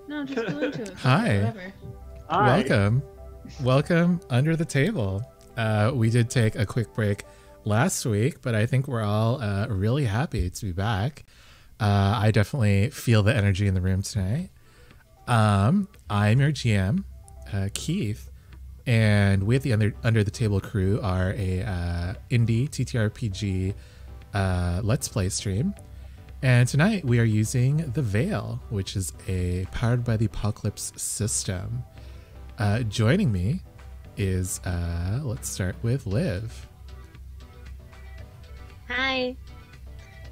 No, just go into it. Hi. Whatever. Welcome. Welcome under the table. We did take a quick break last week, but I think we're all really happy to be back. I definitely feel the energy in the room tonight. I'm your GM, Keith, and we at the Under the Table crew are a indie TTRPG Let's Play stream. And tonight we are using The Veil, which is a Powered by the Apocalypse system. Joining me is, let's start with Liv. Hi,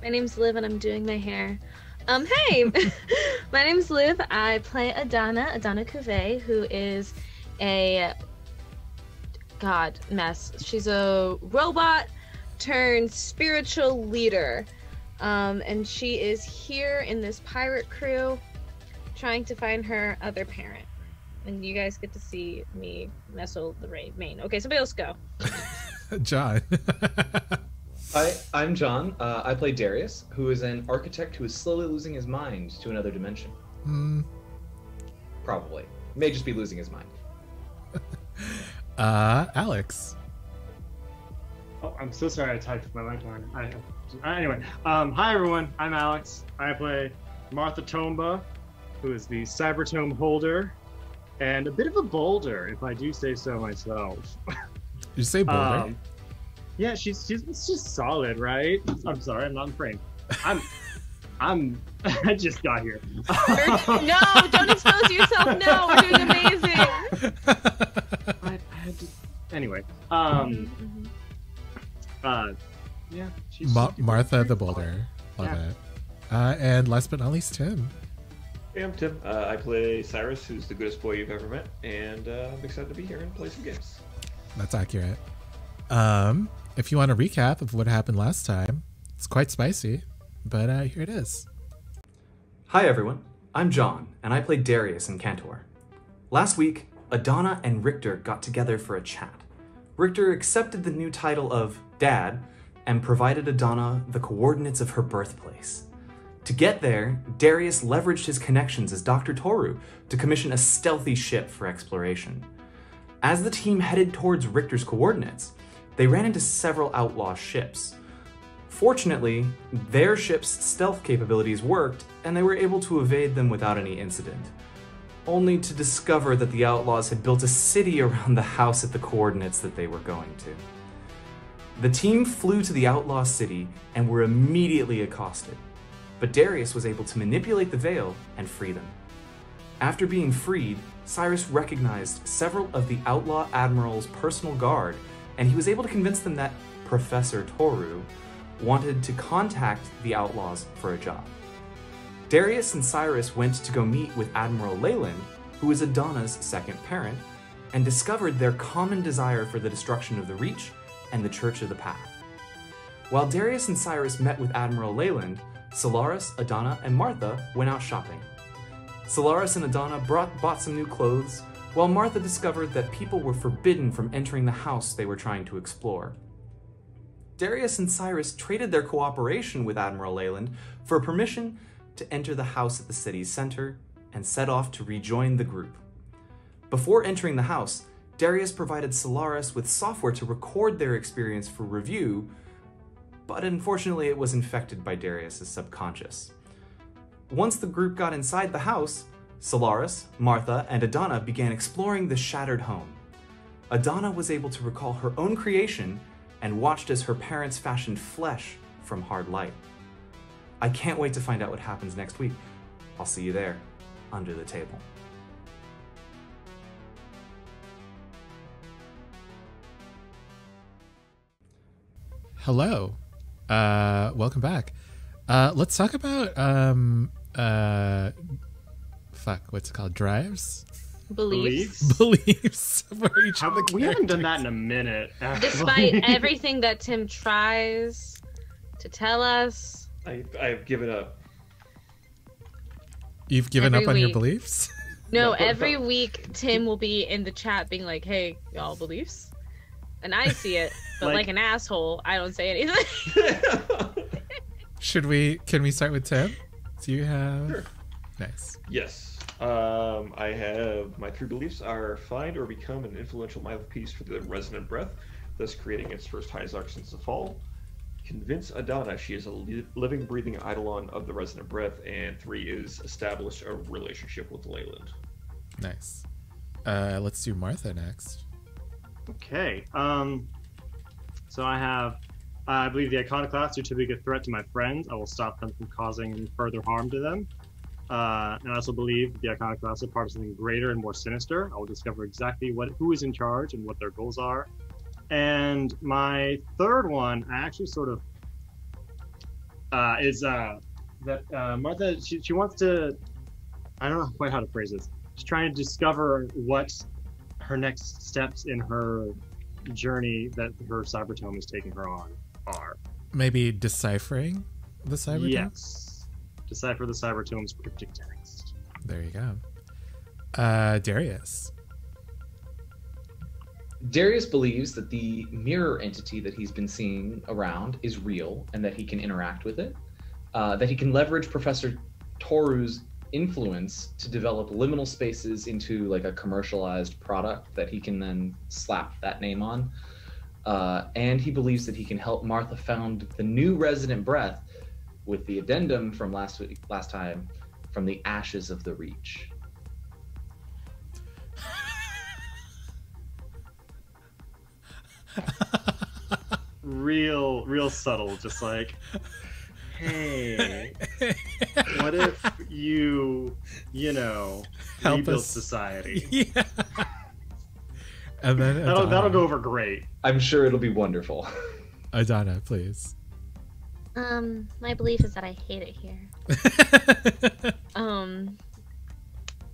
my name's Liv and I'm doing my hair. Hey, my name's Liv. I play Adana Cuvée, who is a mess. She's a robot turned spiritual leader. And she is here in this pirate crew trying to find her other parent. And you guys get to see me nestle the mane. Okay, somebody else go. John. Hi, I'm John. I play Darius, who is an architect who is slowly losing his mind to another dimension. Probably. May just be losing his mind. Alex. Oh, I'm so sorry I typed with my mic on. Anyway, hi everyone, I'm Alex. I play Martha Tomba, who is the Cybertome holder, and a bit of a boulder, if I do say so myself. You say boulder? Yeah, she's just solid, right? I'm sorry, I'm not in frame. I just got here. No, don't expose yourself. No, we're doing amazing. I had to... Anyway, yeah, she's Martha the Boulder. Love it. And last but not least, Tim. Hey, I'm Tim. I play Cyrus, who's the goodest boy you've ever met, and I'm excited to be here and play some games. That's accurate. If you want a recap of what happened last time, it's quite spicy, but here it is. Hi everyone, I'm John, and I play Darius in Cantor. Last week, Adana and Richter got together for a chat. Richter accepted the new title of Dad and provided Adana the coordinates of her birthplace. To get there, Darius leveraged his connections as Dr. Toru to commission a stealthy ship for exploration. As the team headed towards Richter's coordinates, they ran into several outlaw ships. Fortunately, their ship's stealth capabilities worked, and they were able to evade them without any incident, only to discover that the outlaws had built a city around the house at the coordinates that they were going to. The team flew to the outlaw city and were immediately accosted, but Darius was able to manipulate the veil and free them. After being freed, Cyrus recognized several of the outlaw admiral's personal guard, and he was able to convince them that Professor Toru wanted to contact the outlaws for a job. Darius and Cyrus went to go meet with Admiral Leyland, who is Adana's second parent, and discovered their common desire for the destruction of the Reach and the Church of the Path. While Darius and Cyrus met with Admiral Leyland, Solaris, Adana, and Martha went out shopping. Solaris and Adana bought some new clothes, while Martha discovered that people were forbidden from entering the house they were trying to explore. Darius and Cyrus traded their cooperation with Admiral Leyland for permission to enter the house at the city's center and set off to rejoin the group. Before entering the house, Darius provided Solaris with software to record their experience for review, but unfortunately it was infected by Darius' subconscious. Once the group got inside the house, Solaris, Martha, and Adana began exploring the shattered home. Adana was able to recall her own creation and watched as her parents fashioned flesh from hard light. I can't wait to find out what happens next week. I'll see you there, under the table. Hello. Welcome back. Let's talk about what's it called? Drives? Beliefs. Beliefs for each of the We haven't done characters. that in a minute. Despite everything that Tim tries to tell us. I've given up. You've given Every up on your week. beliefs? No, every week Tim will be in the chat being like, hey, y'all beliefs? And I see it, but like an asshole, I don't say anything. Can we start with Tim? Do you have... Sure. Nice. Yes. I have my 3 beliefs are find or become an influential mouthpiece for the resonant breath, thus creating its first Hyzarch since the fall. Convince Adana she is a living, breathing eidolon of the resonant breath, and 3 is establish a relationship with Leyland. Nice. Let's do Martha next. Okay. So I have, I believe the iconoclasts are typically a threat to my friends. I will stop them from causing any further harm to them. And I also believe the iconoclasts are part of something greater and more sinister. I will discover exactly who is in charge and what their goals are. And my third one, I actually sort of is that Martha, she wants to, I don't know quite how to phrase this. She's trying to discover what her next steps in her journey that her cybertome is taking her on are. Maybe deciphering the cybertome? Yes. Decipher the cybertome's cryptic text. There you go. Darius. Darius believes that the mirror entity that he's been seeing around is real and that he can interact with it. That he can leverage Professor Toru's influence to develop liminal spaces into like a commercialized product that he can then slap that name on. And he believes that he can help Martha found the new resonant breath with the addendum from last time from the ashes of the Reach. Real subtle, just like, hey, what if you know, Help rebuild us. society? Yeah. And then That'll go over great. I'm sure it'll be wonderful. Adana, please. My belief is that I hate it here.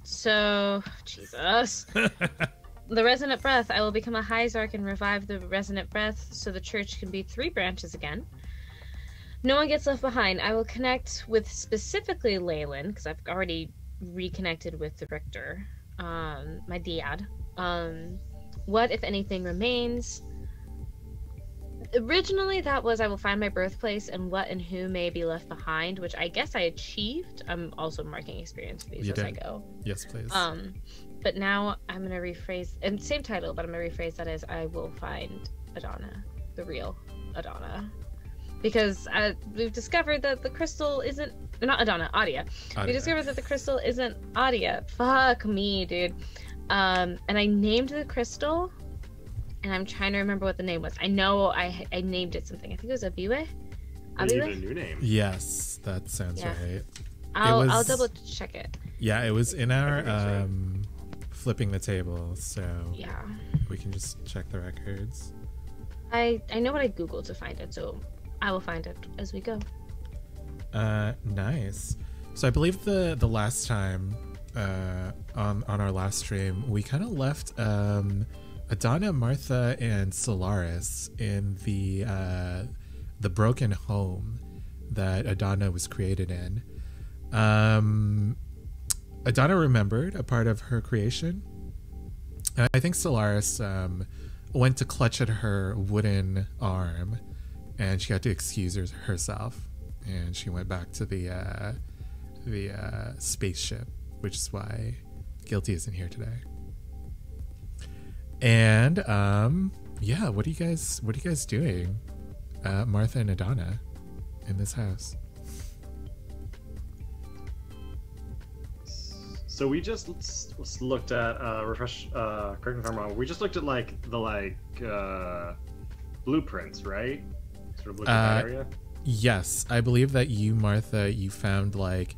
So, Jesus. The resonant breath. I will become a Hyzarch and revive the resonant breath so the church can be 3 branches again. No one gets left behind. I will connect with specifically Leyland, because I've already reconnected with the Richter, my dad. What, if anything, remains? Originally, that was I will find my birthplace and what and who may be left behind, which I guess I achieved. I'm also marking experience for these You as I did. go. Yes, please. But now I'm gonna rephrase, and same title, but I'm gonna rephrase that as I will find Adana, the real Adana, because we've discovered that the crystal isn't not Adana, Adia. We discovered that the crystal isn't Adia. Fuck me, dude. And I named the crystal, and I'm trying to remember what the name was. I know I named it something. I think it was Abiwe. You need a Abiwe? new name. Yes, that sounds Yeah. right. I'll double check it. Yeah, it was in our Everything's right. flipping the table, so Yeah. we can just check the records. I know what I googled to find it, so I will find it as we go. Nice. So I believe the last time on our last stream we kind of left Adana, Martha, and Solaris in the broken home that Adana was created in. Adana remembered a part of her creation. And I think Solaris went to clutch at her wooden arm, and she had to excuse herself, and she went back to the spaceship, which is why Guilty isn't here today. And yeah, what are you guys doing, Martha and Adana, in this house? So we just looked at refresh. Correct me if I'm wrong. We just looked at the blueprints, right? Sort of looked at that area. Yes, I believe that you, Martha, you found like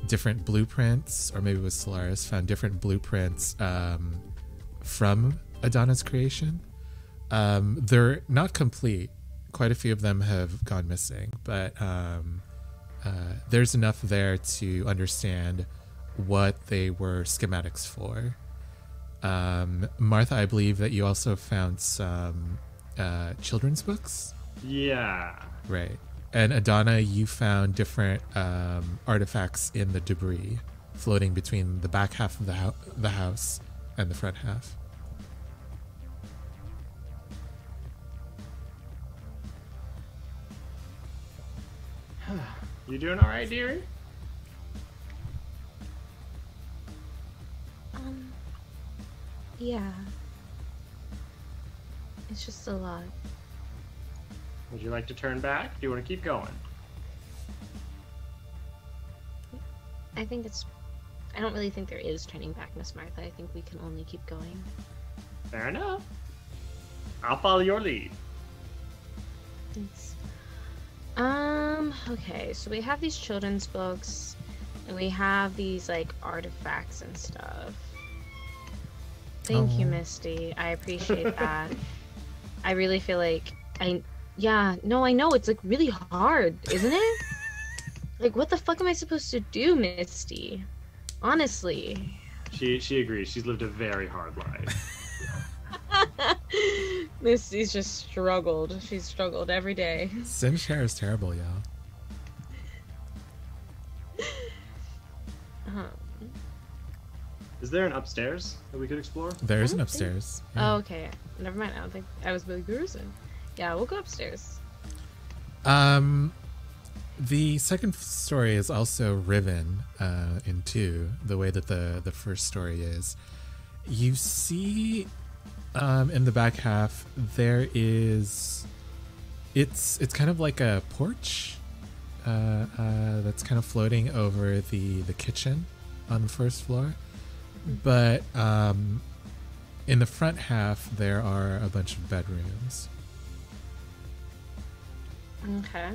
different blueprints, or maybe it was Solaris, found different blueprints from Adana's creation. They're not complete. Quite a few of them have gone missing, but there's enough there to understand what they were schematics for. Martha, I believe that you also found some children's books. Yeah. Right. And Adana, you found different artifacts in the debris floating between the back half of the house and the front half. You doing all right, dearie? Yeah. It's just a lot. Would you like to turn back? Do you want to keep going? I think it's. I don't really think there is turning back, Miss Martha. I think we can only keep going. Fair enough. I'll follow your lead. Thanks. Okay, so we have these children's books, and we have these, like, artifacts and stuff. Thank you, Misty. I appreciate that. I really feel like yeah, no, I know, it's, like, really hard, isn't it? Like, what the fuck am I supposed to do, Misty? Honestly. She agrees. She's lived a very hard life. Misty's just struggled. She's struggled every day. Sim share is terrible, y'all. Is there an upstairs that we could explore? There is I an don't upstairs. Oh, okay. Never mind. I don't think I was really gruesome. Yeah, we'll go upstairs. The second story is also riven in two, the way that the first story is. You see in the back half there is it's kind of like a porch that's kind of floating over the kitchen on the first floor. But in the front half there are a bunch of bedrooms. Okay.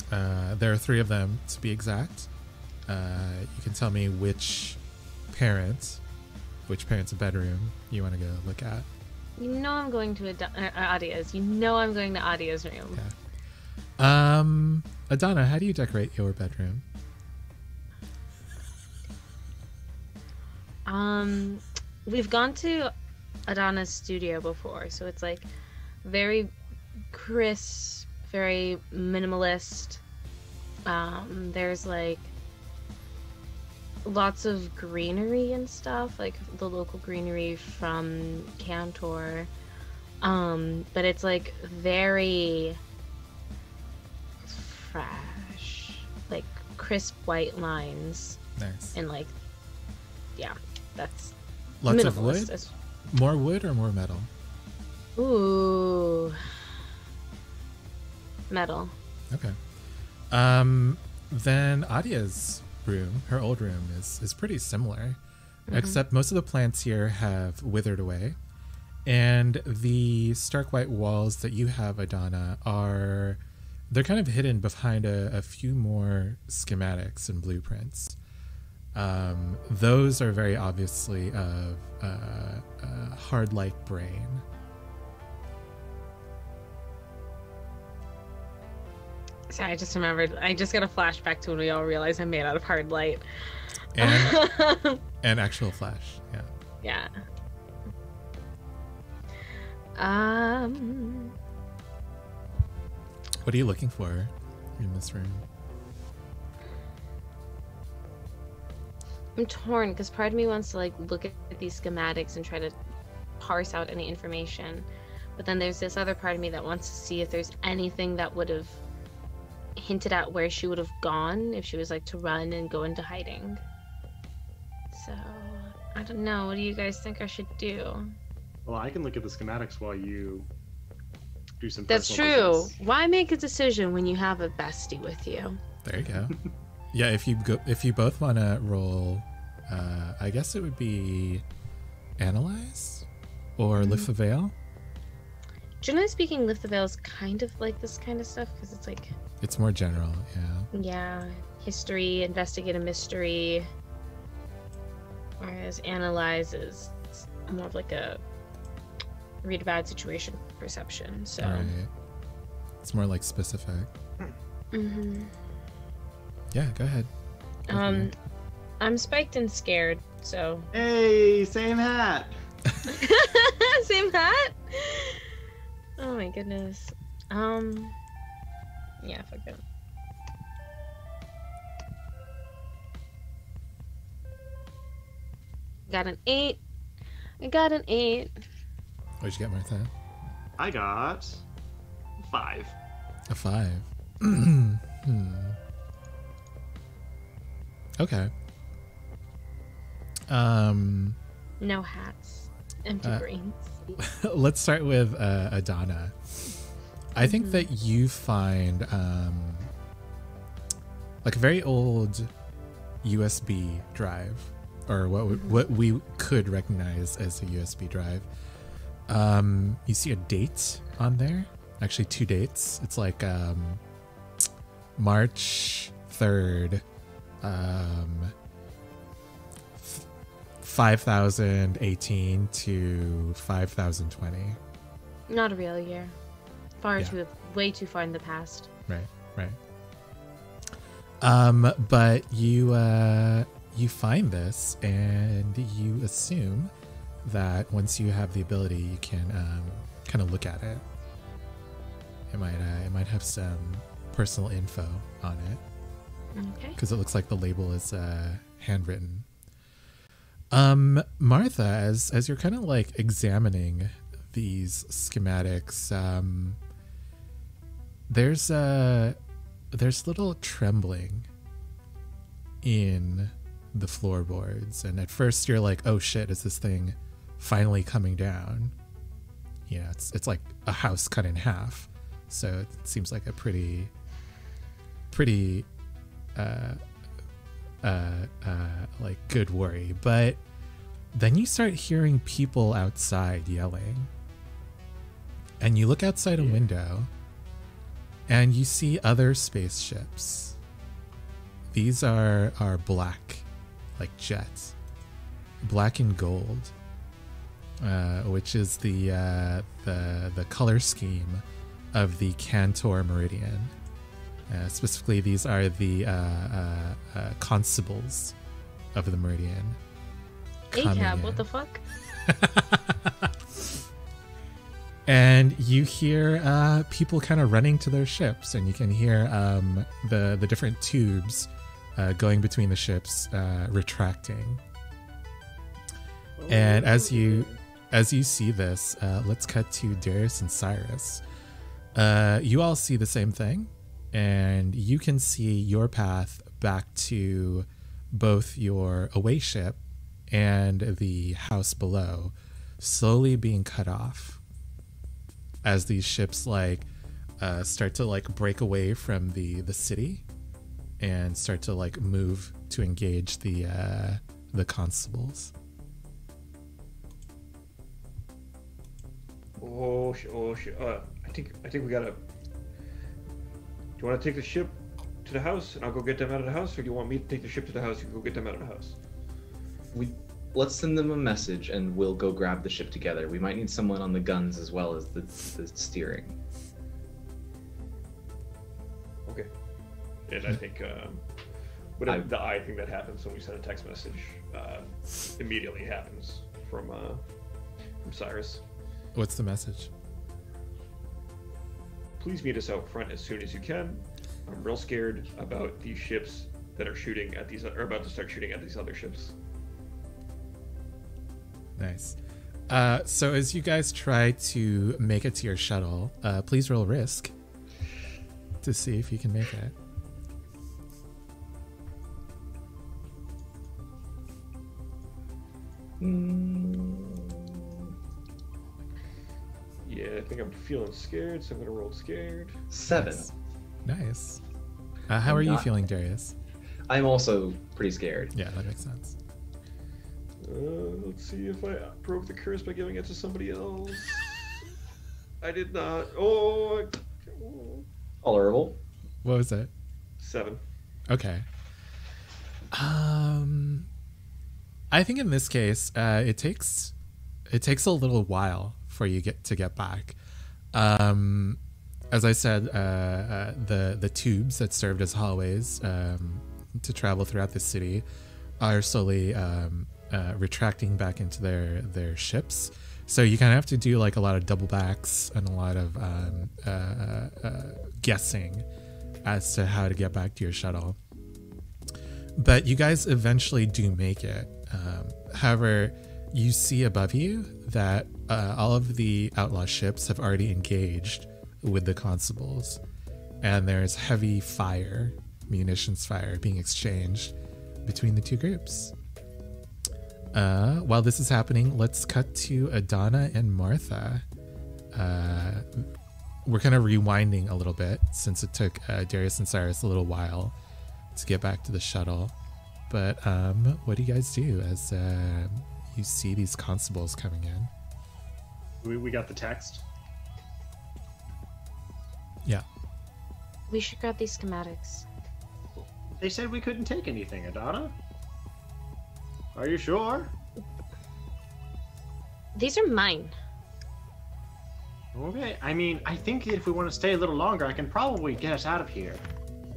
There are 3 of them, to be exact. You can tell me which parent's bedroom you want to go look at. You know I'm going to Adia's. You know I'm going to Adia's room. Okay. Adana, how do you decorate your bedroom? We've gone to Adana's studio before, so it's like very crisp, very minimalist. There's like lots of greenery and stuff, like the local greenery from Cantor. But it's like very fresh, like crisp white lines. Nice. And like, yeah, that's Lots of minimalist. wood? More wood or more metal? Ooh. Metal. Okay. Then Adia's room, her old room, is pretty similar, except most of the plants here have withered away, and the stark white walls that you have, Adana, they're kind of hidden behind a few more schematics and blueprints. Those are very obviously of hard light brain. Sorry, I just remembered. I just got a flashback to when we all realized I'm made out of hard light. And actual flash, yeah. Yeah. What are you looking for in this room? I'm torn because part of me wants to like look at these schematics and try to parse out any information, but then there's this other part of me that wants to see if there's anything that would have hinted at where she would have gone if she was like to run and go into hiding. So I don't know. What do you guys think I should do? Well, I can look at the schematics while you do some. That's personal true. business. Why make a decision when you have a bestie with you? There you go. Yeah, if you both want to roll, I guess it would be analyze or lift the veil. Generally speaking, lift the veil is kind of like this kind of stuff because it's like, It's more general, yeah, history, investigate a mystery. Whereas analyze is more of like a read a bad situation perception. So. All right. It's more like specific. Mm-hmm. Yeah, go ahead. Go for it. I'm spiked and scared, so. Hey, same hat. Same hat? Oh my goodness. Yeah, fuck it. Got an 8. I got an 8. What'd you get, Martha? I got 5. A 5. Okay. No hats. Empty Uh, brains. Let's start with Adana. I think that you find like a very old USB drive, or what we could recognize as a USB drive. You see a date on there, actually 2 dates. It's like March 3rd, 5018 to 5020. Not a real year. Far Yeah. way too far in the past. Right. But you find this and you assume that once you have the ability, you can kind of look at it. It might have some personal info on it Okay. because it looks like the label is handwritten. Martha, as you're kind of like examining these schematics, there's little trembling in the floorboards, and at first you're like, oh shit, is this thing finally coming down? Yeah, it's like a house cut in half, so it seems like a pretty like good worry. But then you start hearing people outside yelling, and you look outside a window and you see other spaceships. These are black, like jets, black and gold, which is the color scheme of the Cantor Meridian. Specifically, these are the constables of the Meridian. coming ACAB, in. what the fuck? And you hear people kind of running to their ships, and you can hear the different tubes going between the ships retracting. And as you see this, let's cut to Darius and Cyrus. You all see the same thing, and you can see your path back to both your away ship and the house below slowly being cut off as these ships start to break away from the city and start to move to engage the constables. I think we gotta. Do you want to take the ship to the house and I'll go get them out of the house, or do you want me to take the ship to the house and go get them out of the house? Let's send them a message and we'll go grab the ship together. We might need someone on the guns as well as the steering. Okay. And I think the eye thing that happens when we send a text message immediately happens from Cyrus. What's the message? Please meet us out front as soon as you can. I'm real scared about these ships that are shooting at these, or about to start shooting at these other ships. Nice. So as you guys try to make it to your shuttle, please roll risk to see if you can make it. Yeah, I think I'm feeling scared, so I'm gonna roll scared. 7. Nice. How are you feeling, Darius? I'm also pretty scared. Yeah, that makes sense. Let's see if I broke the curse by giving it to somebody else. I did not. Oh. Tolerable. What was it? 7. Okay. I think in this case, it takes a little while for you to get back. As I said, the tubes that served as hallways to travel throughout the city are slowly retracting back into their ships. So you kind of have to do a lot of double backs and a lot of guessing as to how to get back to your shuttle. But you guys eventually do make it. However, you see above you that all of the outlaw ships have already engaged with the constables, and there's heavy munitions fire being exchanged between the two groups. While this is happening, let's cut to Adana and Martha. We're kind of rewinding a little bit since it took Darius and Cyrus a little while to get back to the shuttle. But what do you guys do as you see these constables coming in? We got the text. Yeah. We should grab these schematics. They said we couldn't take anything, Adana. Are you sure? These are mine. Okay. I mean, I think if we want to stay a little longer, I can probably get us out of here.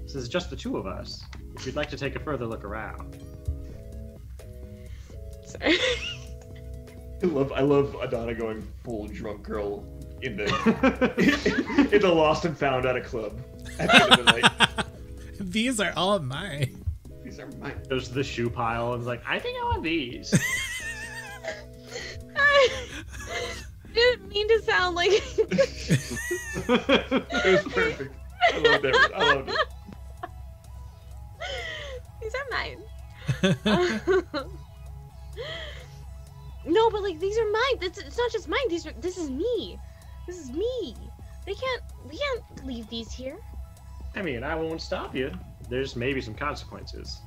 This is just the two of us. If you'd like to take a further look around. Sorry. I love Adana going full drunk girl in the in the Lost and Found at a club at the end of the night. These are all mine. These are mine. Goes to the shoe pile and is like, I think I want these. I didn't mean to sound like. It was perfect. I loved it. I loved it. These are mine. No, but like these are mine. It's not just mine. This is me. This is me. We can't leave these here. I mean, I won't stop you. There's maybe some consequences.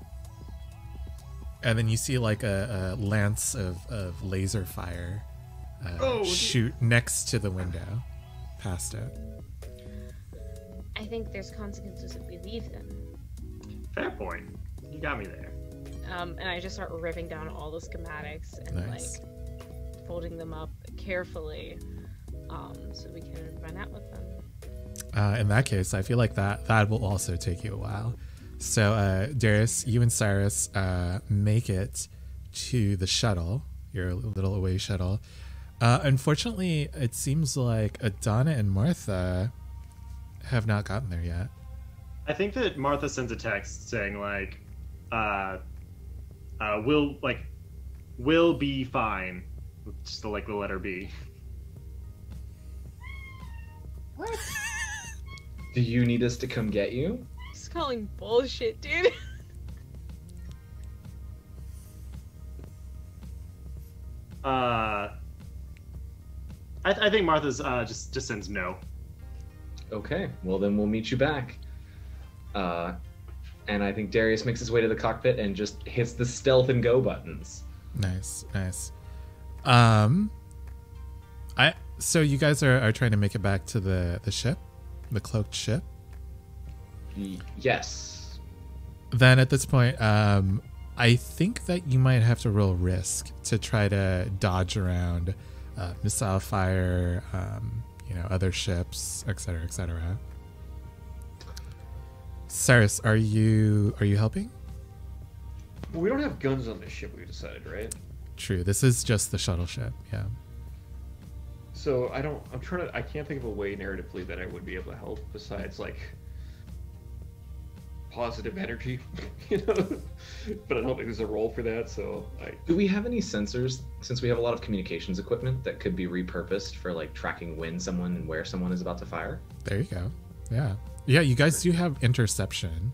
And then you see like a lance of laser fire shoot next to the window, past it. I think there's consequences if we leave them. Fair point. You got me there. And I just start ripping down all the schematics and Nice. like folding them up carefully, so we can run out with them. In that case, I feel like that will also take you a while. So, Darius, you and Cyrus make it to the shuttle, your little away shuttle. Unfortunately, it seems like Adana and Martha have not gotten there yet. I think that Martha sends a text saying like, will be fine. Just the letter B. What? Do you need us to come get you? Just calling bullshit, dude. I think Martha's just sends no. Okay, well then we'll meet you back. And I think Darius makes his way to the cockpit and just hits the stealth and go buttons. Nice. So you guys are trying to make it back to the ship, the cloaked ship. Yes. Then at this point, I think that you might have to roll risk to try to dodge around missile fire, other ships, etc., etc. Cyrus, are you helping? We don't have guns on this ship, we decided, right? True. This is just the shuttle ship. Yeah. So I can't think of a way narratively that I would be able to help besides like positive energy, but I don't think there's a role for that. So Do we have any sensors, since we have a lot of communications equipment that could be repurposed for like tracking when someone and where someone is about to fire? There you go. Yeah. You guys do have interception.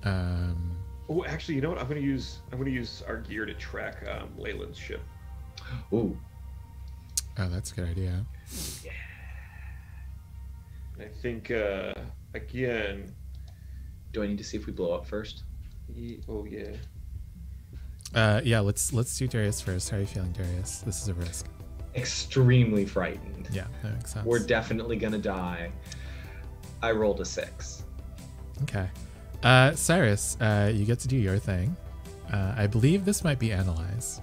Oh, actually, you know what? I'm gonna use our gear to track Leyland's ship. Ooh. Oh, that's a good idea. I think again. Do I need to see if we blow up first? Oh yeah. Yeah. Let's do Darius first. How are you feeling, Darius? This is a risk. Extremely frightened. Yeah, that makes sense. We're definitely gonna die. I rolled a 6. Okay. Cyrus, you get to do your thing. I believe this might be analyzed.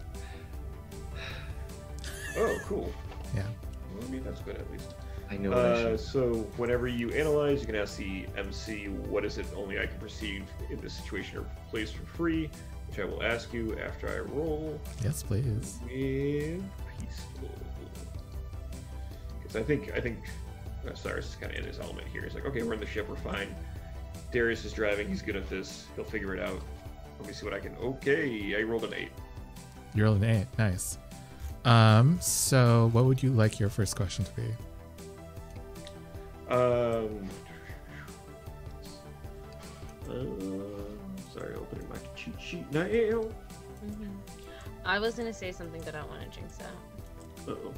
Oh, cool. Yeah. Well, I mean, that's good at least. I know what I should. So whenever you analyze, you can ask the MC, what is it only I can perceive in this situation or place for free, which I will ask you after I roll Yes, please. with peaceful. Because I think Cyrus is kind of in his element here. He's like, okay, we're in the ship, we're fine. Darius is driving, he's good at this, he'll figure it out. Let me see what I can. Okay, I rolled an 8. You rolled an 8. Nice. So what would you like your first question to be? Sorry, opening my cheat sheet now. I was gonna say something, but I don't want to jinx that. Uh-oh.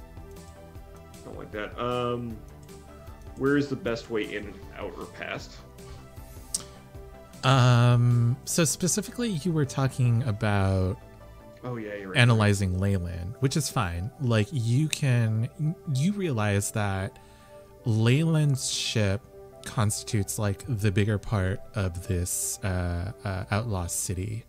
Don't like that. Where is the best way in and out or past? So specifically you were talking about Oh yeah, you're right. analyzing Leyland, which is fine. Like you realize that Leyland's ship constitutes like the bigger part of this outlaw city.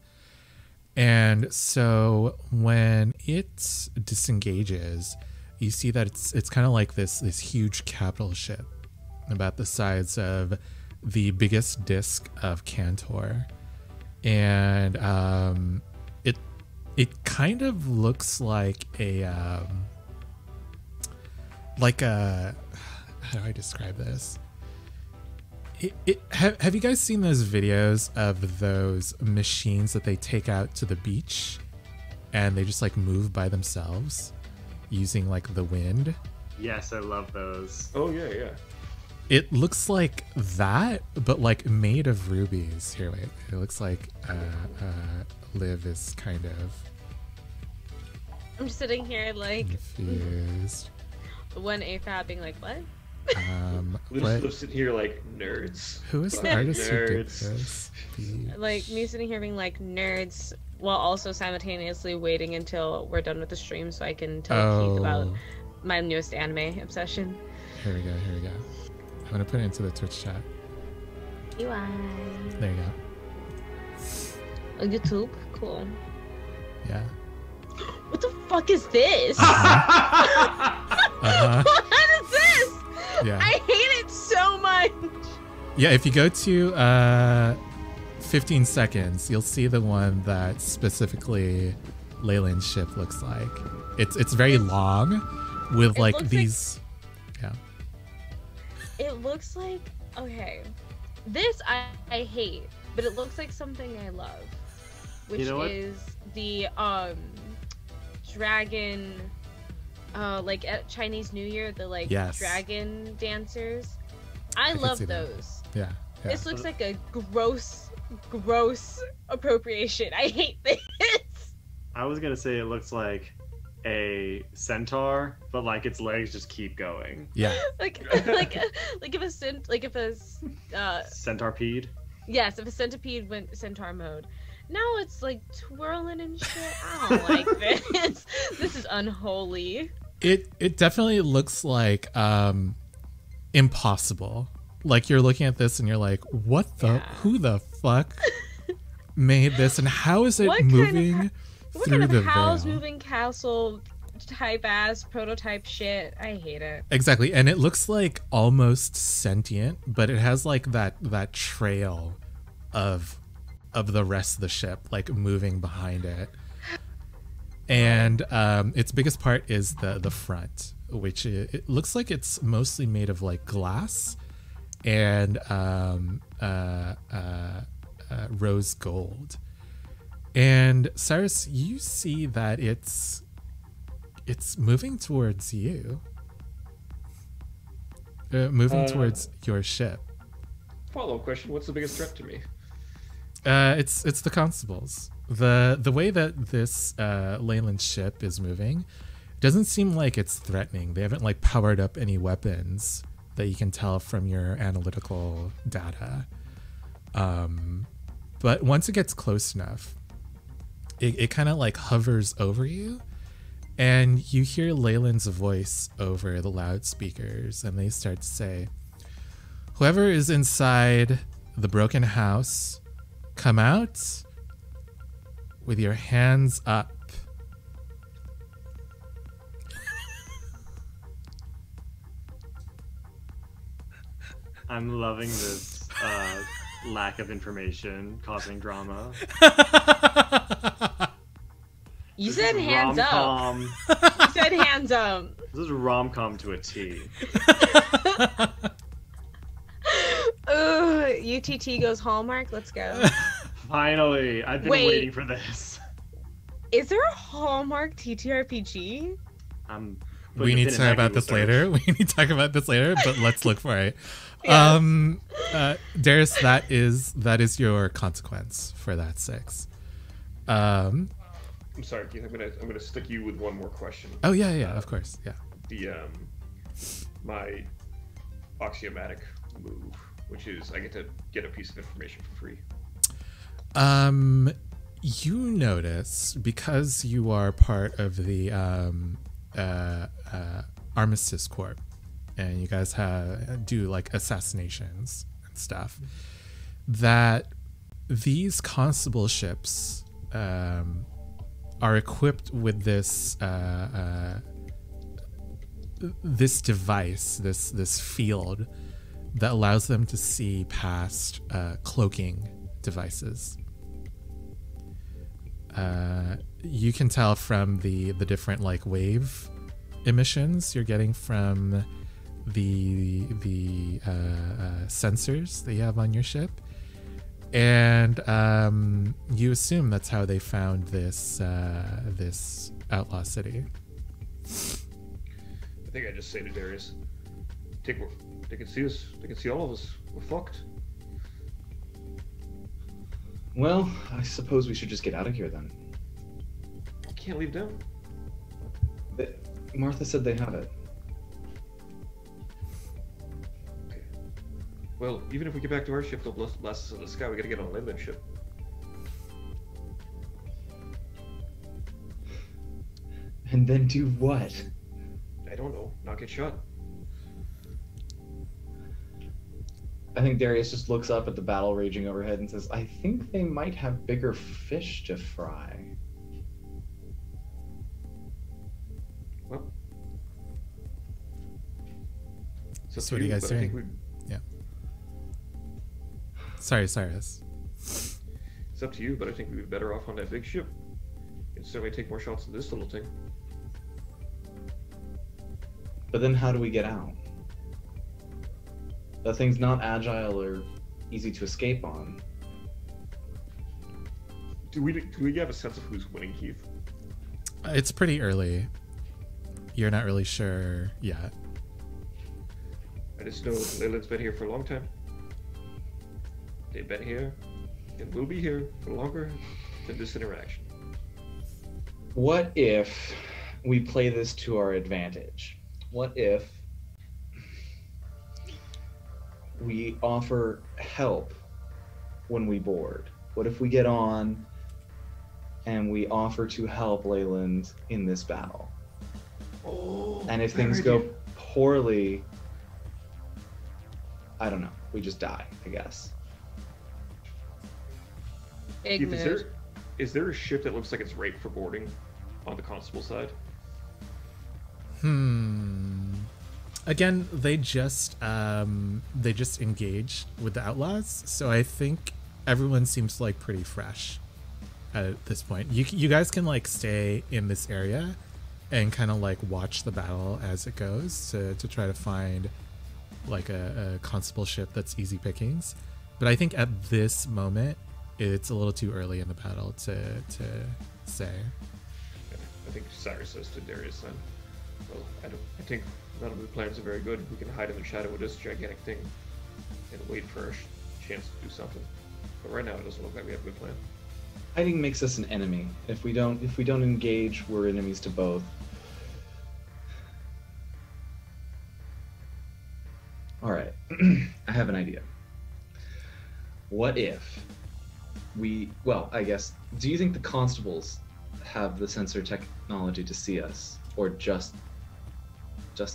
And so when it disengages, you see that it's kind of like this huge capital ship about the size of the biggest disc of Cantor. And it kind of looks like how do I describe this? Have you guys seen those videos of those machines that they take out to the beach and they just like move by themselves using like the wind? Yes, I love those. Oh yeah, yeah. It looks like that, but like made of rubies. Here, wait. It looks like Liv is kind of I'm just sitting here like confused. one AFAB being like, what? We're sitting here like nerds. Who is the artist who did Nerds. this? Like me sitting here being like nerds while also simultaneously waiting until we're done with the stream so I can tell Keith about my newest anime obsession. Here we go. I'm gonna put it into the Twitch chat. UI. There you go. YouTube? Cool. Yeah. What the fuck is this? Uh-huh. What is this? Yeah. I hate it so much. Yeah, if you go to 15 seconds, you'll see the one that specifically Leyland's ship looks like. It's very long with like these yeah. It looks like, okay, this I hate, but it looks like something I love, which You know what? is the dragon, like at Chinese New Year, the like Yes. dragon dancers. I can love see that. those. Yeah. This looks like a gross appropriation. I hate this. I was gonna say it looks like a centaur, but like its legs just keep going. Yeah. like if a Centipede. yes, if a centipede went centaur mode. Now it's like twirling and shit. I don't like this. This is unholy. It definitely looks like impossible. Like you're looking at this and you're like, who the fuck made this and how is it moving What through kind the of house veil? moving castle type ass prototype shit? I hate it. Exactly, and it looks like almost sentient, but it has like that trail of the rest of the ship like moving behind it. And its biggest part is the front, which it looks like it's mostly made of like glass and rose gold. And Cyrus, you see that it's moving towards you, moving towards your ship. Follow-up question: what's the biggest threat to me? It's the constables. The way that this Leyland ship is moving doesn't seem like it's threatening. They haven't like powered up any weapons that you can tell from your analytical data. But once it gets close enough, it kind of like hovers over you, and you hear Leyland's voice over the loudspeakers, and they start to say, "Whoever is inside the broken house, come out with your hands up." I'm loving this lack of information causing drama. You This said is hands up. rom-com. You said hands up. This is rom-com to a T. Ugh, UTT goes Hallmark. Let's go. Finally, I've been Wait. waiting for this. Is there a Hallmark TTRPG? I'm We putting a need pin to in talk that about Google this search. later. We need to talk about this later, but let's look for it. Yes. Darius, that is your consequence for that 6. I'm sorry, Keith. I'm gonna stick you with one more question. Oh yeah, of course, yeah. The my axiomatic move, which is I get a piece of information for free. You notice, because you are part of the Armistice Corps, and you guys do like assassinations and stuff, that these constable ships are equipped with this this device, this field that allows them to see past cloaking devices. You can tell from the different like wave emissions you're getting from the sensors that you have on your ship, and you assume that's how they found this this outlaw city. I think I just say to Darius, they can see us. They can see all of us. We're fucked. Well, I suppose we should just get out of here then. Can't leave them. Martha said they have it. Okay. Well, even if we get back to our ship, they'll blast us in the sky. We gotta get on a Leyland ship. And then do what? I don't know. Not get shot. I think Darius just looks up at the battle raging overhead and says, I think they might have bigger fish to fry. Well. So what are you guys doing? Yeah. Sorry, Cyrus. It's up to you, but I think we'd be better off on that big ship. And certainly take more shots than this little thing. But then how do we get out? That thing's not agile or easy to escape on. Do we have a sense of who's winning, Keith? It's pretty early. You're not really sure yet. I just know Leyland's been here for a long time. They've been here, and will be here for longer than this interaction. What if we play this to our advantage? What if we offer help when we board? What if we get on and we offer to help Leyland in this battle? Oh, and if things go poorly, I don't know. We just die, I guess. Keith, is there a ship that looks like it's ripe for boarding on the constable side? Again, they just engaged with the outlaws, so I think everyone seems like pretty fresh at this point. You guys can like stay in this area and kind of like watch the battle as it goes to try to find like a constable ship that's easy pickings. But I think at this moment it's a little too early in the battle to say. I think Cyrus says to Darius then, well, I think none of the plans are very good. We can hide in the shadow of this gigantic thing and wait for a chance to do something. But right now it doesn't look like we have a good plan. Hiding makes us an enemy. If we don't engage, we're enemies to both. All right, I have an idea. What if I guess, do you think the constables have the sensor technology to see us, or just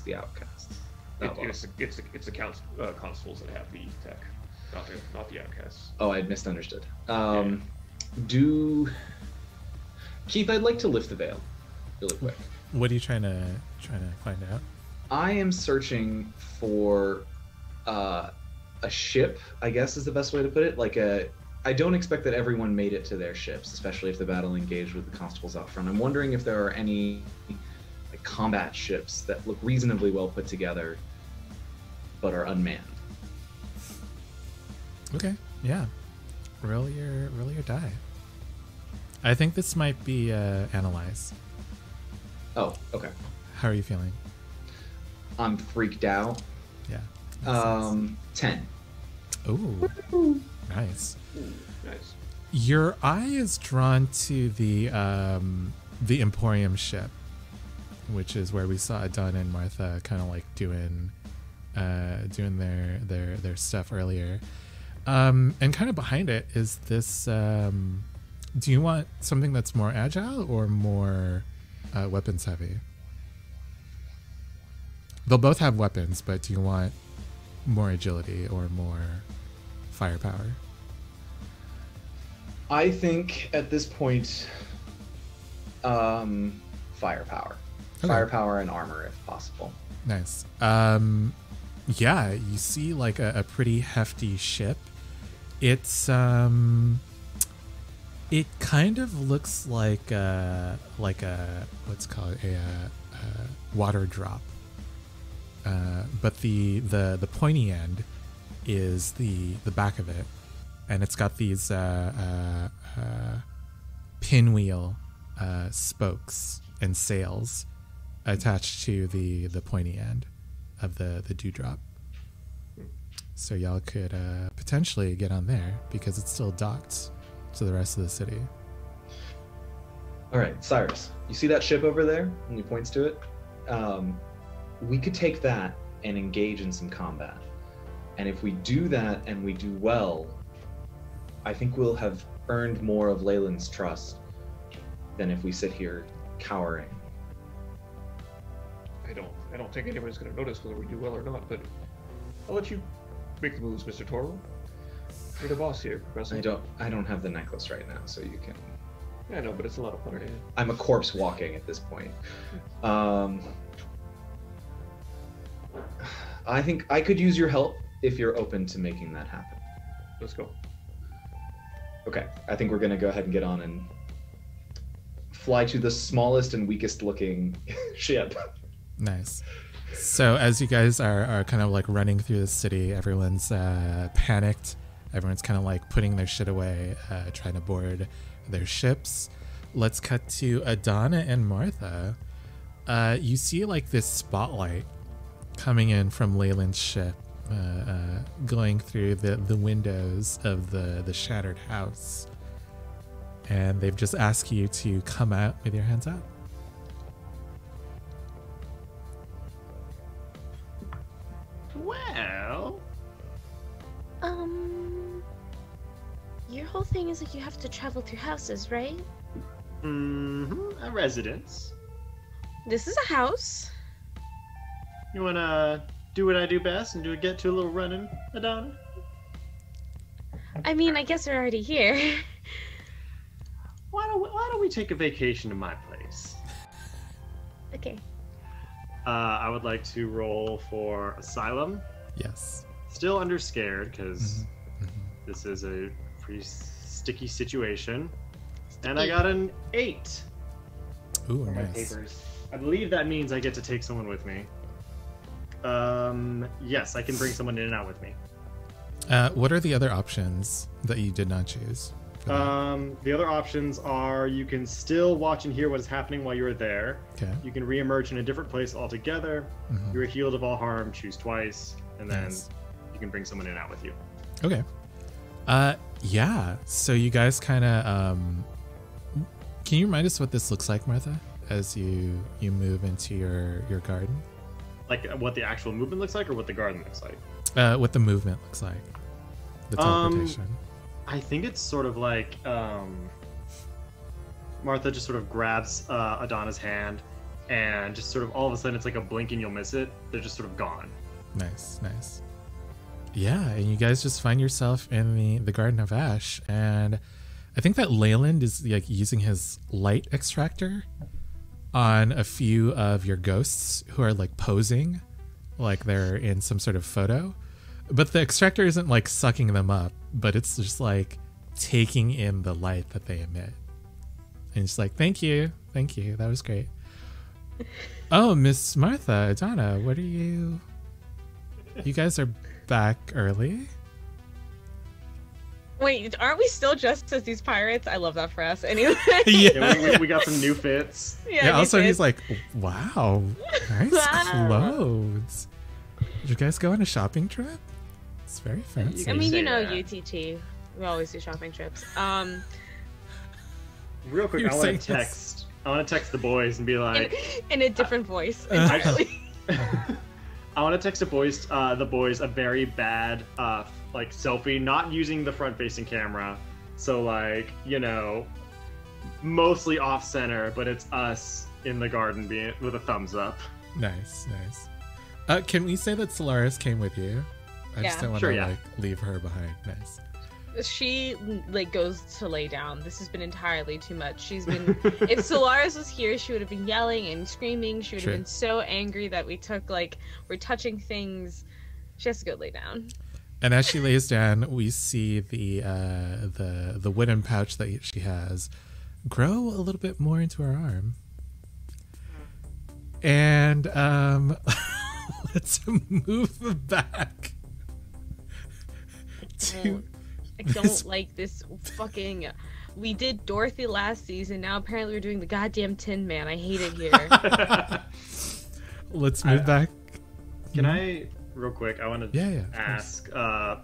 the outcasts? It's the constables that have the tech, not the outcasts. Oh, I had misunderstood. Yeah. Keith, I'd like to lift the veil really quick. What are you trying to find out? I am searching for a ship, I guess is the best way to put it. I don't expect that everyone made it to their ships, especially if the battle engaged with the constables out front. I'm wondering if there are any like combat ships that look reasonably well put together but are unmanned. Okay, yeah. Roll your die. I think this might be analyze. Oh, okay. How are you feeling? I'm freaked out. Yeah. 10. Ooh. Nice. Nice. Your eye is drawn to the Emporium ship, which is where we saw Adana and Martha kind of like doing their stuff earlier. And kind of behind it is this. Do you want something that's more agile or more weapons heavy? They'll both have weapons, but do you want more agility or more firepower? I think at this point, firepower. Okay. Firepower and armor if possible. Nice. Yeah, you see like a pretty hefty ship. It's it kind of looks like a what's called a water drop. But the pointy end is the back of it, and it's got these pinwheel spokes and sails attached to the pointy end of the dewdrop. So y'all could potentially get on there because it's still docked to the rest of the city. All right, Cyrus, you see that ship over there? And he points to it. We could take that and engage in some combat. And if we do that and we do well, I think we'll have earned more of Leyland's trust than if we sit here cowering. I don't think anybody's going to notice whether we do well or not, but I'll let you make the moves, Mr. Toro. You're the boss here, Professor. I don't have the necklace right now, so you can. Yeah, I know, but it's a lot of fun. I'm a corpse walking at this point. I think I could use your help if you're open to making that happen. Let's go. Okay, I think we're gonna go ahead and get on and fly to the smallest and weakest looking ship. Nice. So as you guys are kind of like running through the city, everyone's panicked. Everyone's kind of like putting their shit away, trying to board their ships. Let's cut to Adana and Martha. You see like this spotlight coming in from Leyland's ship, going through the windows of the shattered house. And they've just asked you to come out with your hands up. Well, Your whole thing is like you have to travel through houses, right? a residence. This is a house. You wanna do what I do best and get to a little running, Adana? I mean, I guess we're already here. Why don't we take a vacation to my place? Okay. I would like to roll for Asylum. Yes. Still under scared because this is a pretty sticky situation. And I got an 8 Ooh, for my nice. papers. I believe that means I get to take someone with me. Yes, I can bring someone in and out with me. What are the other options that you did not choose? for that? The other options are you can still watch and hear what is happening while you're there. Okay. You can reemerge in a different place altogether. Mhm. You're healed of all harm, choose twice, and then Nice. you can bring someone in and out with you. Okay. Yeah. So you guys kind of can you remind us what this looks like, Martha, as you move into your garden? Like what the actual movement looks like, or what the garden looks like. What the movement looks like, the teleportation. I think it's sort of like Martha just sort of grabs Adana's hand, and just sort of all of a sudden it's like a blink and you'll miss it. They're just sort of gone. Nice, nice. Yeah, and you guys just find yourself in the Garden of Ash, and I think that Leyland is like using his light extractor on a few of your ghosts who are like posing like they're in some sort of photo. But the extractor isn't like sucking them up, but it's just like taking in the light that they emit. And it's like, thank you, that was great. Oh, Miss Martha, Adana, what are you? You guys are back early? Wait, aren't we still dressed as these pirates? I love that for us. Anyway. Yeah, we got some new fits. Yeah, you also did. he's like, wow, nice Wow. clothes. Did you guys go on a shopping trip? It's very fancy. I mean, say you know that. UTT. We always do shopping trips. Real quick, You're I want saying to text. I want to text the boys and be like, in a different voice entirely. I want to text the boys a very bad like selfie, not using the front-facing camera. So like, you know, mostly off center, but it's us in the garden being with a thumbs up. Nice. Can we say that Solaris came with you? I just Yeah. don't want Sure, to yeah. like leave her behind. Nice. She like goes to lay down. This has been entirely too much. She's been if Solaris was here, she would have been yelling and screaming. She would Sure. have been so angry that we're touching things. She has to go lay down. And as she lays down, we see the wooden pouch that she has grow a little bit more into her arm. And let's move back to I don't like this fucking. We did Dorothy last season. Now apparently we're doing the goddamn Tin Man. I hate it here. let's move back. Can I, real quick, I want to Yeah, ask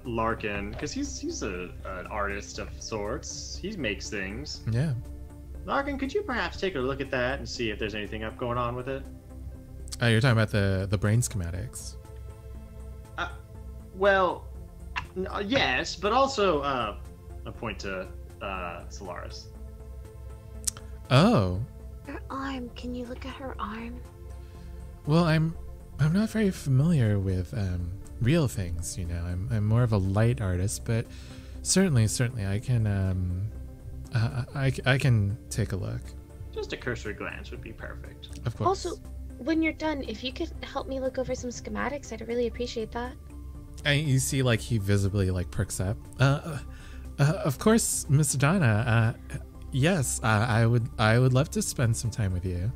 Larkin, because he's an artist of sorts. He makes things. Yeah. Larkin, could you perhaps take a look at that and see if there's anything up going on with it? You're talking about the brain schematics. Well, yes, but also a point to Solaris. Oh. Her arm. Can you look at her arm? Well, I'm not very familiar with real things, you know. I'm more of a light artist, but certainly I can I can take a look. Just a cursory glance would be perfect. Of course. Also, when you're done, if you could help me look over some schematics, I'd really appreciate that. And you see, like, he visibly like perks up. Of course, Miss Donna. Yes, I would love to spend some time with you.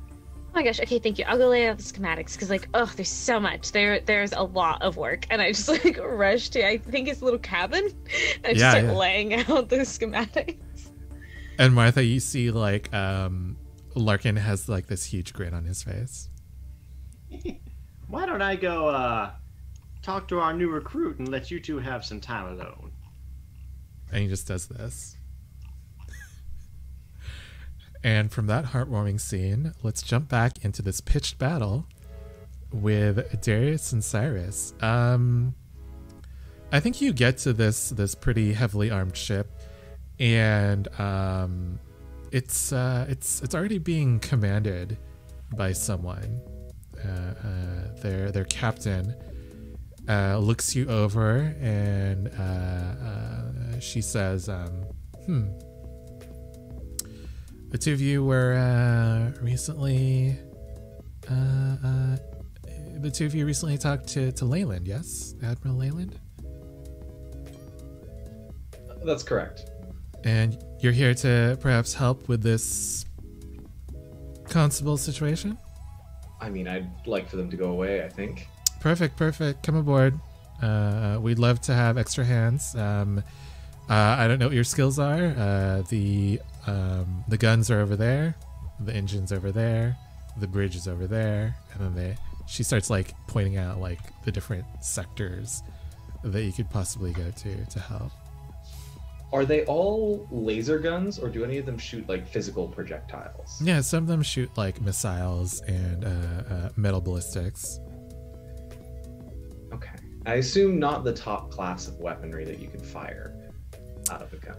Oh my gosh, okay, thank you. I'll go lay out the schematics because, like, oh, there's so much. There's a lot of work, and I just like rush to. I think it's a little cabin. And I just start laying out the schematics. And Martha, you see, like, Larkin has like this huge grin on his face. Why don't I go talk to our new recruit and let you two have some time alone? And he just does this. And from that heartwarming scene, let's jump back into this pitched battle with Darius and Cyrus. I think you get to this pretty heavily armed ship, and it's already being commanded by someone. Their captain looks you over, and she says, the two of you were recently talked to Leyland, yes? Admiral Leyland? That's correct. And you're here to perhaps help with this constable situation? I mean, I'd like for them to go away, I think. Perfect. Come aboard. We'd love to have extra hands. I don't know what your skills are. The guns are over there. The engine's over there. The bridge is over there. And then she starts like pointing out like the different sectors that you could possibly go to help. Are they all laser guns, or do any of them shoot like physical projectiles? Yeah, some of them shoot like missiles and metal ballistics. Okay. I assume not the top class of weaponry that you can fire out of a gun.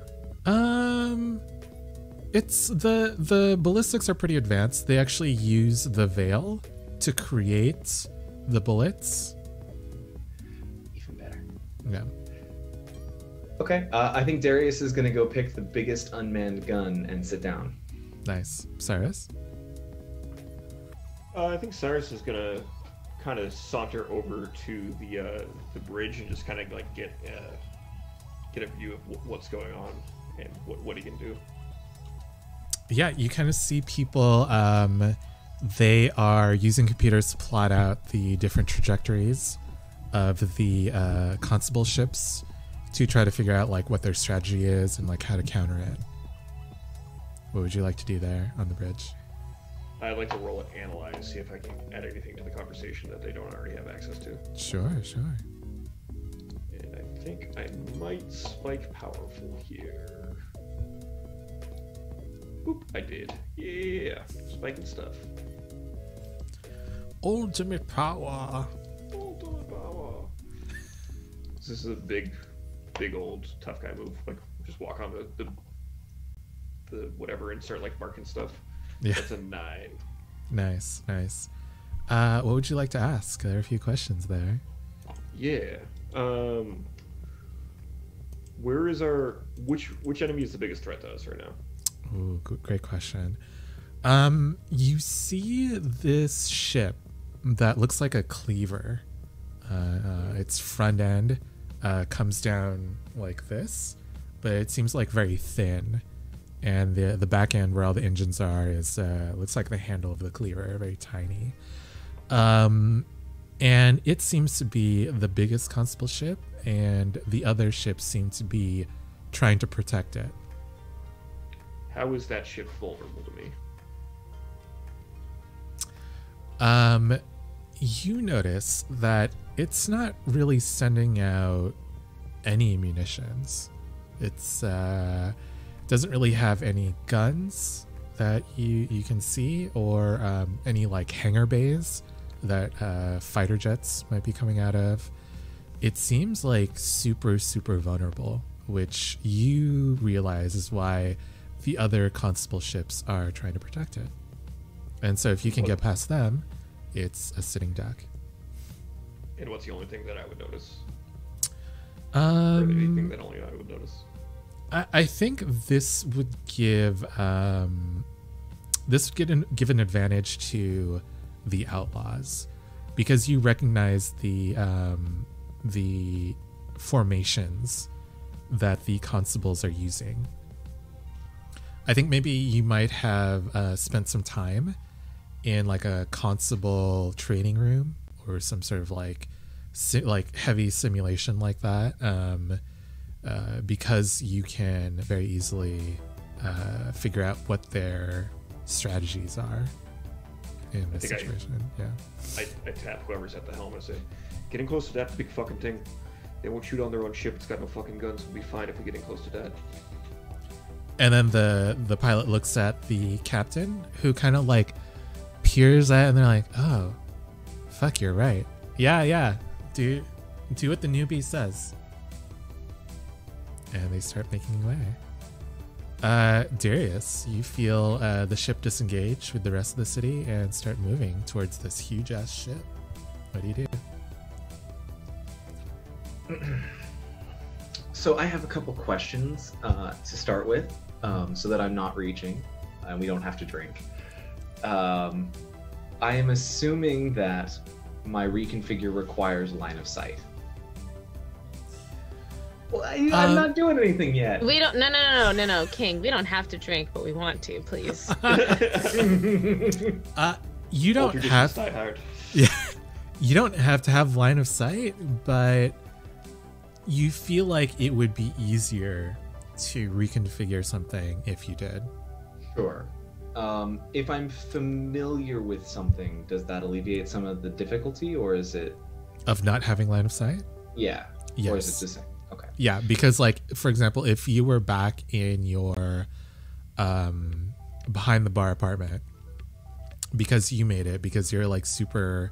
It's the ballistics are pretty advanced. They actually use the veil to create the bullets. Even better. Yeah. Okay. I think Darius is going to go pick the biggest unmanned gun and sit down. Nice. Cyrus? I think Cyrus is gonna kind of saunter over to the bridge and just kind of like get a view of what's going on and what he can do. Yeah, you kind of see people. They are using computers to plot out the different trajectories of the constable ships to try to figure out like what their strategy is and like how to counter it. What would you like to do there on the bridge? I'd like to roll it, analyze, see if I can add anything to the conversation that they don't already have access to. Sure. And I think I might spike powerful here. Oop, I did. Yeah, spiking stuff. Ultimate power. Ultimate power. This is a big old tough guy move. Like, just walk on the whatever, insert like mark and stuff. Yeah. That's a 9. Nice. What would you like to ask? There are a few questions there. Yeah. Where is which enemy is the biggest threat to us right now? Ooh, great question. You see this ship that looks like a cleaver. Its front end comes down like this, but it seems like very thin. And the back end where all the engines are is looks like the handle of the cleaver, very tiny. And it seems to be the biggest constable ship, and the other ships seem to be trying to protect it. How is that ship vulnerable to me? You notice that it's not really sending out any munitions. It's doesn't really have any guns that you can see, or any like hangar bays that fighter jets might be coming out of. It seems like super vulnerable, which you realize is why the other constable ships are trying to protect it. And so if you can get past them, it's a sitting duck. And what's the only thing that I would notice? Or anything that only I would notice? I think this would give give an advantage to the outlaws, because you recognize the formations that the constables are using. I think maybe you might have spent some time in like a constable training room or some sort of like heavy simulation like that, because you can very easily figure out what their strategies are in this situation. I tap whoever's at the helm and say, getting close to that big fucking thing. They won't shoot on their own ship. It's got no fucking guns. We'll be fine if we get in close to that. And then the pilot looks at the captain, who kind of like peers at, and they're like, "Oh, fuck, you're right. Yeah. Do what the newbie says." And they start making way. Darius, you feel the ship disengage with the rest of the city and start moving towards this huge ass ship. What do you do? So I have a couple questions to start with, so that I'm not reaching and we don't have to drink. I am assuming that my reconfigure requires line of sight. Well, I'm not doing anything yet. We don't. No, King. We don't have to drink, but we want to, please. You don't have. Yeah, you don't have to have line of sight, but you feel like it would be easier to reconfigure something if you did. Sure. If I'm familiar with something, does that alleviate some of the difficulty, or is it of not having line of sight? Yeah. Yes. Or is it just okay? Yeah, because like for example, if you were back in your behind the bar apartment, because you made it, because you're like super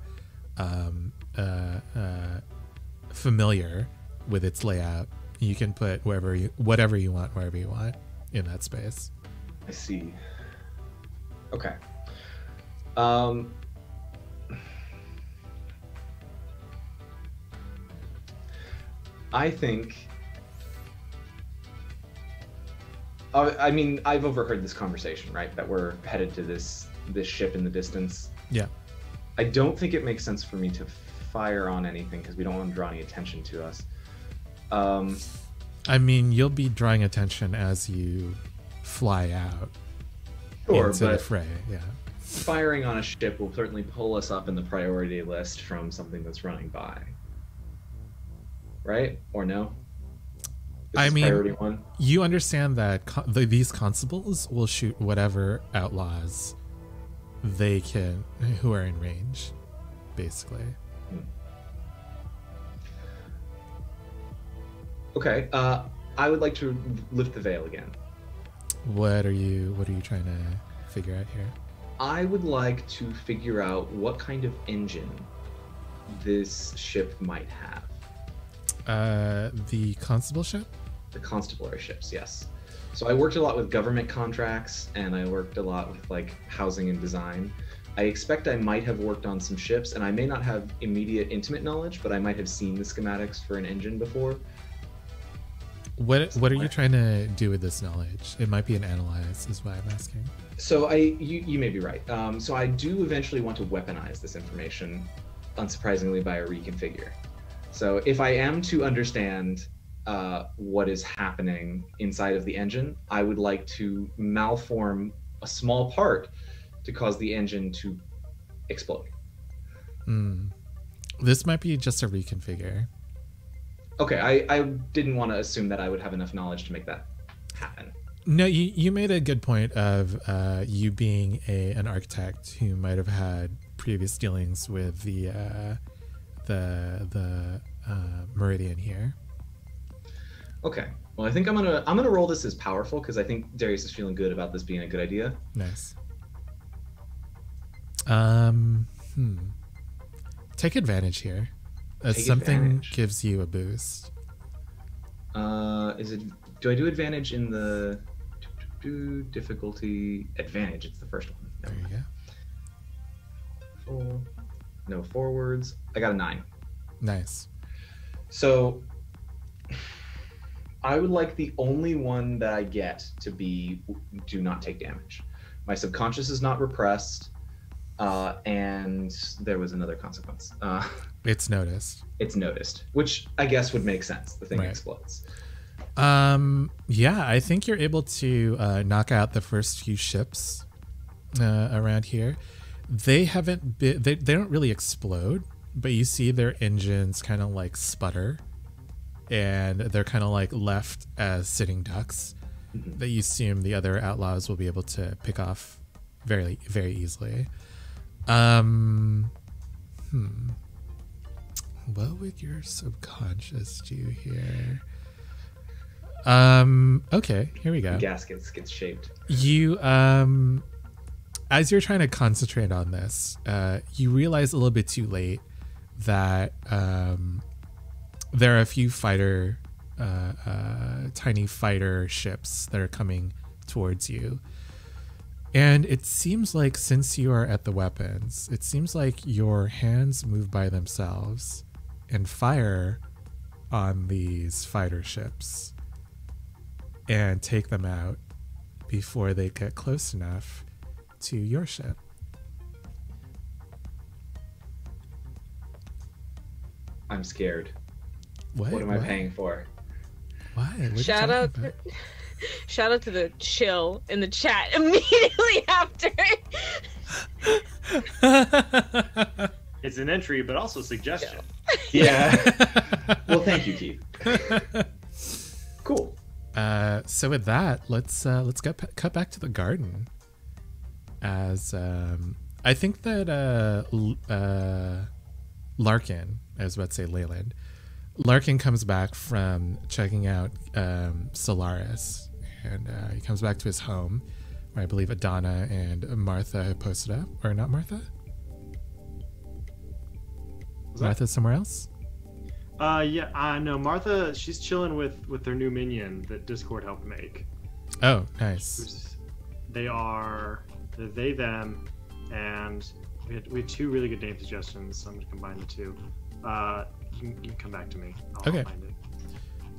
familiar with its layout, you can put whatever you want wherever you want in that space. I see. Okay. I think. I mean, I've overheard this conversation, right? That we're headed to this ship in the distance. Yeah. I don't think it makes sense for me to fire on anything because we don't want to draw any attention to us. I mean, you'll be drawing attention as you fly out into the fray. Yeah. Firing on a ship will certainly pull us up in the priority list from something that's running by. Right? Or no? I mean, priority one? You understand that these constables will shoot whatever outlaws they can, who are in range, basically. Okay. I would like to lift the veil again. What are you trying to figure out here? I would like to figure out what kind of engine this ship might have. The constable ship? The constabulary ships, yes. So I worked a lot with government contracts, and I worked a lot with like housing and design. I expect I might have worked on some ships, and I may not have immediate intimate knowledge, but I might have seen the schematics for an engine before. What are you trying to do with this knowledge? It might be an analyze, is why I'm asking. So you may be right. So I do eventually want to weaponize this information, unsurprisingly by a reconfigure. So if I am to understand what is happening inside of the engine, I would like to malform a small part to cause the engine to explode. This might be just a reconfigure. Okay, I didn't want to assume that I would have enough knowledge to make that happen. No, you made a good point of you being an architect who might have had previous dealings with the Meridian here. Okay. Well, I think I'm gonna roll this as powerful because I think Darius is feeling good about this being a good idea. Nice. Take advantage here. Something advantage. gives you a boost. Do I do advantage in the difficulty advantage? It's the first one. There you go. No forwards. I got a 9. Nice. So I would like the only one that I get to be do not take damage. My subconscious is not repressed, and there was another consequence. It's noticed. It's noticed, which I guess would make sense. The thing Right. explodes. Yeah, I think you're able to knock out the first few ships around here. They haven't been, they don't really explode, but you see their engines kind of like sputter, and they're kind of like left as sitting ducks that you assume the other outlaws will be able to pick off very, very easily. What would your subconscious do here? Okay, here we go. The gaskets gets shaped. You, as you're trying to concentrate on this, you realize a little bit too late that there are a few tiny fighter ships that are coming towards you. And it seems like since you are at the weapons, it seems like your hands move by themselves and fire on these fighter ships and take them out before they get close enough to your ship. I'm scared. What What am I paying for? Why? What are you Shout out, talking shout out to the chill in the chat immediately after. about? It's an entry, but also suggestion. Yeah. Well, thank you, Keith. Cool. So with that, let's cut back to the garden. As I think that Larkin, I was about to say Leyland, Larkin comes back from checking out Solaris, and he comes back to his home, where I believe Adana and Martha had posted up, or not Martha? Martha's somewhere else? No, Martha, she's chilling with their new minion that Discord helped make. Oh, nice. They're they, them, and we had 2 really good name suggestions, so I'm going to combine the 2. You can come back to me. I'll Okay. find it.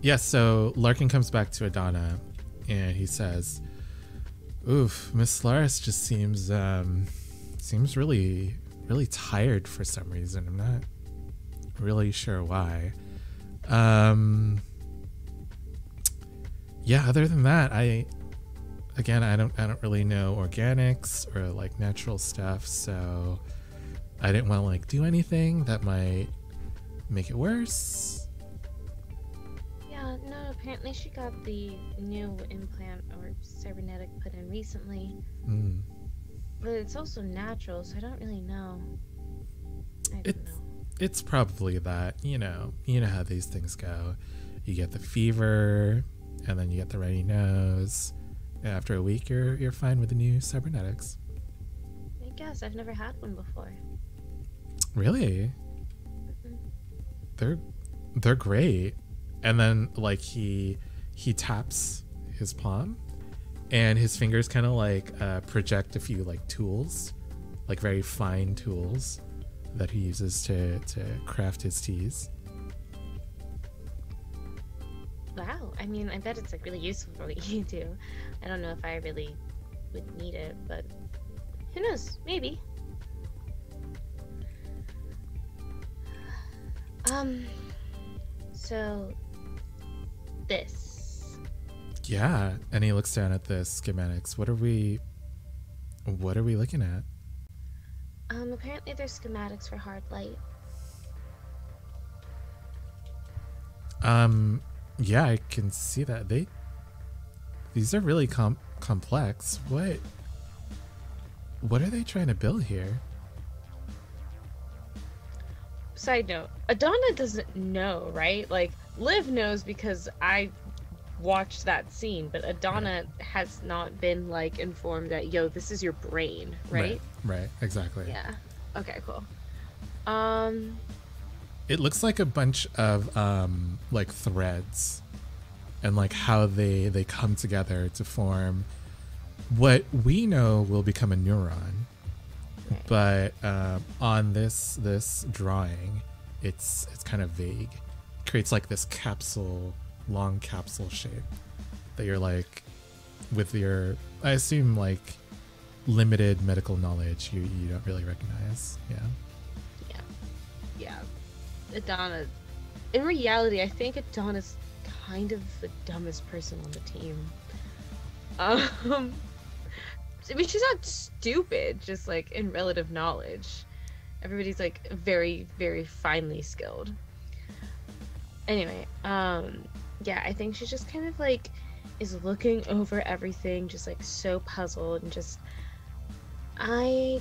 Yeah, so Larkin comes back to Adana, and he says, "Oof, Miss Solaris just seems really, really tired for some reason. I'm not really sure why. Yeah, other than that, I don't really know organics or like natural stuff, so I didn't want to like do anything that might make it worse." Yeah, no, apparently she got the new implant or cybernetic put in recently. Mm. But it's also natural, so I don't really know. I don't know. It's probably that, you know how these things go. you get the fever, and then you get the runny nose. And after a week, you're fine with the new cybernetics. I guess I've never had one before. Really? They're great. And then like he taps his palm, and his fingers kind of like project a few like tools, like very fine tools that he uses to craft his teas. Wow, I mean, I bet it's like really useful for what you do. I don't know if I really would need it, but who knows? Maybe. So this. Yeah, and he looks down at the schematics. What are we looking at? Apparently there's schematics for hard light. Yeah, I can see that. These are really complex. What are they trying to build here? Side note, Adana doesn't know, right? Like, Liv knows because I watched that scene, but Adana has not been, like, informed that, yo, this is your brain, right? Right, exactly. Yeah. Okay, cool. It looks like a bunch of, like, threads, and, like, how they come together to form what we know will become a neuron. But on this drawing, it's kind of vague. It creates like this long capsule shape that you're like, with your, I assume, like limited medical knowledge, you don't really recognize. Yeah. Adana. In reality, I think Adana's kind of the dumbest person on the team. I mean, she's not stupid, just like in relative knowledge. Everybody's like very, very finely skilled. Anyway, yeah, I think she just kind of like is looking over everything, just like so puzzled and just, I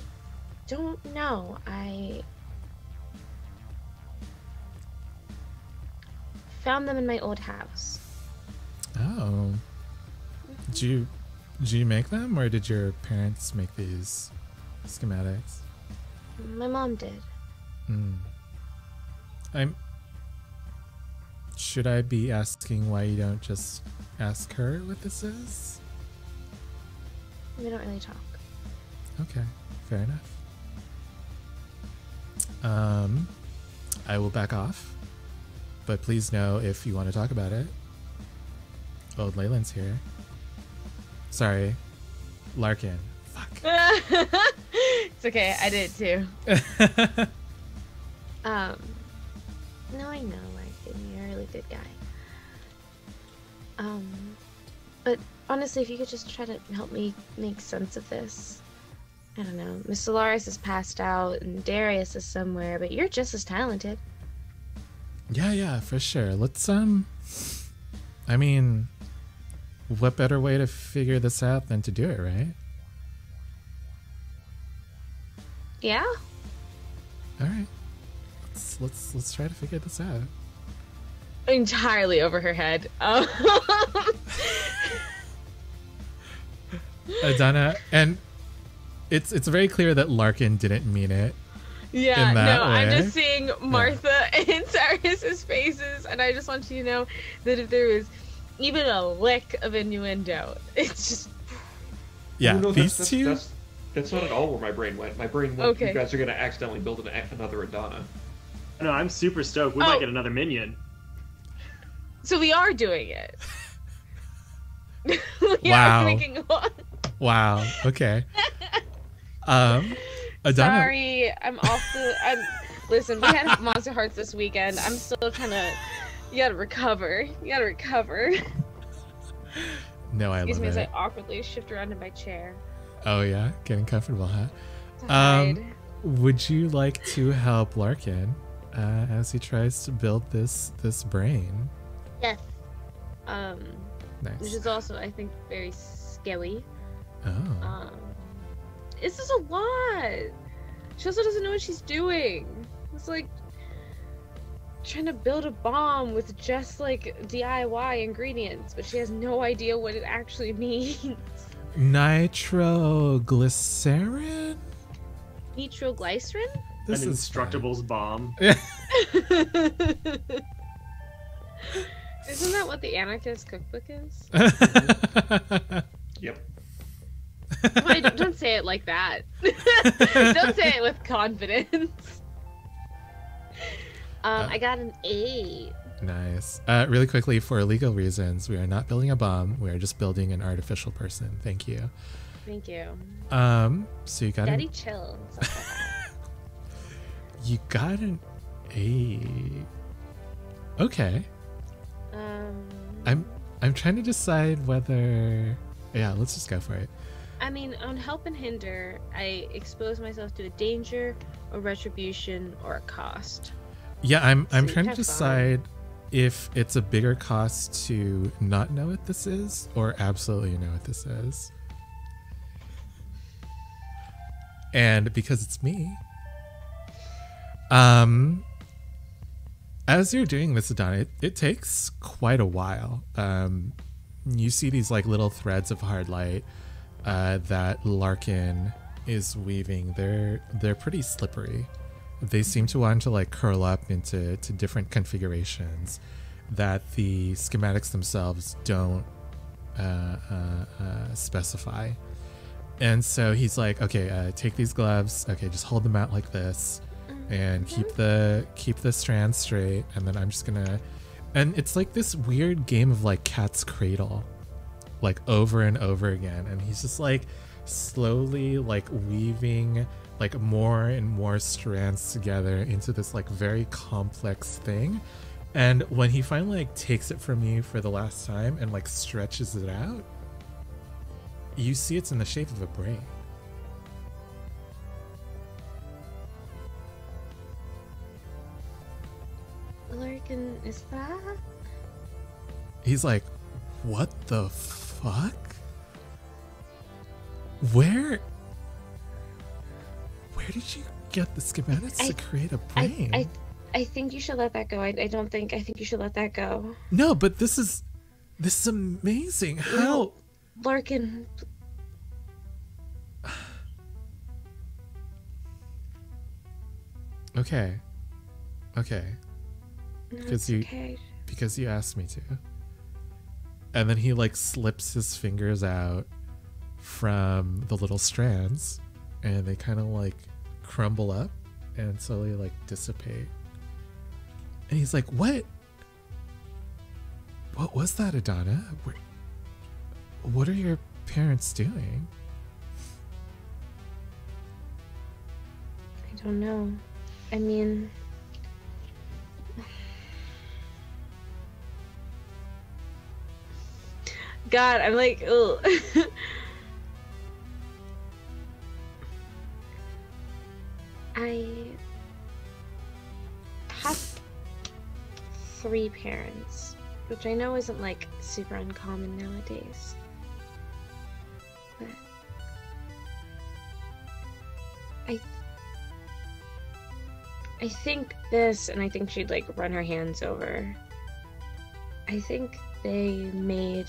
don't know. I found them in my old house. Oh. Did you make them, or did your parents make these schematics? My mom did. Should I be asking why you don't just ask her what this is? We don't really talk. Okay, fair enough. I will back off, but please know if you want to talk about it. Old Leyland's here. Sorry, Larkin. Fuck. It's okay, I did too. No, I know, Larkin, you're a really good guy. But honestly, if you could just try to help me make sense of this. I don't know, Miss Solaris is passed out and Darius is somewhere, but you're just as talented. Yeah, for sure. Let's, I mean, what better way to figure this out than to do it, right? Yeah? Alright. Let's try to figure this out. Entirely over her head. Adana, and it's very clear that Larkin didn't mean it. Yeah, in that no, way. I'm just seeing Martha and Darius's faces, and I just want you to know that if there was even a lick of innuendo, it's just... Yeah, Oh, no, these that's, two... That's not at all where my brain went. My brain went, Okay. You guys are going to accidentally build another Adana. No, I'm super stoked. We might get another minion. So we are doing it. We Wow. are making one. Wow, okay. Adana... Sorry, I'm off the... Listen, we had Monster Hearts this weekend. I'm still trying to... You gotta recover. No, I Excuse love me as it. I awkwardly shift around in my chair. Oh yeah, getting comfortable, huh? To hide. Would you like to help Larkin as he tries to build this brain? Yes. Nice. Which is also, I think, very scary. Oh. This is a lot. She also doesn't know what she's doing. It's like, trying to build a bomb with just like DIY ingredients, but she has no idea what it actually means. Nitroglycerin? Nitroglycerin? This An is Instructables bomb. fine. Isn't that what the Anarchist Cookbook is? Yep. Wait, don't say it like that. Don't say it with confidence. I got an 8. Nice. Really quickly, for legal reasons, we are not building a bomb. We are just building an artificial person. Thank you. Thank you. So you got Daddy chill. and stuff like that. you got an 8. Okay. I'm trying to decide whether. Yeah, let's just go for it. I mean, on help and hinder, I expose myself to a danger, a retribution, or a cost. Yeah, I'm So you trying to have decide if it's a bigger cost to not know what this is or absolutely know what this is. And because it's me, as you're doing this, Adana, it takes quite a while. You see these like little threads of hard light that Larkin is weaving. They're pretty slippery. They seem to want to like curl up into different configurations that the schematics themselves don't specify. And so he's like, okay, take these gloves. Okay, just hold them out like this, and keep the strands straight. And then I'm just gonna, and it's like this weird game of like cat's cradle, like over and over again. And he's just like slowly like weaving like more and more strands together into this like very complex thing. And when he finally like takes it from you for the last time and like stretches it out, you see it's in the shape of a brain. Larkin, is that? He's like, what the fuck? Where did you get the schematics to create a brain? I think you should let that go. I think you should let that go. No, but this is amazing. How? Larkin. Okay. No, Because it's okay. because you asked me to. And then he like slips his fingers out from the little strands, and they kind of like crumble up and slowly like dissipate. And he's like, what was that, Adana? What are your parents doing? I don't know. I mean, God, I'm like, ugh. I have 3 parents, which I know isn't like super uncommon nowadays. But I think this, and I think she'd like run her hands over. I think they made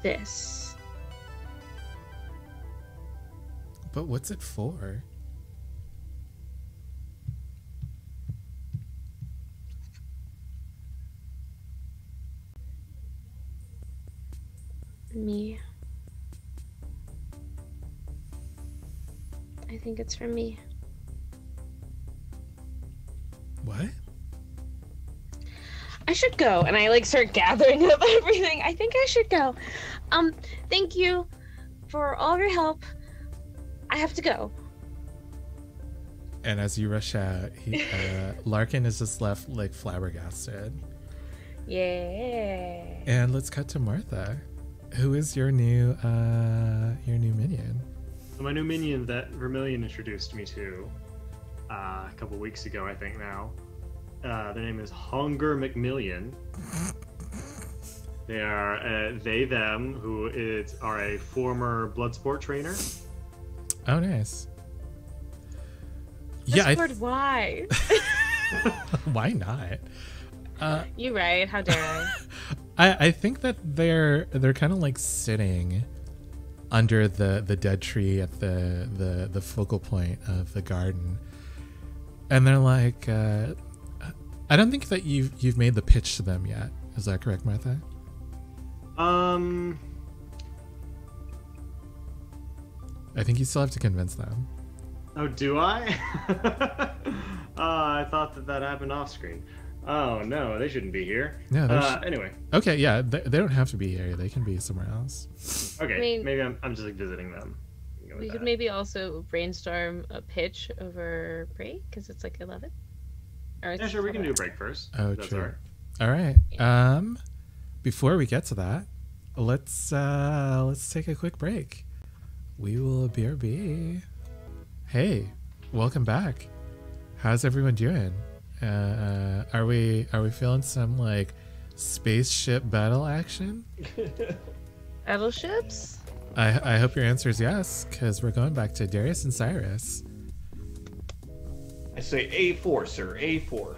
this. But what's it for? Me. I think it's for me. What? I should go. And I like start gathering up everything. I think I should go. Thank you for all of your help. I have to go. And as you rush out, Larkin is just left like flabbergasted. Yeah. And let's cut to Martha, who is your new minion. So my new minion that Vermilion introduced me to a couple weeks ago, I think now. Their name is Hunger McMillion. They are them who are a former blood sport trainer. Oh, nice. Why? Why not? You right? How dare I? I think that they're kind of like sitting under the dead tree at the focal point of the garden, and they're like, I don't think that you've made the pitch to them yet. Is that correct, Martha? I think you still have to convince them. Oh, do I? I thought that happened off screen. Oh no, they shouldn't be here. No, anyway. Okay, yeah, they don't have to be here. They can be somewhere else. Okay, I mean- maybe I'm just like visiting them. Go with We could that. maybe also brainstorm a pitch over break because it's like 11. Or Yeah, sure, we can do a break first. Oh, That's true. all right. All right. Before we get to that, let's take a quick break. We will BRB. Hey, welcome back. How's everyone doing? Are we feeling some like spaceship battle action? Battleships? I hope your answer is yes, because we're going back to Darius and Cyrus. I say A4, sir. A4.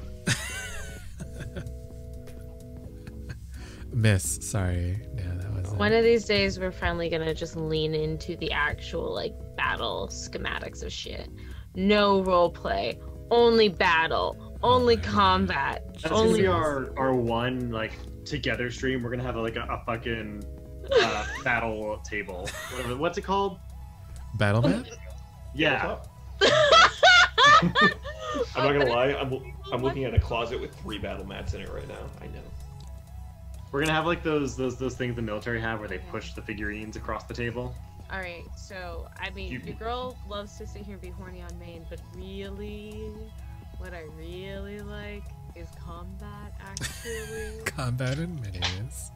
Miss, sorry. No, that wasn't. One of these days, we're finally gonna just lean into the actual like battle schematics of shit. No role play, only battle, only combat, That's gonna only be our one like together stream. We're gonna have a fucking battle table. Whatever. What's it called? Battle map? Yeah. I'm not gonna lie. I'm looking at a closet with 3 battle mats in it right now. I know. We're gonna have like those things the military have where they push the figurines across the table. All right, so I mean, You- your girl loves to sit here and be horny on main, but really, what I really like is combat. Actually, Combat and minis.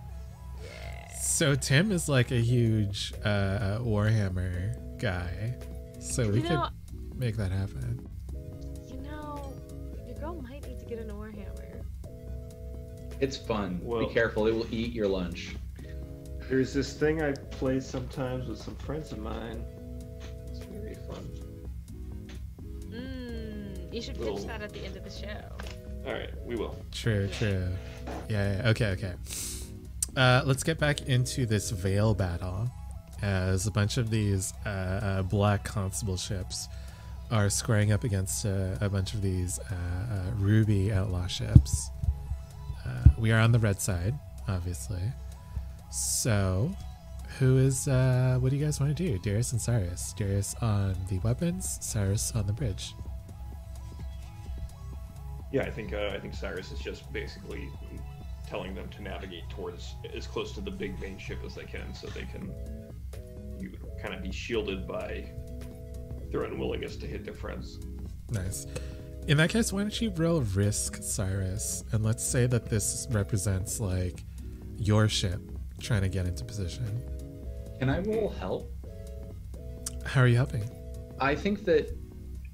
So Tim is like a huge Warhammer guy, so we You know- could make that happen. you know, your girl might need to get an Warhammer. It's fun. Well- Be careful; it will eat your lunch. There's this thing I play sometimes with some friends of mine. It's very fun. You should pitch Little- that at the end of the show. All right, we will. True. Yeah. Okay. Let's get back into this Veil battle, as a bunch of these black constable ships are squaring up against a bunch of these ruby outlaw ships. We are on the red side, obviously. So, who is? What do you guys want to do? Darius and Cyrus. Darius on the weapons, Cyrus on the bridge. Yeah, I think Cyrus is just basically telling them to navigate towards as close to the big main ship as they can, so they can kind of be shielded by their unwillingness to hit their friends. Nice. In that case, why don't you roll risk, Cyrus, and let's say that this represents like your ship trying to get into position. Can I roll help? How are you helping? I think that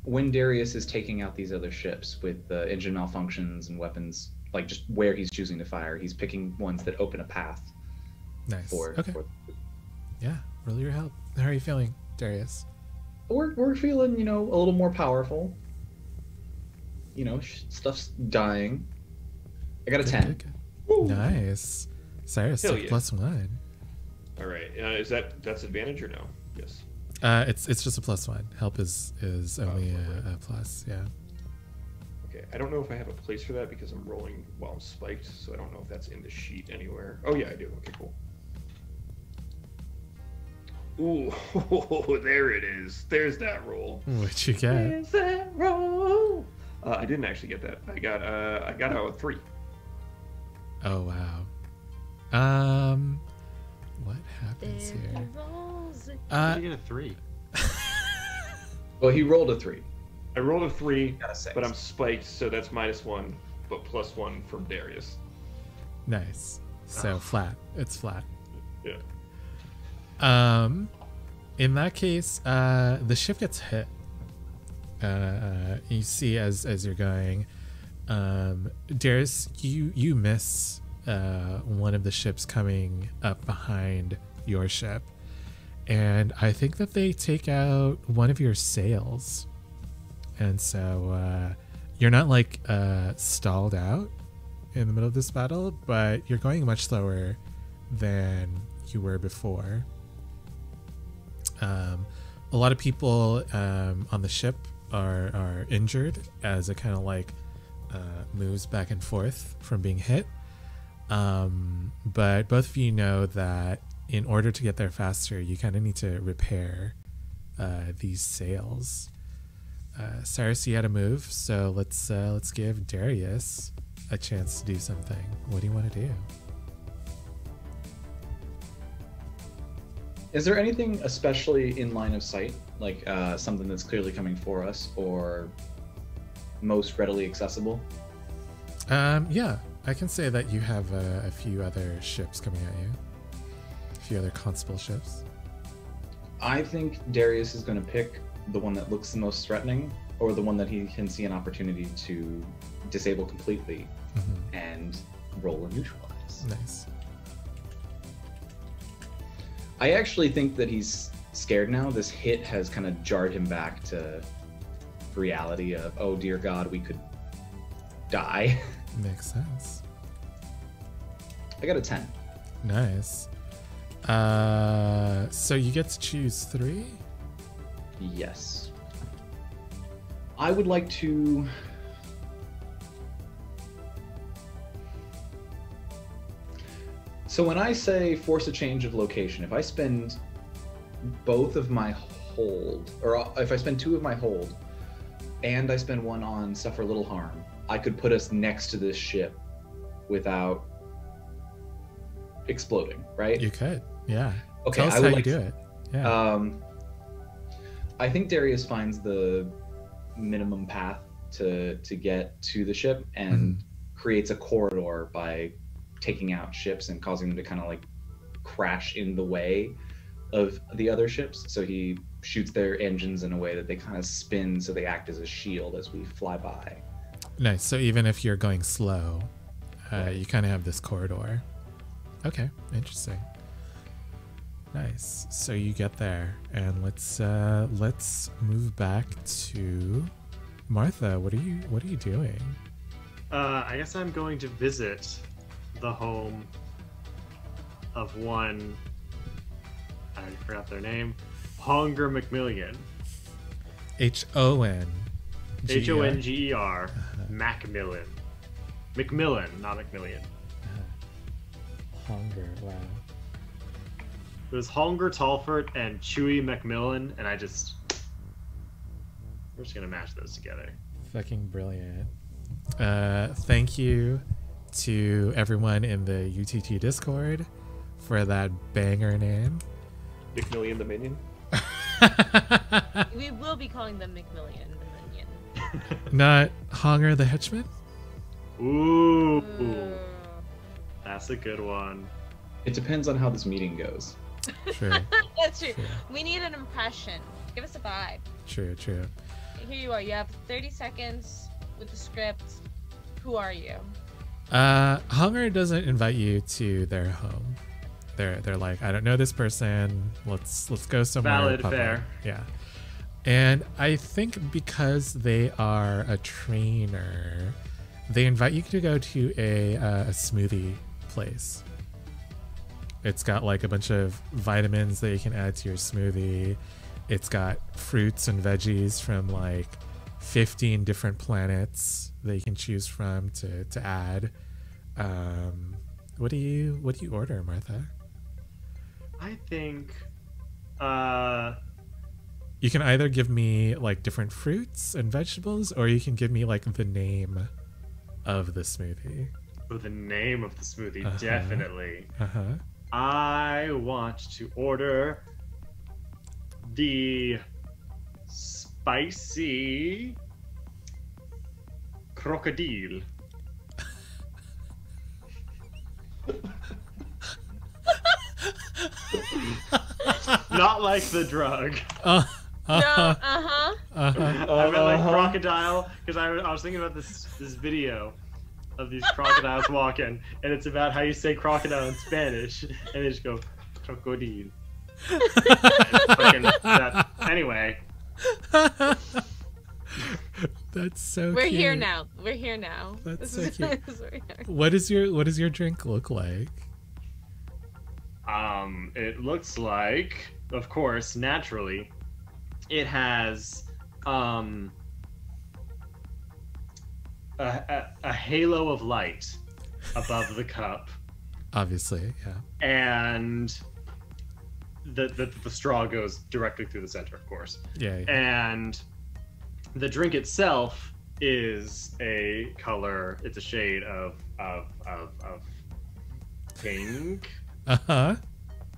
when Darius is taking out these other ships with the engine malfunctions and weapons, like just where he's choosing to fire, he's picking ones that open a path Nice. for. Okay. Yeah, roll your help. How are you feeling, Darius? We're feeling, a little more powerful. Stuff's dying. I got a 10. Good. Nice. Cyrus, Hell took yeah. +1. All right, that's advantage or no? Yes. It's just a +1. Help is only a plus. Yeah. Okay, I don't know if I have a place for that because I'm rolling while I'm spiked, so I don't know if that's in the sheet anywhere. Oh yeah, I do. Okay, cool. Ooh, there it is. There's that roll. What'd you get? There's that roll. I didn't actually get that. I got out with 3. Oh wow. What happens here? You get a 3. Well, he rolled a 3. I rolled a 3, Got a 6. but I'm spiked, so that's -1, but +1 from Darius. Nice. So flat. It's flat. Yeah. In that case, the ship gets hit. You see as you're going, Darius, you miss one of the ships coming up behind your ship, and I think that they take out one of your sails, and so You're not like stalled out in the middle of this battle, but you're going much slower than you were before. A lot of people on the ship are injured as it kind of like moves back and forth from being hit. But both of you know that in order to get there faster, you kind of need to repair these sails. Cyrus, you had a move, so let's give Darius a chance to do something. What do you want to do? Is there anything especially in line of sight, like something that's clearly coming for us or most readily accessible? Yeah, I can say that you have a few other ships coming at you. A few other constable ships. I think Darius is going to pick the one that looks the most threatening, or the one that he can see an opportunity to disable completely and roll a neutralize. Nice. I actually think that he's scared now. This hit has kind of jarred him back to reality of, oh dear God, we could die. Makes sense. I got a 10. Nice. So you get to choose 3? Yes. I would like to... So when I say force a change of location, if I spend both of my hold, or if I spend 2 of my hold, and I spend 1 on suffer little harm, I could put us next to this ship without exploding, right? You could, yeah. Okay, Tell us I would how you like do to- it. Yeah. I think Darius finds the minimum path to get to the ship and creates a corridor by taking out ships and causing them to kind of like crash in the way of the other ships. So he shoots their engines in a way that they kind of spin so they act as a shield as we fly by. Nice. So even if you're going slow, you kind of have this corridor. Okay, interesting. Nice. So you get there, and let's move back to Martha. What are you doing? I guess I'm going to visit the home of one. I forgot their name. Honger McMillian. H-O-N. H-O-N-G-E-R. Macmillan. McMillan, not McMillian. Hunger. Wow. It was Honger Talford and Chewy McMillan, and we're just gonna mash those together. Fucking brilliant. Thank you to everyone in the UTT Discord for that banger name. McMillian the Minion. We will be calling them McMillian the Minion. Not Honger the Henchman? Ooh, Ooh. that's a good one. It depends on how this meeting goes. True. That's true. True. We need an impression. Give us a vibe. True. Here you are. You have 30 seconds with the script. Who are you? Hunger doesn't invite you to their home. They're like, I don't know this person. Let's go somewhere. Valid, public." fair. Yeah. And I think because they are a trainer, they invite you to go to a smoothie place. It's got like a bunch of vitamins that you can add to your smoothie. It's got fruits and veggies from like 15 different planets that you can choose from to add. What do you order, Martha? I think You can either give me like different fruits and vegetables, or you can give me like the name of the smoothie. the name of the smoothie, Uh-huh. definitely. Uh-huh. I want to order the spicy crocodile. Not like the drug. No, uh-huh. I meant like crocodile, because I was thinking about this video of these crocodiles walking, and it's about how you say crocodile in Spanish, and they just go crocodile. Anyway, That's so We're cute. here now. We're here now. That's This so is- cute. this is where we are. What does your drink look like? It looks like, of course, naturally, it has a halo of light above the cup, Obviously, yeah. and the straw goes directly through the center, of course. Yeah. And the drink itself is a color. It's a shade of pink. Uh-huh.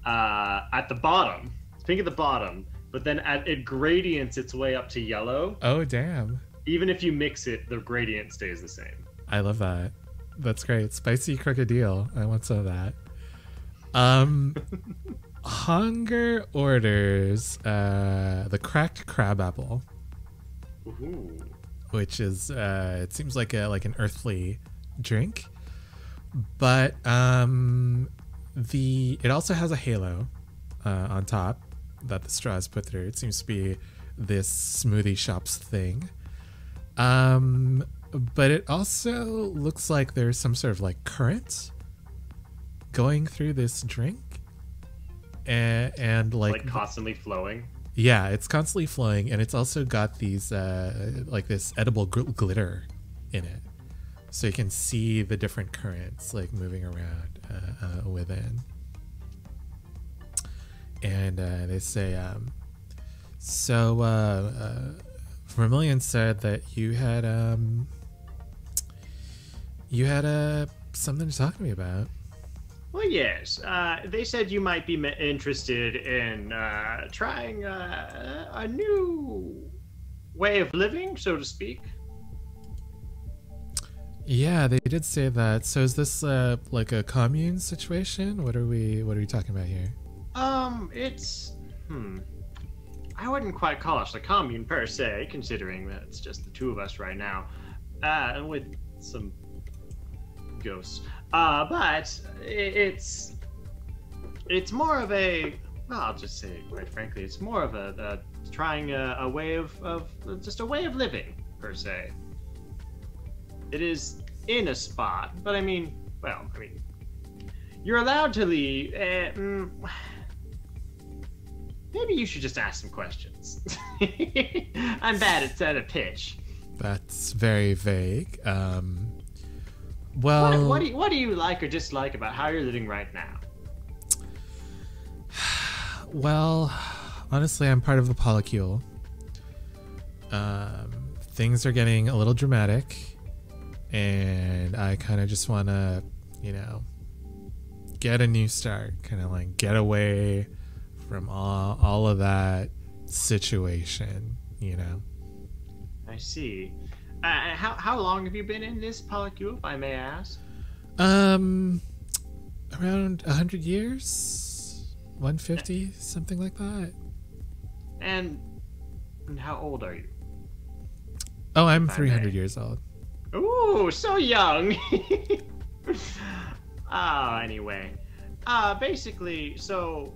At the bottom, it's pink at the bottom, but then it gradients its way up to yellow. Oh, damn. Even if you mix it, the gradient stays the same. I love that. That's great. Spicy crocodile. I want some of that. Hunger orders the cracked crab apple, Ooh. which is it seems like an earthly drink, but it also has a halo on top that the straw is put through. It seems to be this smoothie shops thing. But it also looks like there's some sort of like current going through this drink, and Like constantly flowing. yeah, it's constantly flowing, and it's also got these like this edible glitter in it, so you can see the different currents like moving around within. And they say, Vermilion said that you had something to talk to me about. Well, yes. They said you might be interested in trying a new way of living, so to speak. Yeah, they did say that. So is this like a commune situation? What are we talking about here? It's I wouldn't quite call us a commune per se, considering that it's just the two of us right now, with some ghosts. But it's more of a, well, I'll just say quite frankly, it's more of a trying a way of just a way of living per se. It is in a spot, but I mean, you're allowed to leave. Maybe you should just ask some questions. I'm bad at a pitch. That's very vague. Well, What do you like or dislike about how you're living right now? well, honestly, I'm part of the polycule. Things are getting a little dramatic, and I kind of just want to, get a new start, kind of like get away from all of that situation, I see. How long have you been in this polycule, if I may ask? Around 100 years, 150, something like that. And how old are you? Oh, I'm If I 300 may. years old. Ooh, so young. Anyway. Basically, so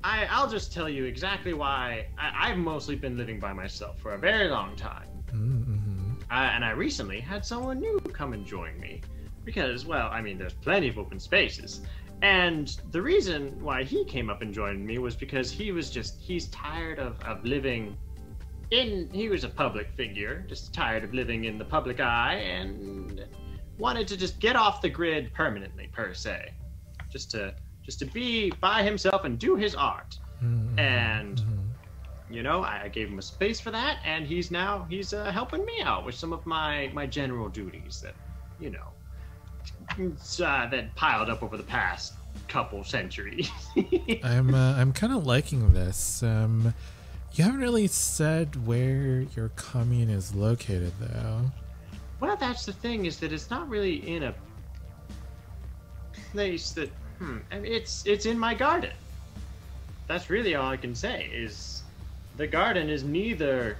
I'll just tell you exactly why I've mostly been living by myself for a very long time. Mm-hmm. And I recently had someone new come and join me. Because, there's plenty of open spaces. And the reason why he came up and joined me was because he's tired of living he was a public figure, just tired of living in the public eye, and wanted to just get off the grid permanently, per se. Just to be by himself and do his art. Mm-hmm. And I gave him a space for that, and he's helping me out with some of my general duties that that piled up over the past couple centuries. I'm kind of liking this. You haven't really said where your commune is located, though. Well, that's the thing, is that it's not really in a place that it's in my garden. That's really all I can say, is the garden is neither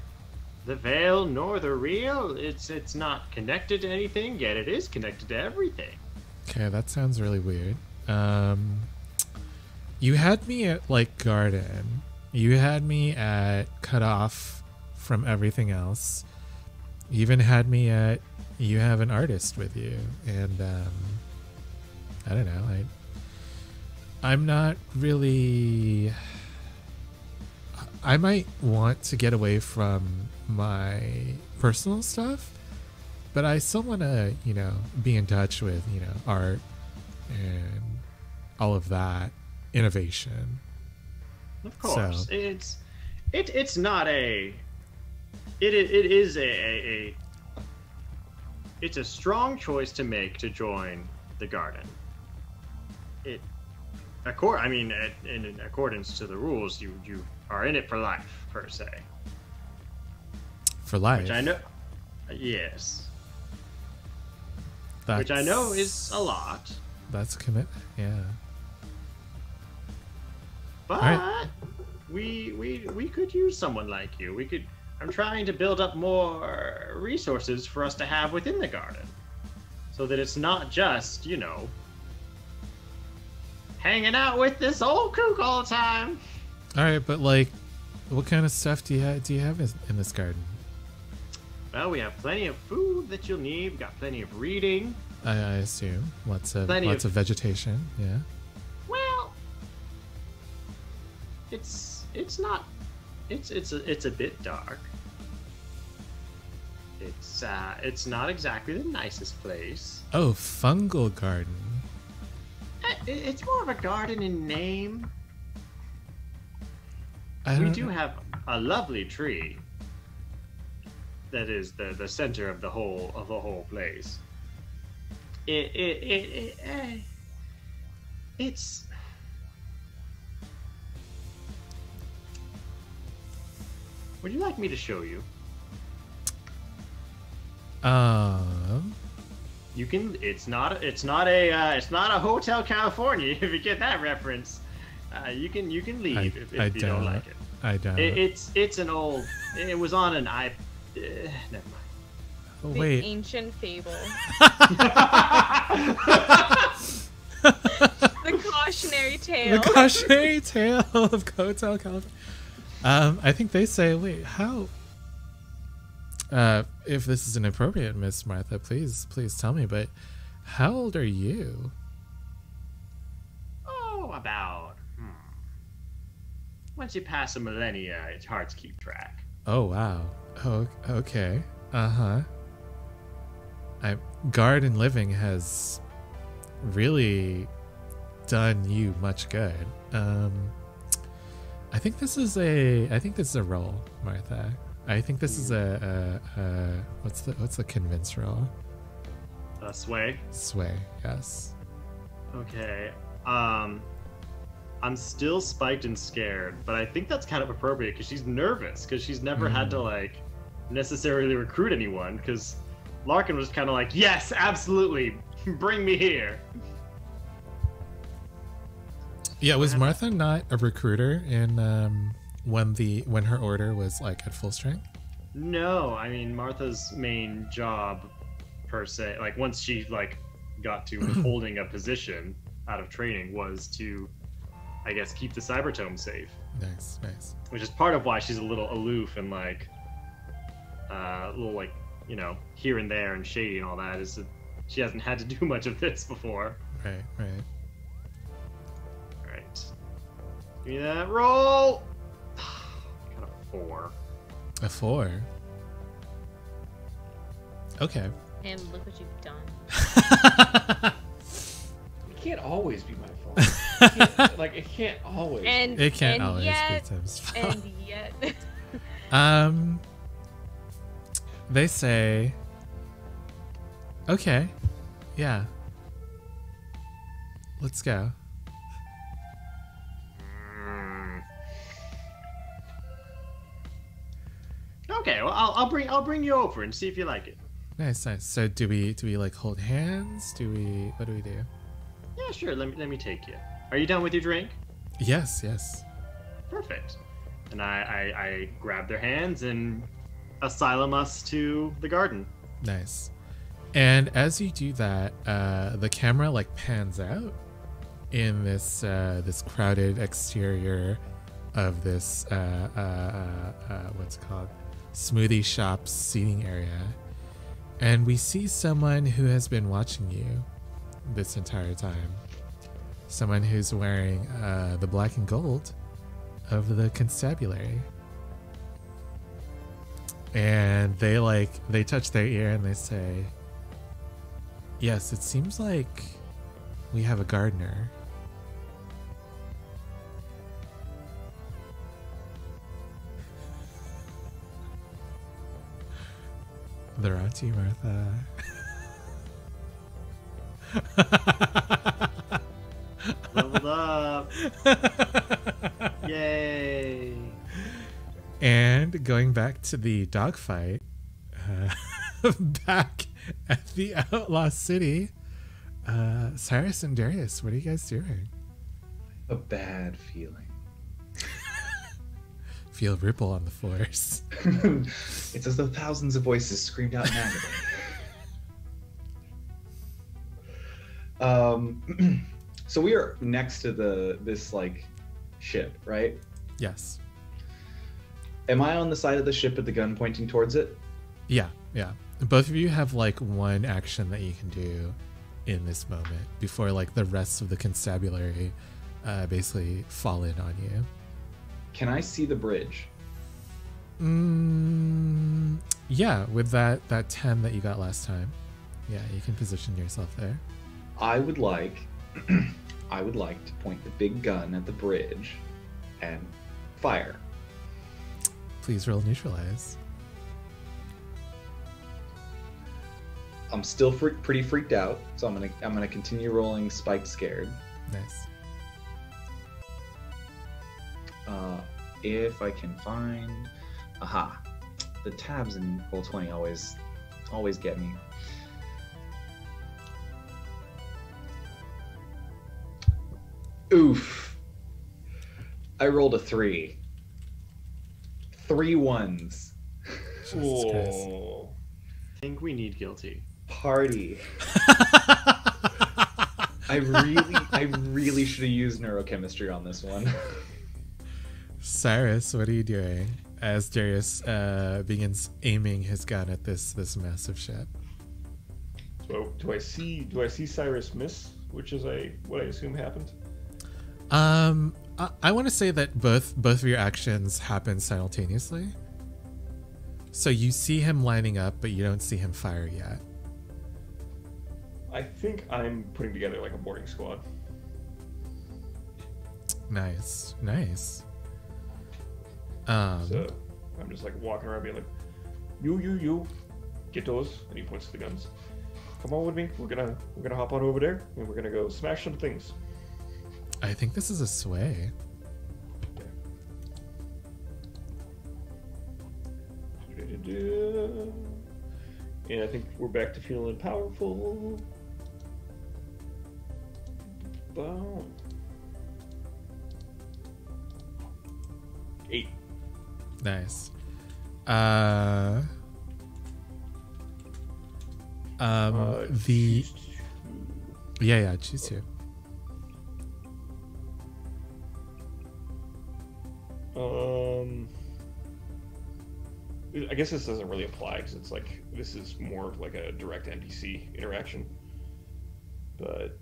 the veil nor the real. It's not connected to anything, yet it is connected to everything. Okay, that sounds really weird. You had me at garden. You had me at cut off from everything else. You even had me at you have an artist with you, and I don't know. I'm not really. I might want to get away from my personal stuff, but I still want to, be in touch with, art and all of that innovation. Of course, So- it's not a. It is a. It's a strong choice to make to join the garden. In accordance to the rules, you are in it for life, per se. For life. Which I know. Yes. Which I know is a lot. That's a commitment. Yeah. But Alright. we could use someone like you. I'm trying to build up more resources for us to have within the garden. So that it's not just, hanging out with this old kook all the time. All right, but like, what kind of stuff do you have in this garden? Well, we have plenty of food that you'll need. We've got plenty of reading. I assume lots of Plenty lots of- of vegetation. Yeah. Well, it's not. It's a bit dark. It's not exactly the nicest place. Oh, fungal garden. It's more of a garden in name. I We don't do have a lovely tree that is the center of the whole place. It's Would you like me to show you? You can. It's not a Hotel California. If you get that reference, you can leave if I you don't don't. like it. I don't. It's an old. It was on an never mind. Oh, The wait. ancient fable. The cautionary tale. The cautionary tale of Hotel California. I think they say, wait, how? If this is inappropriate, Miss Martha, please tell me. But how old are you? Oh, about. Once you pass a millennia, it's hard to keep track. Oh wow. Oh, okay. Garden living has really done you much good. I think this is a role, Martha. I think this is a what's the convince roll? Sway. Sway, yes. Okay. I'm still spiked and scared, but I think that's kind of appropriate because she's nervous because she's never had to like necessarily recruit anyone because Larkin was kind of like, yes, absolutely, bring me here. Yeah, was Martha not a recruiter in when her order was like at full strength? No, I mean Martha's main job, per se, like once she like got to holding a position out of training, was to, I guess, keep the Cybertome safe. Nice. Which is part of why she's a little aloof and like, a little like, here and there and shady and all that. Is that she hasn't had to do much of this before. Right. All right, give me that roll. Got a 4. A 4. Okay. And look what you've done. It can't always be my fault. It can't always. And It can't and always yet, be Tim's fault. and yet. They say, okay, yeah, let's go. Okay, well I'll bring you over and see if you like it. Nice. So do we like hold hands? What do we do? Yeah, sure. Let me take you. Are you done with your drink? Yes. Perfect. And I grab their hands and asylum us to the garden. Nice. And as you do that, the camera like pans out in this crowded exterior of this what's it called, smoothie shop's seating area. And we see someone who has been watching you this entire time. Someone who's wearing the black and gold of the constabulary. And they touch their ear and they say, "Yes, it seems like we have a gardener." They're on to you, Martha. Leveled up. Yay. And going back to the dogfight, back at the Outlaw City, Cyrus and Darius, what are you guys doing? A bad feeling. Feel ripple on the force. It's as though thousands of voices screamed out in agony. So we are next to this like ship, right? Yes. Am I on the side of the ship with the gun pointing towards it? Yeah. Both of you have like one action that you can do in this moment before like the rest of the constabulary basically fall in on you. Can I see the bridge? Yeah, with that 10 that you got last time. Yeah, you can position yourself there. I would like to point the big gun at the bridge and fire. Please roll neutralize. I'm still pretty freaked out, so I'm gonna continue rolling spiked scared. Nice. If I can find, the tabs in Roll20 always get me. Oof! I rolled a 3. 3 ones. Jesus Christ. Whoa. Think we need guilty. Party. I really should have used neurochemistry on this one. Cyrus, what are you doing as Darius begins aiming his gun at this massive ship? So do I see Cyrus miss, which is what I assume happened? I want to say that both of your actions happen simultaneously. So you see him lining up, but you don't see him fire yet. I think I'm putting together like a boarding squad. Nice. So I'm just like walking around being like, you, get those, and he points to the guns. Come on with me. We're gonna hop on over there, and we're gonna go smash some things. I think this is a sway. And I think we're back to feeling powerful. Boom. 8. Nice. Choose 2. I guess this doesn't really apply because it's like this is more of like a direct NPC interaction. But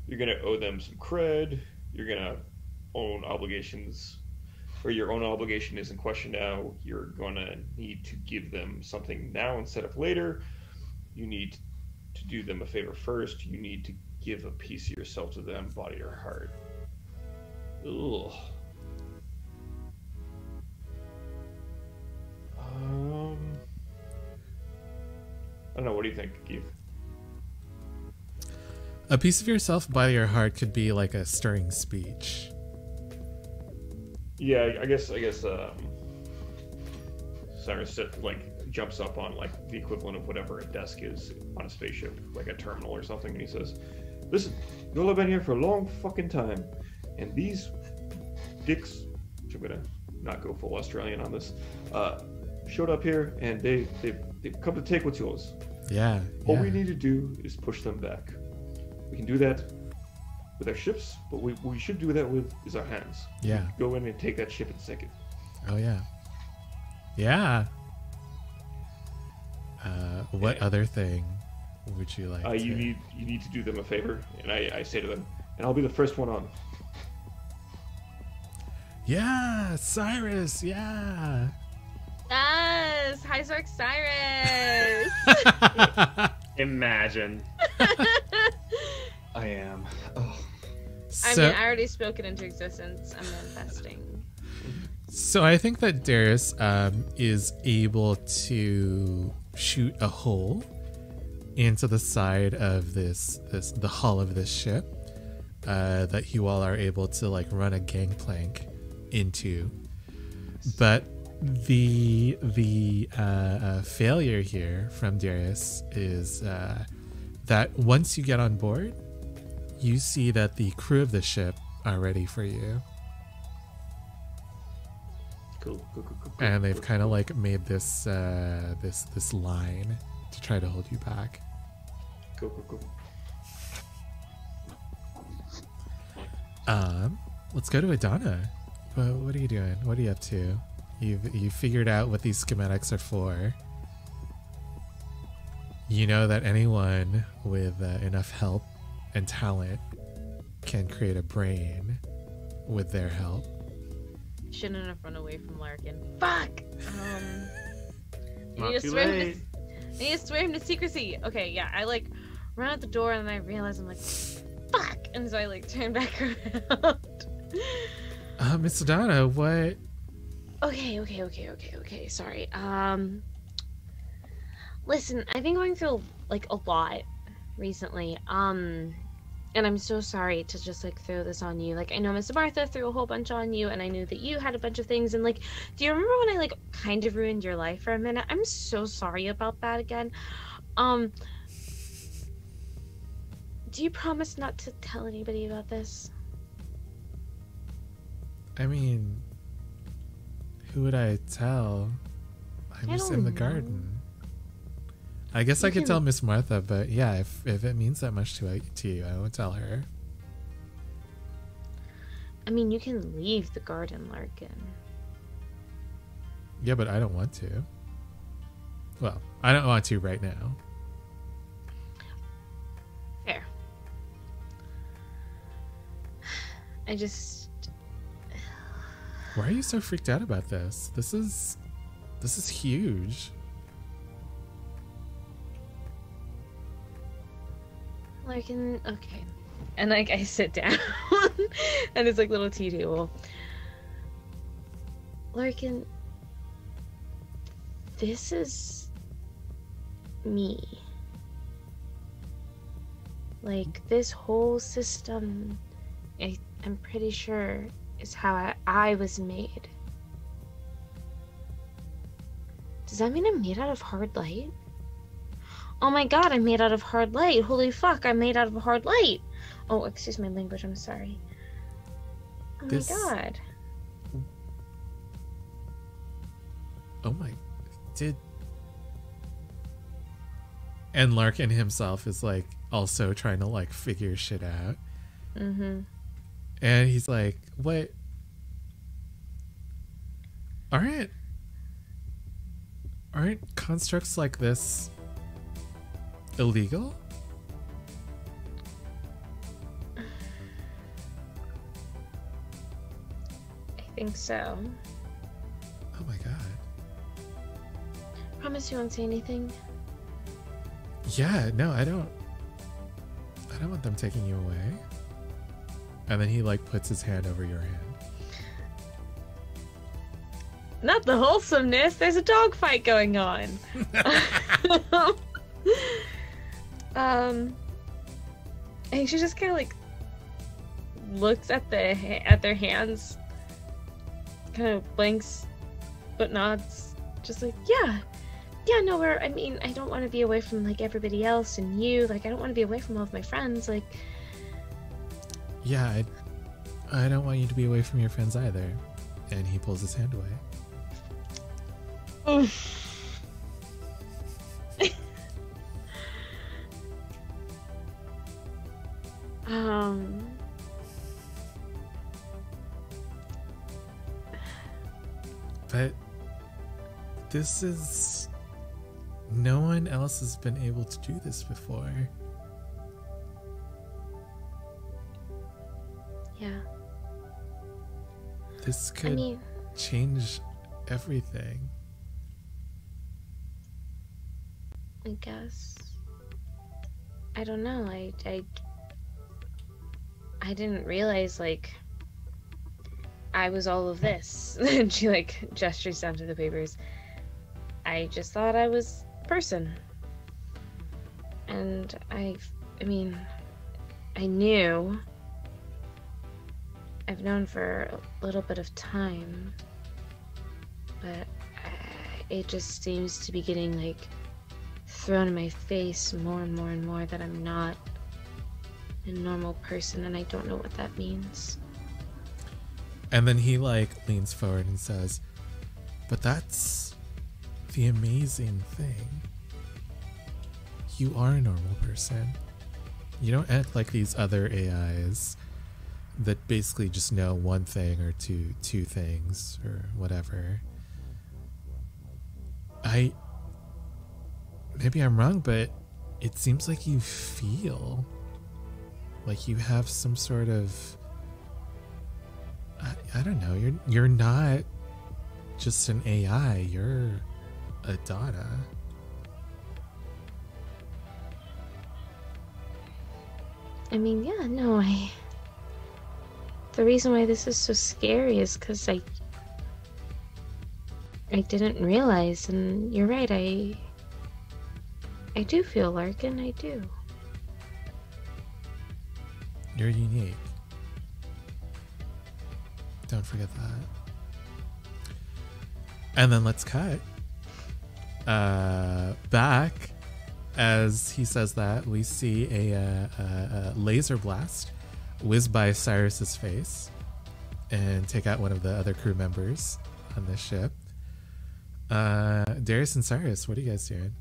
you're gonna owe them some cred. You're gonna own obligations, or your own obligation is in question now. You're gonna need to give them something now instead of later. You need to do them a favor first. You need to give a piece of yourself to them, body or heart. Ugh. I don't know. What do you think, Keith? A piece of yourself, body or heart, could be like a stirring speech. Yeah, I guess. Cyrus like jumps up on like the equivalent of whatever a desk is on a spaceship, like a terminal or something, and he says, "Listen, you all have been here for a long fucking time, and these dicks," which I'm gonna not go full Australian on this, showed up here, and they've come to take what's yours. Yeah. All we need to do is push them back. We can do that with our ships, but what we should do that with is our hands. Yeah. Go in and take that ship and sink it. Oh yeah. Yeah. what other thing would you like? You need to do them a favor, and I say to them, and I'll be the first one on. Yeah, Cyrus. Yeah. Yes, High Zark Cyrus. Imagine. I am. Oh. I So, mean, I already spoke it into existence. I'm manifesting. so I think that Darius is able to shoot a hole into the side of the hull of this ship that you all are able to like run a gangplank into. But the failure here from Darius is that once you get on board, you see that the crew of the ship are ready for you. Cool. And they've kind of like made this this line to try to hold you back. Cool. Let's go to Adana. What are you doing? What are you up to? You figured out what these schematics are for. You know that anyone with enough help and talent can create a brain with their help. Shouldn't have run away from Larkin. Fuck! I Not need to too swear him late. I need to swear him to secrecy. Okay, yeah, I like run out the door and then I realize I'm like, fuck! And so I like turn back around. Miss Adana, what? Okay. Sorry. Listen, I've been going through like a lot recently. And I'm so sorry to just like throw this on you. Like I know Miss Martha threw a whole bunch on you, and I knew that you had a bunch of things. And like, do you remember when I like kind of ruined your life for a minute? I'm so sorry about that again. Do you promise not to tell anybody about this? I mean, who would I tell? I'm I just don't in the know. garden. I guess I could tell Miss Martha, but yeah, if it means that much to you, I won't tell her. I mean, you can leave the garden, Larkin. Yeah, but I don't want to. Well, I don't want to right now. Fair. I just... Why are you so freaked out about this? This is huge. Larkin, okay. And like I sit down and it's like little tea table. Larkin, this is me. Like this whole system, I'm pretty sure is how I was made. Does that mean I'm made out of hard light? Oh my god, I'm made out of hard light. Holy fuck, I'm made out of hard light. Oh, excuse my language, I'm sorry. Oh my god. Oh my... And Larkin himself is like also trying to like figure shit out. Mm-hmm. And he's like, what? Aren't constructs like this illegal? I think so. Oh my god. Promise you won't say anything? Yeah, no, I don't want them taking you away. And then he like puts his hand over your hand. Not the wholesomeness, there's a dog fight going on. And she just kind of like looks at their hands, kind of blinks, but nods, just like yeah, no, I mean, I don't want to be away from like everybody else and you, like I don't want to be away from all of my friends, like. Yeah, I don't want you to be away from your friends either. And he pulls his hand away. But this is no one else has been able to do this before. Yeah. This could I mean, change everything. I guess. I don't know. I didn't realize, like, I was all of this. And she, like, gestures down to the papers. I just thought I was a person. And I mean, I knew. I've known for a little bit of time. But it just seems to be getting, like, thrown in my face more and more and more that I'm not a normal person, and I don't know what that means. And then he like leans forward and says, but that's the amazing thing. You are a normal person. You don't act like these other AIs that basically just know one thing or two things or whatever. Maybe I'm wrong, but it seems like you feel like you have some sort of, I don't know, you're not just an AI, you're a Donna. I mean, yeah, no, the reason why this is so scary is because I didn't realize, and you're right, I do feel Larkin, I do. You're unique. Don't forget that. And then let's cut. Back, as he says that, we see a laser blast whiz by Cyrus's face and take out one of the other crew members on this ship. Darius and Cyrus, what are you guys doing?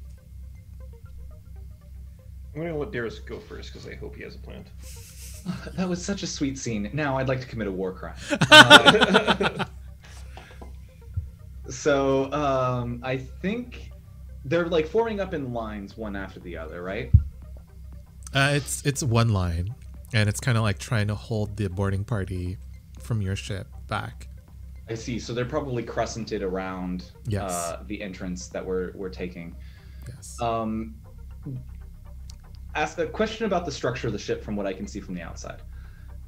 I'm going to let Darius go first because I hope he has a plan. That was such a sweet scene. Now I'd like to commit a war crime. I think they're like forming up in lines one after the other, right? It's one line, and it's kind of like trying to hold the boarding party from your ship back. I see. So they're probably crescented around Yes. The entrance that we're taking. Yes. Ask a question about the structure of the ship from what I can see from the outside.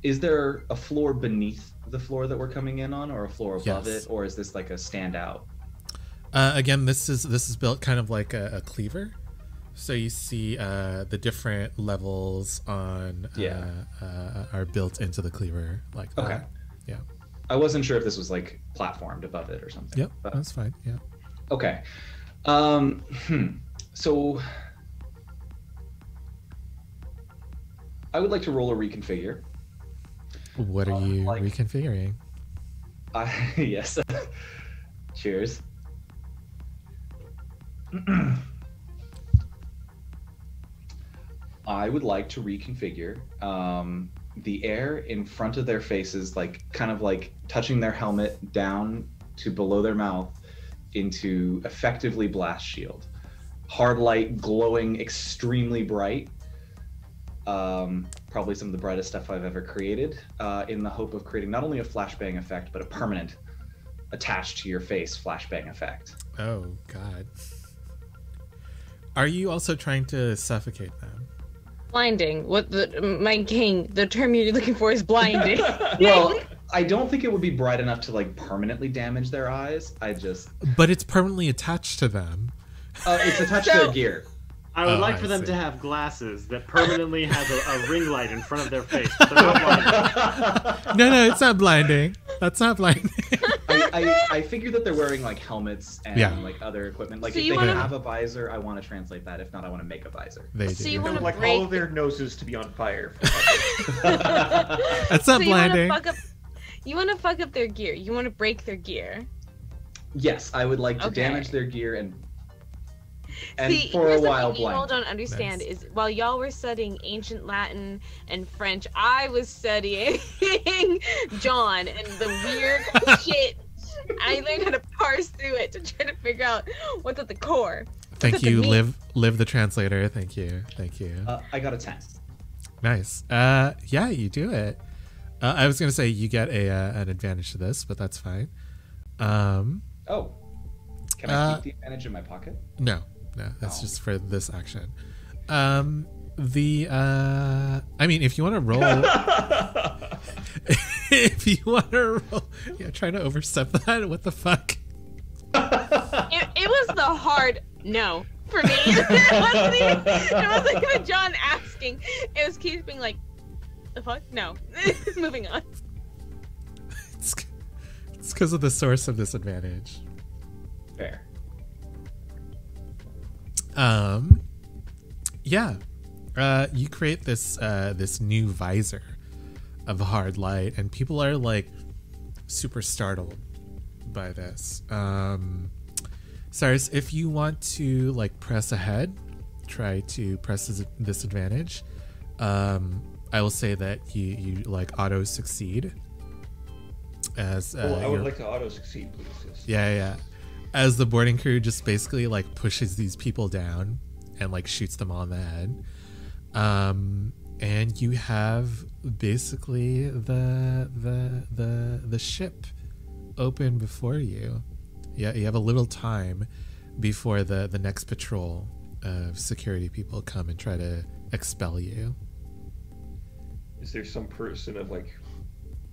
Is there a floor beneath the floor that we're coming in on, or a floor above Yes. it, or is this like a standout? Again, this is built kind of like a cleaver. So you see the different levels on are built into the cleaver like that. Okay. Yeah. I wasn't sure if this was like platformed above it or something. Yep. but- That's fine. Yeah. Okay. So I would like to roll a reconfigure. What are you reconfiguring? Yes. Cheers. I would like to reconfigure the air in front of their faces, like kind of like touching their helmet down to below their mouth into effectively blast shield. Hard light, glowing, extremely bright. Probably some of the brightest stuff I've ever created, in the hope of creating not only a flashbang effect, but a permanent attached to your face flashbang effect. Oh God. Are you also trying to suffocate them? Blinding. My king, the term you're looking for is blinding. Well, I don't think it would be bright enough to like permanently damage their eyes. But it's permanently attached to them. It's attached to their gear. I would like I for them see. to have glasses that permanently have a ring light in front of their face. But they're not blinding. No, it's not blinding. That's not blinding. I figure that they're wearing like helmets and Yeah. like other equipment. Like So if you they wanna- have a visor, I want to translate that. If not, I want to make a visor. They So do. you I wanna would like break all of their noses to be on fire. That's not so blinding. you want to fuck up their gear. You want to break their gear. Yes, I would like to Okay. damage their gear and See, for a here's the while thing you all blind. don't understand Nice. is while y'all were studying ancient Latin and French, I was studying John and the weird shit. I learned how to parse through it to try to figure out what's at the core. Thank Look at you, me. Liv the translator. Thank you. I got a 10. Nice. Yeah, you do it. I was gonna say you get an advantage to this, but that's fine. Oh. Can I keep the advantage in my pocket? No, that's Oh. just for this action. I mean, if you want to roll, yeah, trying to overstep that. What the fuck? It was the hard no for me. It wasn't even John asking. It was Keith being like, the fuck? No. Moving on. It's because of the source of this advantage. Fair. Yeah. You create this new visor of hard light, and people are like super startled by this. Cyrus, if you want to like press ahead, try to press this advantage. I will say that you like auto succeed as I would like to auto succeed, please. Yes. yeah. As the boarding crew just basically like pushes these people down and like shoots them all in the head. And you have basically the ship open before you. Yeah, you have a little time before the next patrol of security people come and try to expel you. Is there some person of like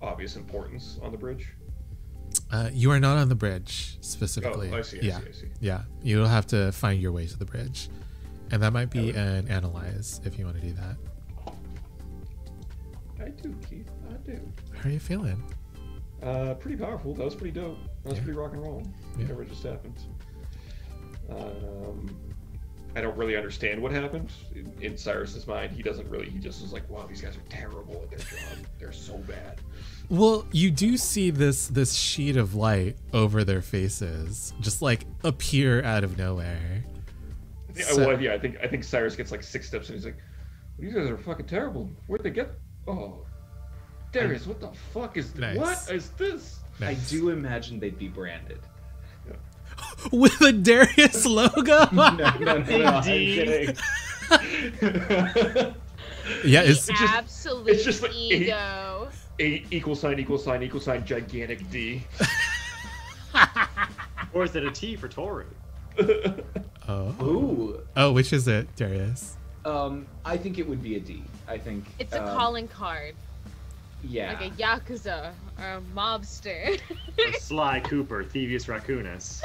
obvious importance on the bridge? You are not on the bridge specifically. Oh, I see. Yeah, you'll have to find your way to the bridge, and that might be an analyze if you want to do that. I do, Keith. I do. How are you feeling? Pretty powerful. That was pretty dope. That was Yeah. pretty rock and roll. Yeah. Whatever just happened. I don't really understand what happened. In Cyrus's mind, he doesn't really. He just was like, "Wow, these guys are terrible at their job. They're so bad." Well, you do see this sheet of light over their faces just like appear out of nowhere. I think Cyrus gets like 6 steps and he's like, "These guys are fucking terrible. Where'd they get? Oh, Darius, what the fuck is Nice. What is this?" I Nice. do imagine they'd be branded. With a Darius logo. No, I'm Indeed. kidding. Yeah, it's Absolute it's just like ego. A == gigantic D. Or is it a T for Toru? Ooh. Oh, which is it, Darius? I think it would be a D. I think It's a calling card, Yeah. like a yakuza or a mobster. Or Sly Cooper, Thievius Raccoonus.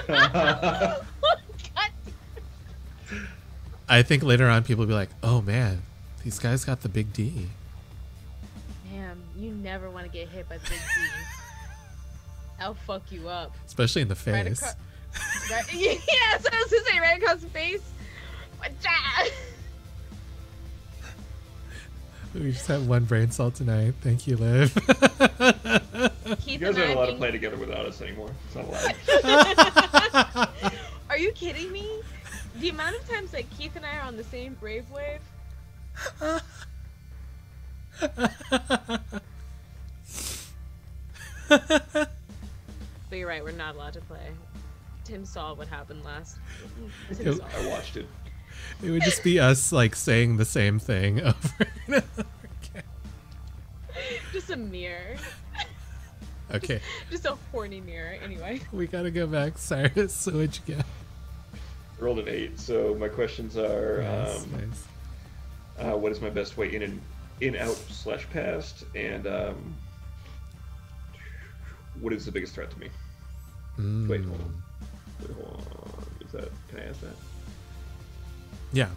God. I think later on people will be like, "Oh man, these guys got the big D." Damn, you never want to get hit by the big D. I'll fuck you up. Especially in the Right face. across. Right, yeah, so I was gonna say right across the face. Whatcha? We just have one brain cell tonight. Thank you, Liv. You Keith guys and I aren't allowed to being- play together without us anymore. It's not allowed. Are you kidding me? The amount of times that Keith and I are on the same Brave wave. But you're right, we're not allowed to play. Tim saw what happened last. Tim saw. I watched it. It would just be us like saying the same thing over and over again. Just a mirror. Okay, Just a horny mirror. Anyway. we gotta go back. Cyrus, so what'd you get? Rolled an 8. So my questions are: Nice. what is my best way in out / past, and what is the biggest threat to me? Mm. Wait, hold on. Is that? Can I ask that? Yeah,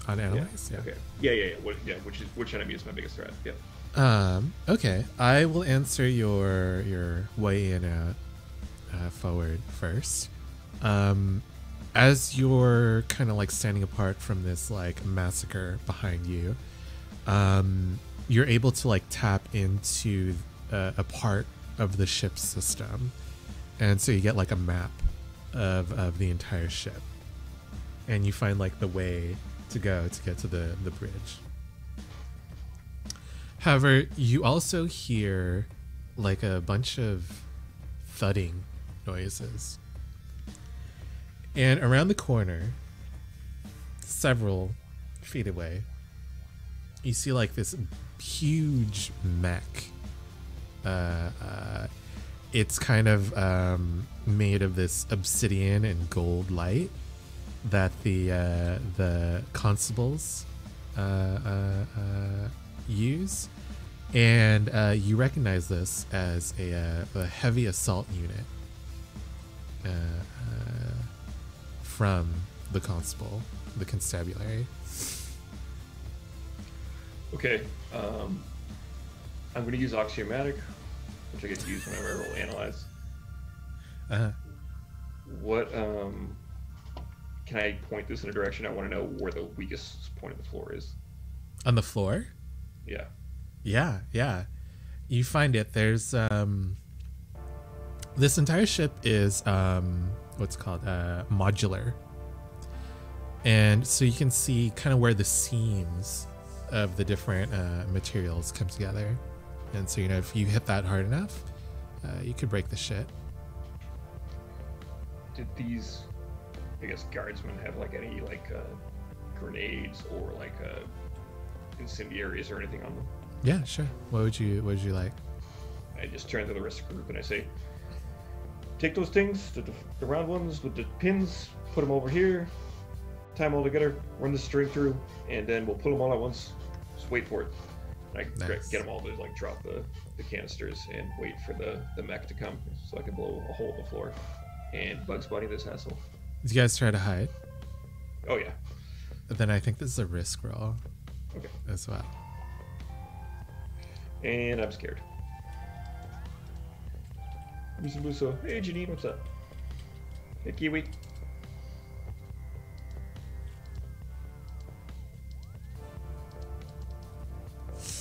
on analyze. Yeah. Okay. Yeah. Which enemy is my biggest threat? Yeah. Okay, I will answer your way in out forward first. As you're kind of like standing apart from this like massacre behind you, you're able to like tap into a part of the ship's system, and so you get like a map of the entire ship, and you find like the way to go to get to the bridge. However, you also hear like a bunch of thudding noises. And around the corner, several feet away, you see like this huge mech. It's kind of made of this obsidian and gold light that the constables use, and you recognize this as a heavy assault unit from the constabulary. Okay. I'm going to use Axiomatic, which I get to use whenever I roll Analyze. What, can I point this in a direction? I want to know where the weakest point of the floor is. On the floor? Yeah. Yeah. You find it. There's, this entire ship is, what's it called? Modular. And so you can see kind of where the seams of the different materials come together. And so, if you hit that hard enough, you could break the shit. Did these, I guess, guardsmen have like any grenades or incendiaries or anything on them? Yeah, sure. What would you like? I just turn to the rest of the group and I say, take those things, the round ones with the pins, put them over here, tie them all together, run the string through, and then we'll pull them all at once. Just wait for it. And I Nice. get them all to drop the canisters and wait for the mech to come so I can blow a hole in the floor and Bugs Bunny this hassle. Did you guys try to hide? Oh yeah. Then I think this is a risk roll Okay. as well. And I'm scared. Mr. Musso. Hey Janine, what's up? Hey Kiwi.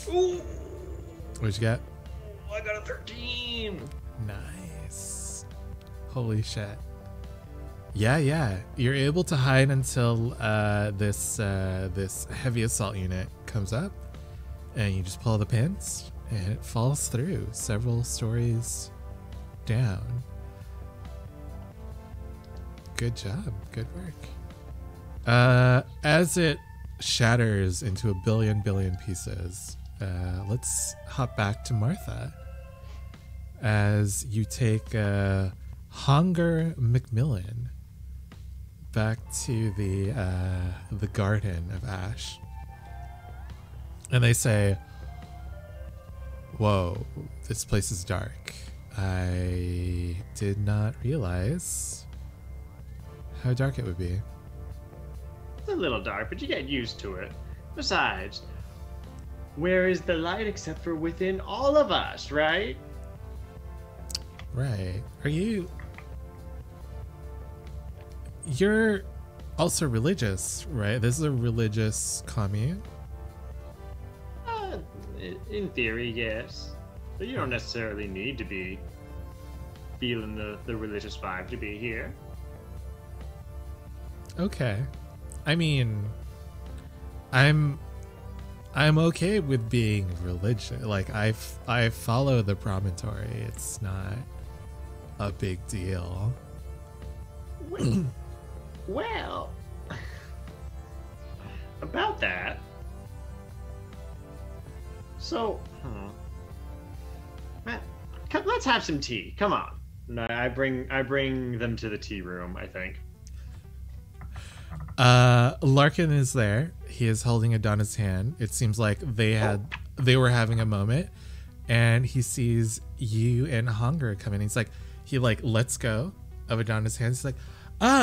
Ooh! What'd you get? I got a 13! Nice. Holy shit. Yeah. You're able to hide until this heavy assault unit comes up, and you just pull the pins, and it falls through several stories down. Good job. Good work. As it shatters into a billion pieces, let's hop back to Martha. As you take Hunger Macmillan back to the Garden of Ash, and they say, "Whoa, this place is dark. I did not realize how dark it would be." It's a little dark, but you get used to it. Besides, where is the light except for within all of us, right? Right. You're also religious, right? This is a religious commune. In theory, yes. But you don't necessarily need to be feeling the religious vibe to be here. Okay. I mean, I'm okay with being religious. Like I follow the promontory. It's not a big deal. Well, about that. So, Matt, let's have some tea. Come on. No, I bring them to the tea room, I think. Larkin is there. He is holding Adona's hand. It seems like they were having a moment, and he sees you and Hunger come in. He lets go of Adona's hand. He's like,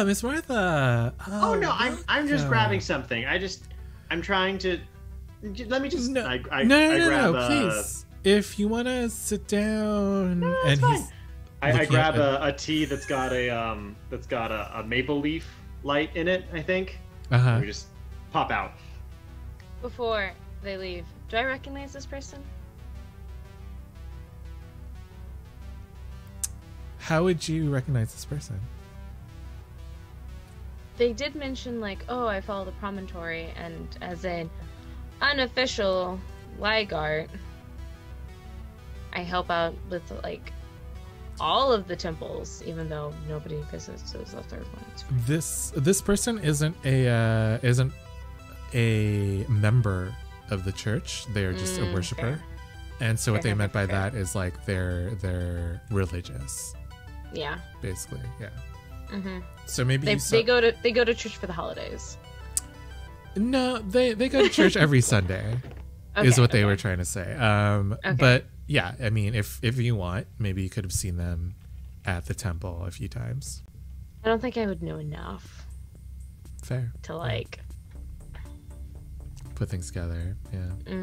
Miss Martha. Oh no, I'm just welcome." grabbing something. I'm trying to. Let me just. No, I no, grab please. If you want to sit down, No, that's and fine. he's I looking grab at- a tea that's got a maple leaf light in it. I think. Uh-huh. We just pop out. Before they leave, do I recognize this person? How would you recognize this person? They did mention oh, I follow the promontory, and as an unofficial Ligart, I help out with all of the temples, even though nobody visits the third one. It's fine. This person isn't a member of the church. They are just a worshiper. Fair. And so what Fair, they meant by fair. that is like they're religious, Yeah. basically. Yeah. Hmm. So maybe They, you saw- they go to church for the holidays. No, they go to church every Sunday. Is Okay, what they okay. were trying to say. But yeah, I mean, if you want, maybe you could have seen them at the temple a few times. I don't think I would know enough Fair. to like. Put things together. Yeah.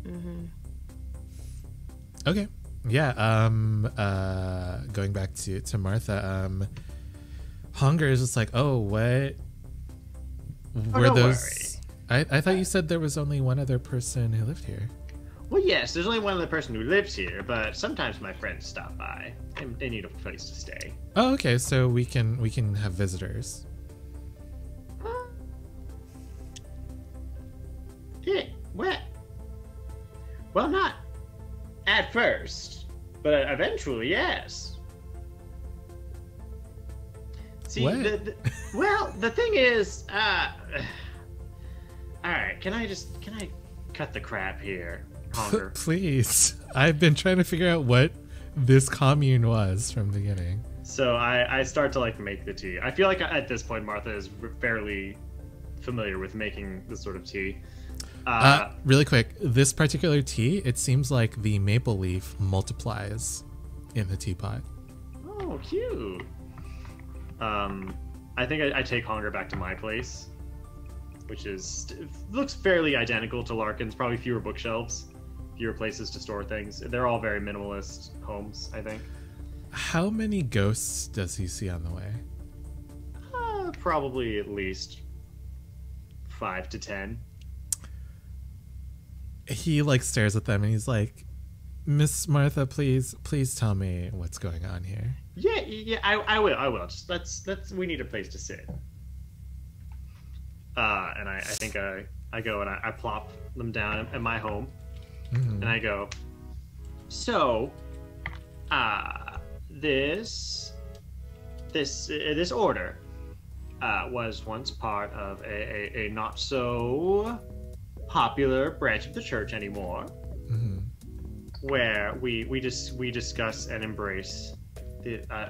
Mm-hmm. Okay. Yeah. Going back to Martha. Hunger is just like, oh, what? Were don't those? I thought you said there was only one other person who lived here. Well, yes, there's only one other person who lives here, but sometimes my friends stop by. And they need a place to stay. Oh, okay. So we can have visitors. Yeah, well, not at first, but eventually, yes. See, What? well, the thing is, all right, can I cut the crap here, Hunger? Please. I've been trying to figure out what this commune was from the beginning. So I start to like make the tea. I feel like at this point Martha is fairly familiar with making this sort of tea. Really quick, this particular tea, it seems like the maple leaf multiplies in the teapot. Oh, cute. I think I take Hunger back to my place, which looks fairly identical to Larkin's. Probably fewer bookshelves, fewer places to store things. They're all very minimalist homes, I think. How many ghosts does he see on the way? Probably at least 5 to 10. He like stares at them and he's like, Miss Martha, please tell me what's going on here. Yeah, I will. Just let's we need a place to sit. And I think I go and I plop them down in my home, and I go, so, this order was once part of a not so popular branch of the church anymore, where we discuss and embrace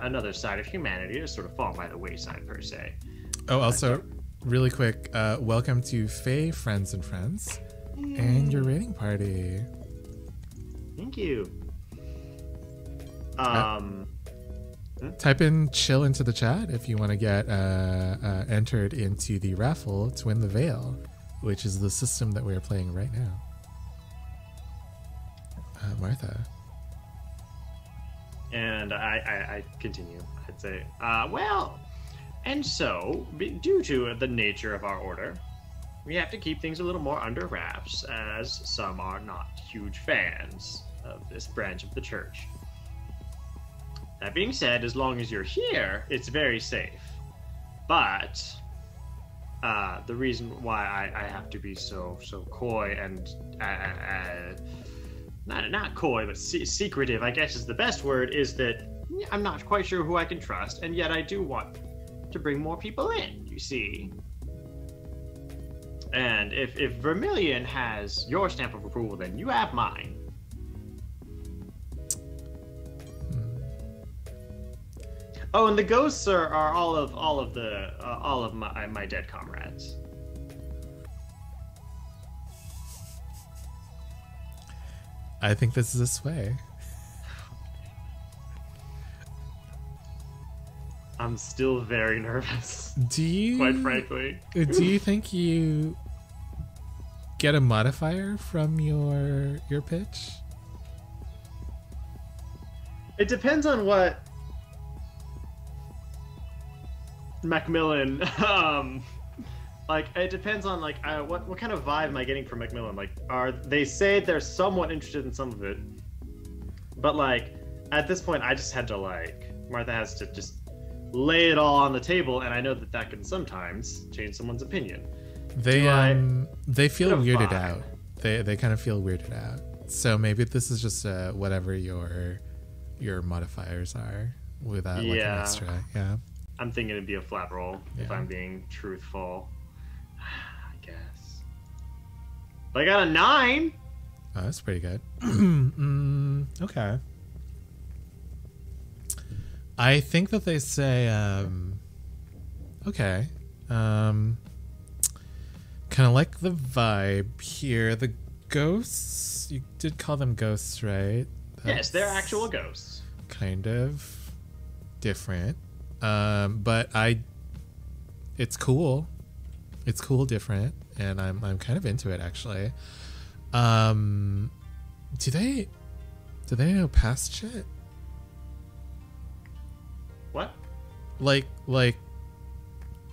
another side of humanity to sort of fall by the wayside per se. Oh, also, really quick, welcome to Fae Friends and Friends and your rating party. Thank you. Type in chill into the chat if you want to get entered into the raffle to win the veil, which is the system that we're playing right now. Martha. And I continue. I'd say, well, and so, due to the nature of our order, we have to keep things a little more under wraps, as some are not huge fans of this branch of the church. That being said, as long as you're here, it's very safe. But the reason why I have to be so coy and not coy, but secretive, I guess is the best word, is that I'm not quite sure who I can trust, and yet I do want to bring more people in, you see. And if Vermilion has your stamp of approval, then you have mine. Oh, and the ghosts are all of my dead comrades. I think this is a sway. I'm still very nervous, Do you quite frankly. Do you think you get a modifier from your pitch? It depends on what Macmillan, like, it depends on, like, what kind of vibe am I getting from Macmillan? Like, they say they're somewhat interested in some of it, but, like, at this point, I just had to, like, Martha has to just lay it all on the table, and I know that can sometimes change someone's opinion. They feel Bit of weirded vibe. out. They kind of feel weirded out. So maybe this is just whatever your your modifiers are with that like an Yeah. extra. Yeah. I'm thinking it'd be a flat roll if Yeah. I'm being truthful. I guess. But I got a 9. Oh, that's pretty good. Okay. I think that they say, okay. Kind of like the vibe here. The ghosts, you did call them ghosts, right? Yes, they're That's actual ghosts. kind of different. But it's cool. It's cool, different, and I'm kind of into it actually. Do they know past shit? What? Like,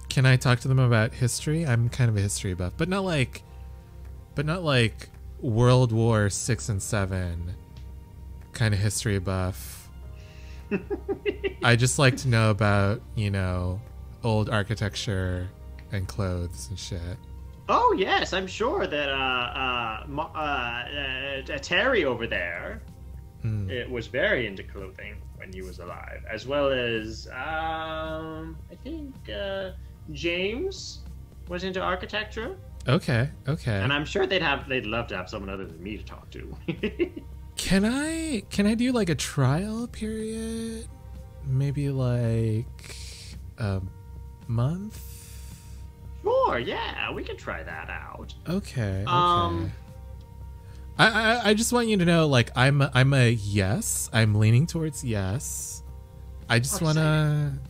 can I talk to them about history? I'm kind of a history buff, but not like World War 6 and 7 kind of history buff. I just like to know about, old architecture and clothes and shit. Oh yes, I'm sure that Terry over there it was very into clothing when he was alive, as well as I think James was into architecture, Okay. and I'm sure they'd love to have someone other than me to talk to. Can I do like a trial period? Maybe like a month? Sure, yeah, we could try that out. Okay. Um, I just want you to know, like, I'm a yes. I'm leaning towards yes. I just wanna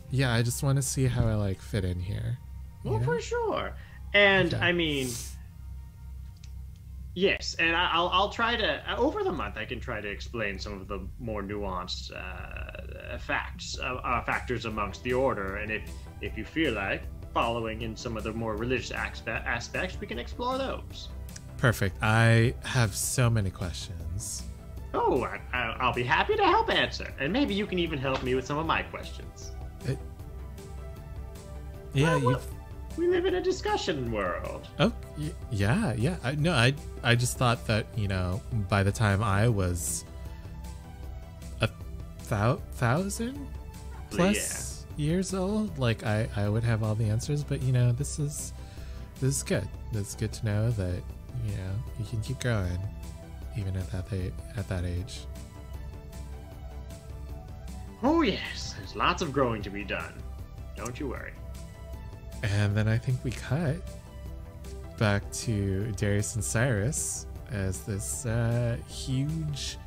see how I like fit in here. you Well, know? for sure. And Okay. I mean, yes, and I'll try to over the month I can try to explain some of the more nuanced factors amongst the order, and if you feel like following in some of the more religious aspects, we can explore those. Perfect. I have so many questions. Oh, I'll be happy to help answer, and maybe you can even help me with some of my questions. Yeah, Well, you. We live in a discussion world. Oh, yeah. I just thought that by the time I was 1,000 plus years old, like I would have all the answers. But this is good. It's good to know that you can keep growing even at that age. Oh yes, there's lots of growing to be done. Don't you worry. And then I think we cut back to Darius and Cyrus as this huge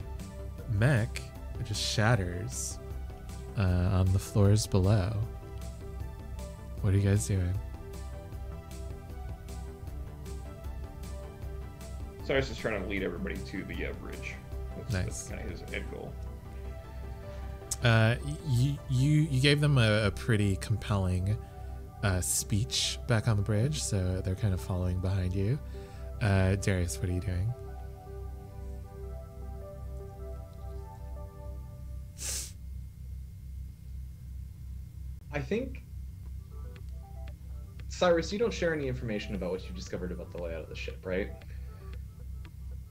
mech just shatters on the floors below. What are you guys doing? Cyrus is trying to lead everybody to the bridge. That's kind of his end goal. You gave them a pretty compelling speech back on the bridge, so they're kind of following behind you. Darius, what are you doing? I think, Cyrus, you don't share any information about what you discovered about the layout of the ship, right?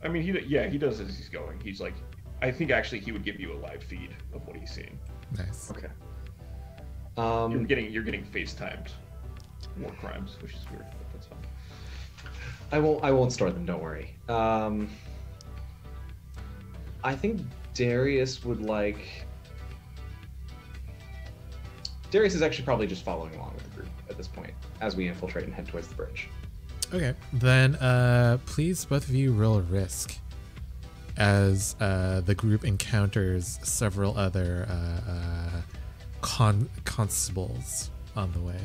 I mean, he does as he's going. He's like, I think actually he would give you a live feed of what he's seeing. Nice. Okay. You're getting FaceTimed war crimes, which is weird, but that's fine. I won't store them. Don't worry. I think Darius would like. Darius is actually probably just following along with the group at this point as we infiltrate and head towards the bridge. Okay, then please both of you roll risk as the group encounters several other constables on the way.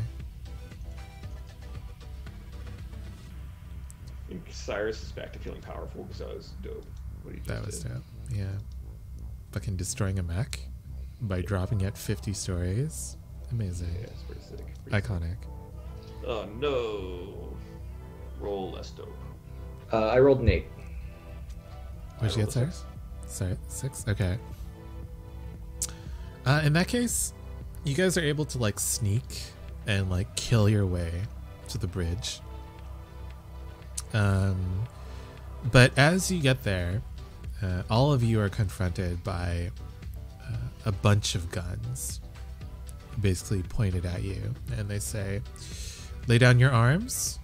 I think Cyrus is back to feeling powerful because that was dope. What he just That was did. dope. Yeah. Fucking destroying a mech by dropping it 50 stories. Amazing. Yeah, it's pretty sick. Pretty Iconic. sick. Oh no. Roll less dope. I rolled an 8. What'd you get, rolled a Cyrus? Sorry, 6? Okay. In that case, you guys are able to like sneak and like kill your way to the bridge. But as you get there, all of you are confronted by a bunch of guns basically pointed at you, and they say, lay down your arms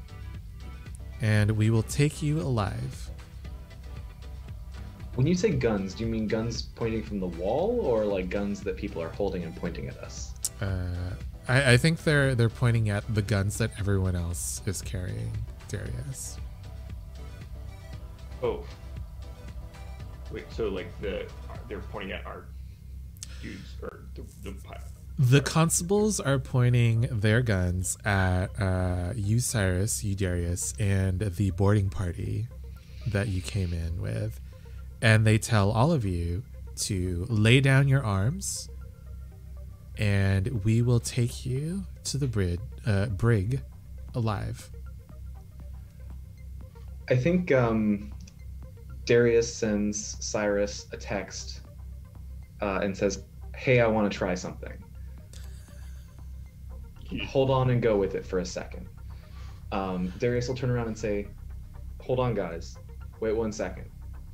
and we will take you alive. When you say guns, do you mean guns pointing from the wall, or like guns that people are holding and pointing at us? I think they're pointing at the guns that everyone else is carrying, Darius. Oh. Wait, so like they're pointing at our dudes, or the pilot. The constables are pointing their guns at you, Cyrus, you, Darius, and the boarding party that you came in with. And they tell all of you to lay down your arms, and we will take you to the brig alive. I think Darius sends Cyrus a text and says, hey, I want to try something. Hold on and go with it for a second. Darius will turn around and say, hold on, guys. Wait 1 second.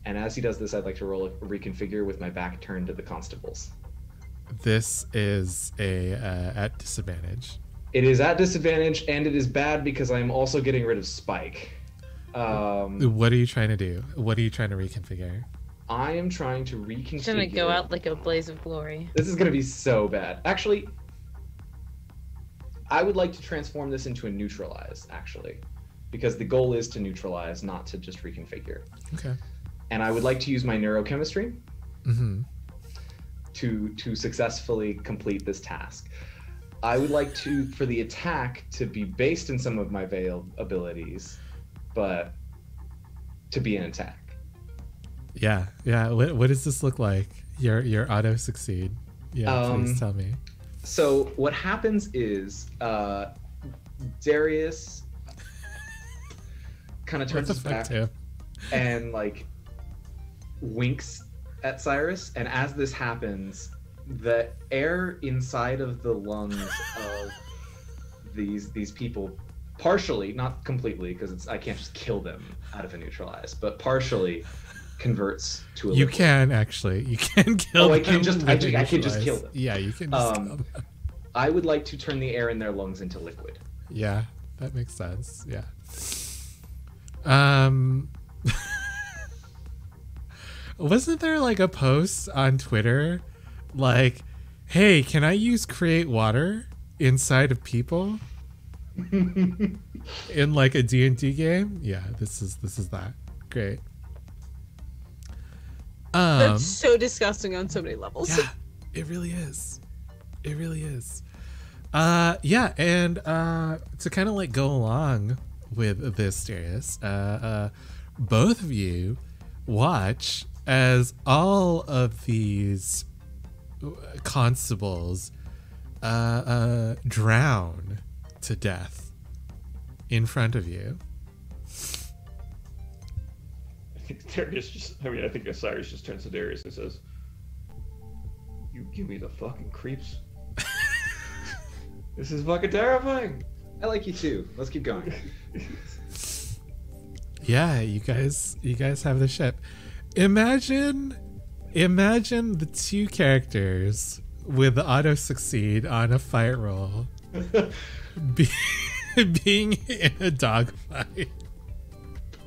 And as he does this, I'd like to roll a reconfigure with my back turned to the constables. This is at disadvantage. It is at disadvantage, and it is bad because I'm also getting rid of Spike. What are you trying to do? What are you trying to reconfigure? I am trying to reconfigure. It's gonna go out like a blaze of glory. This is gonna be so bad. Actually, I would like to transform this into a neutralize, actually. Because the goal is to neutralize, not to just reconfigure. Okay. And I would like to use my neurochemistry to successfully complete this task. I would like for the attack to be based in some of my veiled abilities, but to be an attack. Yeah. What does this look like? Your auto succeed. Yeah, please tell me. So what happens is Darius kind of turns his back and like winks at Cyrus, and as this happens, the air inside of the lungs of these people, partially, not completely, because I can't just kill them out of a neutralize, but partially converts to a liquid. You can kill them. I can just kill them. Yeah, you can just kill them. I would like to turn the air in their lungs into liquid. Yeah, that makes sense. Yeah. Wasn't there like a post on Twitter like, hey, can I use create water inside of people in like a D&D game? Yeah, this is that. Great. That's so disgusting on so many levels. Yeah, it really is. It really is. Yeah, and to kind of like go along with this, Darius, both of you watch as all of these constables drown to death in front of you. I think Cyrus just turns to Darius and says, "You give me the fucking creeps. This is fucking terrifying." I like you too. Let's keep going. Yeah, you guys have the ship. Imagine the two characters with the auto succeed on a fight roll being in a dogfight.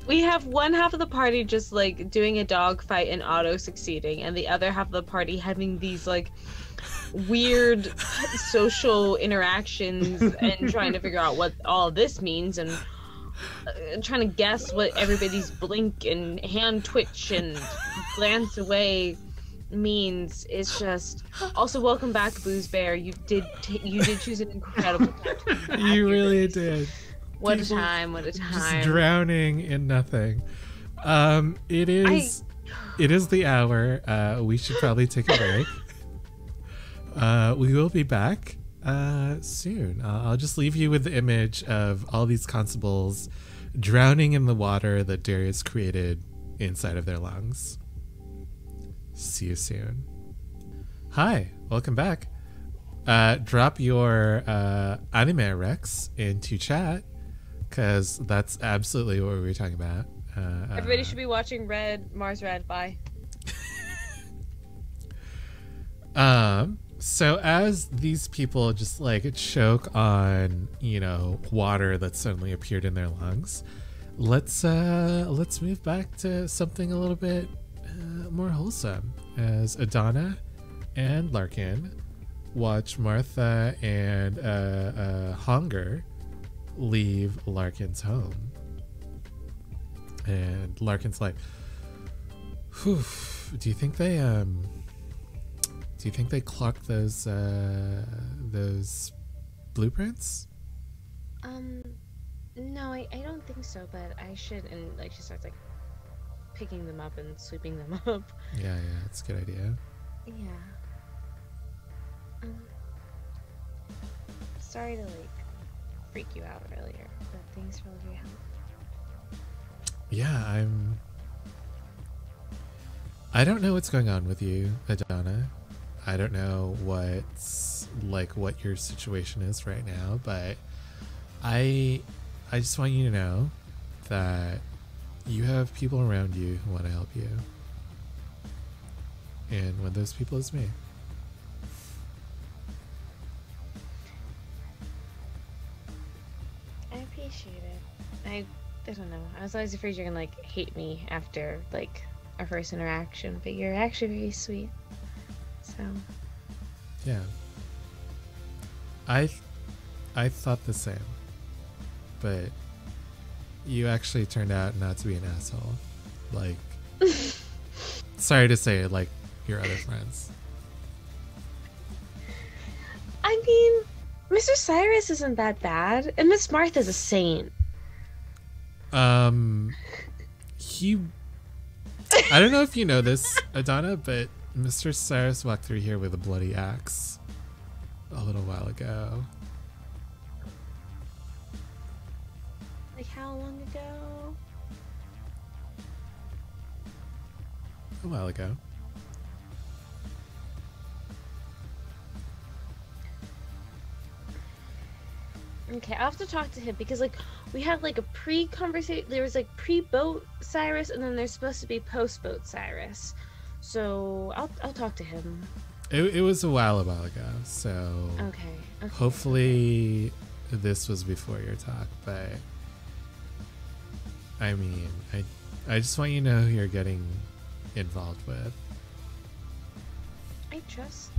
We have one half of the party just like doing a dogfight and auto succeeding, and the other half of the party having these like weird social interactions and trying to figure out what all this means, and trying to guess what everybody's blink and hand twitch and glance away means. It's just also welcome back, Booze Bear. You did choose an incredible time. You really did. What a time! What a time! Just drowning in nothing. It is the hour. We should probably take a break. We will be back soon. I'll just leave you with the image of all these constables drowning in the water that Darius created inside of their lungs. See you soon. Hi, welcome back. Drop your anime Rex into chat, because that's absolutely what we were talking about. Everybody should be watching Mars Red. Bye. So as these people just like choke on, water that suddenly appeared in their lungs, let's move back to something a little bit more wholesome as Adana and Larkin watch Martha and Hunger leave Larkin's home. And Larkin's like, whew, do you think they clocked those blueprints? No, I don't think so, but I should. And like she starts like picking them up and sweeping them up. Yeah, it's a good idea. Yeah. Sorry to like freak you out earlier, but thanks for all your help. Yeah, I don't know what's going on with you, Adana. I don't know what your situation is right now, but I just want you to know that you have people around you who want to help you. And one of those people is me. I appreciate it. I don't know. I was always afraid you're gonna like hate me after like our first interaction, but you're actually very sweet. So Yeah. I thought the same. But you actually turned out not to be an asshole. Like sorry to say, like your other friends. I mean, Mr. Cyrus isn't that bad, and Miss Martha's a saint. I don't know if you know this, Adana, but Mr. Cyrus walked through here with a bloody axe a little while ago. Like how long ago? A while ago. Okay, I'll have to talk to him because like we had like a pre-conversation. There was like pre-boat Cyrus, and then there's supposed to be post-boat Cyrus. So I'll talk to him. It was a while ago, so Okay. hopefully this was before your talk. But I mean, I just want you to know who you're getting involved with. I trust.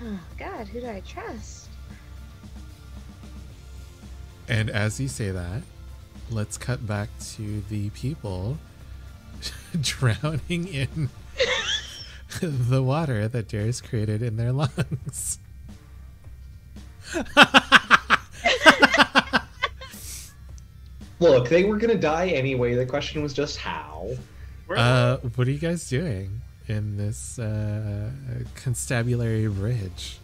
Oh God, who do I trust? And as you say that, let's cut back to the people drowning in the water that Darius created in their lungs. Look, they were gonna die anyway. The question was just how. What are you guys doing in this constabulary bridge?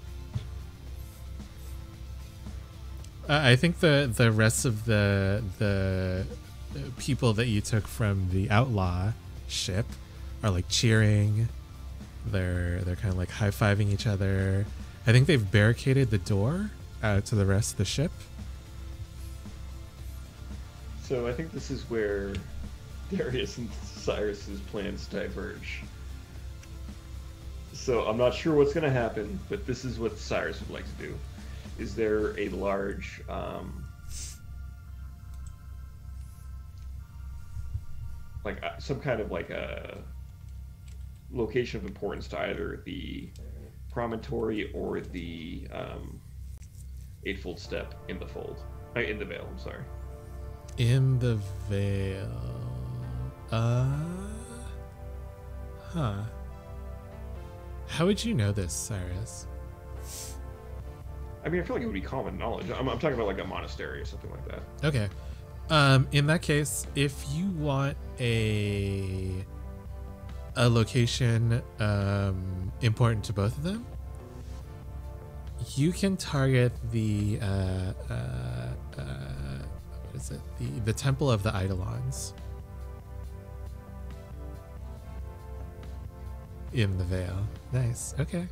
I think the rest of the people that you took from the outlaw ship are like cheering. They're kind of like high-fiving each other. I think they've barricaded the door out to the rest of the ship. So I think this is where Darius and Cyrus's plans diverge. So I'm not sure what's going to happen, but this is what Cyrus would like to do. Is there a large some kind of like a location of importance to either the promontory or the eightfold step in the fold, in the veil? I'm sorry. In the veil. How would you know this, Cyrus? I mean, I feel like it would be common knowledge. I'm talking about like a monastery or something like that. Okay. In that case, if you want a location important to both of them, you can target the what is it? The Temple of the Eidolons in the Vale. Nice. Okay.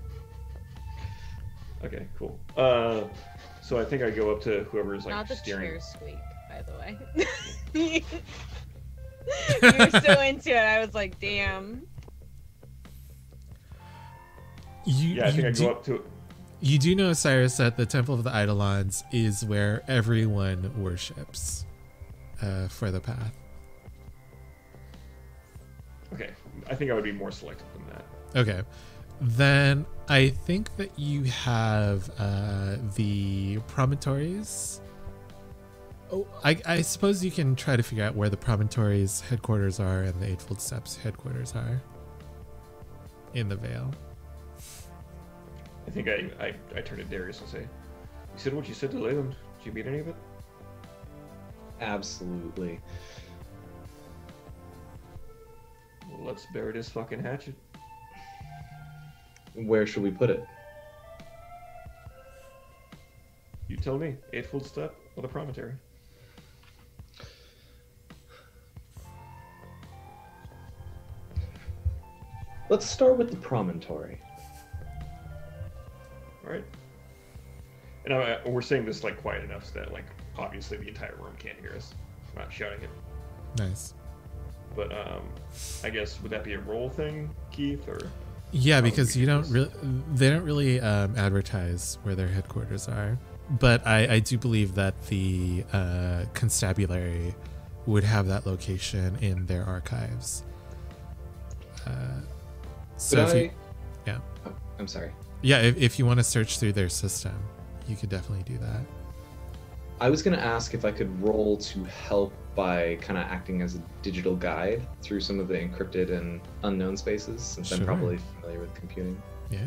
Okay, cool. So I think I go up to whoever's like Not the steering. chair squeak, by the way. You were so into it. I was like, damn. Yeah, I think I go up to it. You do know, Cyrus, that the Temple of the Eidolons is where everyone worships for the path. Okay, I think I would be more selective than that. Okay. Then I think that you have the promontories. Oh, I suppose you can try to figure out where the promontories headquarters are and the Eightfold Steps headquarters are in the Vale. I think I turn to Darius and say, "You said what you said to Leyland. Did you meet any of it?" Absolutely. Well, let's bury this fucking hatchet. Where should we put it? You tell me. Eightfold Step or the promontory? Let's start with the promontory. All right. And we're saying this like quiet enough so that like obviously the entire room can't hear us. I'm not shouting it. Nice. But I guess would that be a role thing, Keith, or? Yeah, because they don't really advertise where their headquarters are. But I do believe that the constabulary would have that location in their archives. Yeah. Oh, I'm sorry. Yeah, if you want to search through their system, you could definitely do that. I was going to ask if I could roll to help by kind of acting as a digital guide through some of the encrypted and unknown spaces, since I'm Sure. probably familiar with computing. Yeah,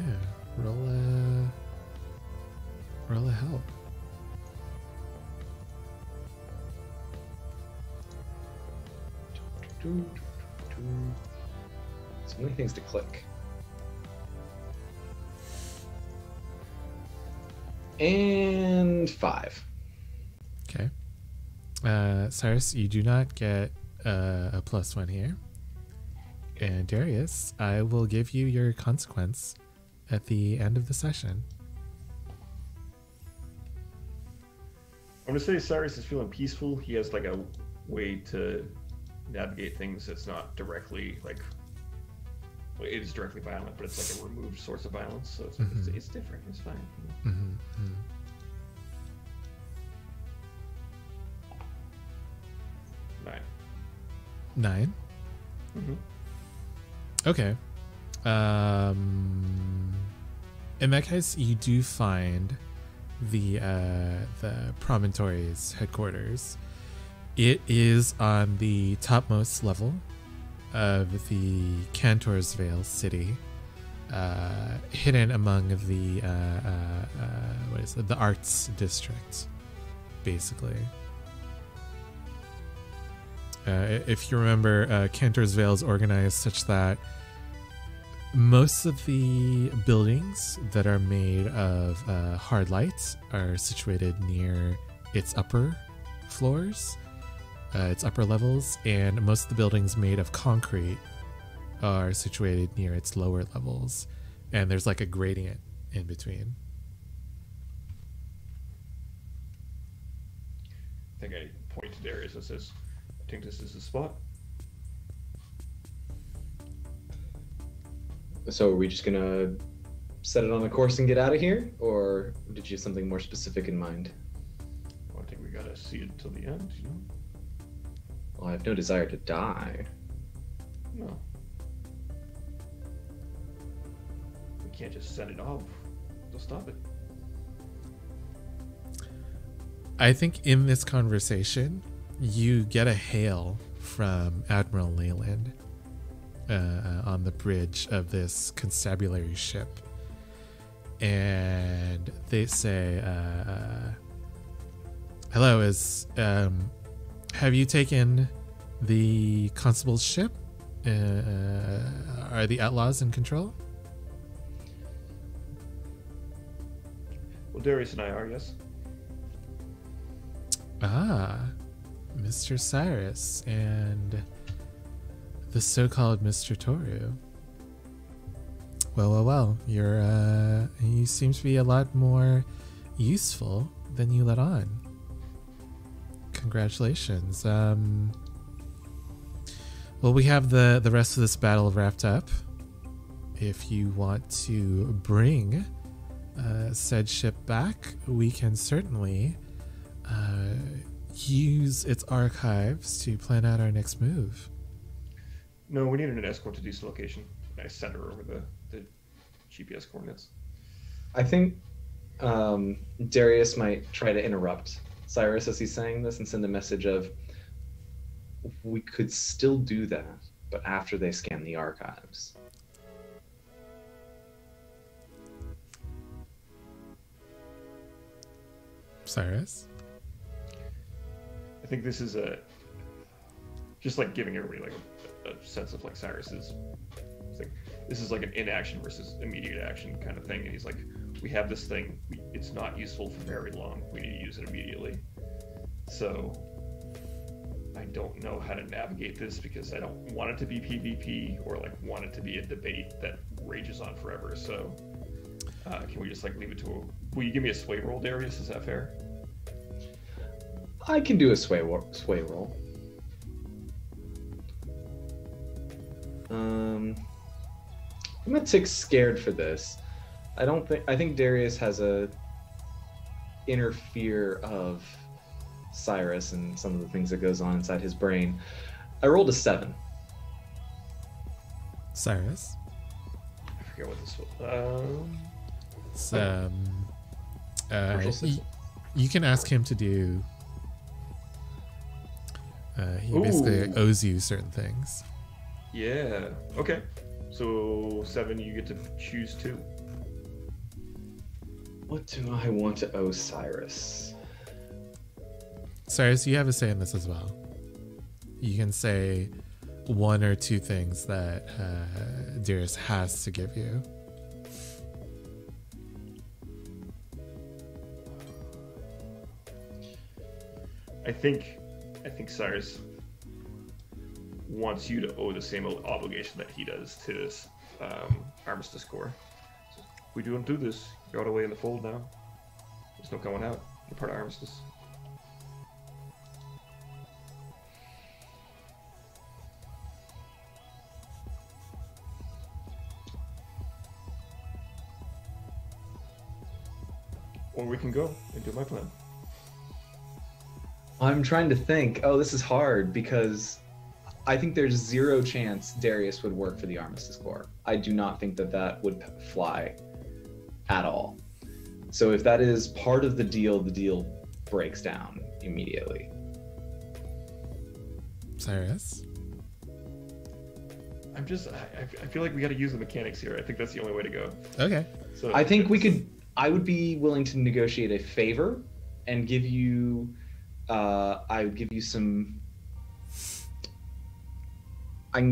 roll a help. So many things to click. And 5. Okay. Cyrus, you do not get a +1 here. And Darius, I will give you your consequence at the end of the session. I'm gonna say Cyrus is feeling peaceful. He has like a way to navigate things that's not directly like. Well, it is directly violent, but it's like a removed source of violence, so it's different. It's fine. Mm-hmm. 9. 9? Mm-hmm. Okay. In that case, you do find the promontory's headquarters. It is on the topmost level of the Cantor's Vale city, hidden among the what is it? The arts district, basically. If you remember, Cantor's Vale is organized such that most of the buildings that are made of hard lights are situated near its upper floors, its upper levels, and most of the buildings made of concrete are situated near its lower levels, and there's like a gradient in between. I think I point to Darius and says, "I think this is the spot." So are we just gonna set it on a course and get out of here, or did you have something more specific in mind? Well, I think we gotta see it till the end, you know? Well, I have no desire to die. No. We can't just set it off. They'll stop it. I think in this conversation, you get a hail from Admiral Leyland on the bridge of this constabulary ship. And they say, hello, have you taken the constable's ship? Are the outlaws in control? Well, Darius and I are, yes. Ah, Mr. Cyrus and the so-called Mr. Toru. Well, you seem to be a lot more useful than you let on. Congratulations. Well, we have the rest of this battle wrapped up. If you want to bring said ship back, we can certainly use its archives to plan out our next move. No, we need an escort to this location. I send her over the GPS coordinates. I think Darius might try to interrupt Cyrus as he's saying this and send a message of, we could still do that, but after they scan the archives. Cyrus? I think this is just like giving everybody like a sense of like Cyrus's thing. This is like an inaction versus immediate action kind of thing, and he's like, we have this thing, it's not useful for very long, we need to use it immediately. So I don't know how to navigate this because I don't want it to be PvP or like want it to be a debate that rages on forever. So can we just like leave it to will you give me a sway roll, Darius? Is that fair? I can do a sway roll. I'm gonna tick scared for this. I think Darius has a inner fear of Cyrus and some of the things that goes on inside his brain. I rolled a 7. Cyrus? I forget what this was. It's, you can ask him to do. He basically owes you certain things. Yeah. Okay. So 7, you get to choose 2. What do I want to owe Cyrus? Cyrus, you have a say in this as well. You can say 1 or 2 things that Darius has to give you. I think Cyrus wants you to owe the same obligation that he does to this Armistice Corps. So if we don't do this, you're all the way in the fold now. There's no coming out. You're part of Armistice. Or we can go and do my plan. I'm trying to think. Oh, this is hard because I think there's 0 chance Darius would work for the Armistice Corps. I do not think that would fly at all. So if that is part of the deal breaks down immediately. Cyrus? I feel like we got to use the mechanics here. I think that's the only way to go. Okay. So I think I would be willing to negotiate a favor and give you, I can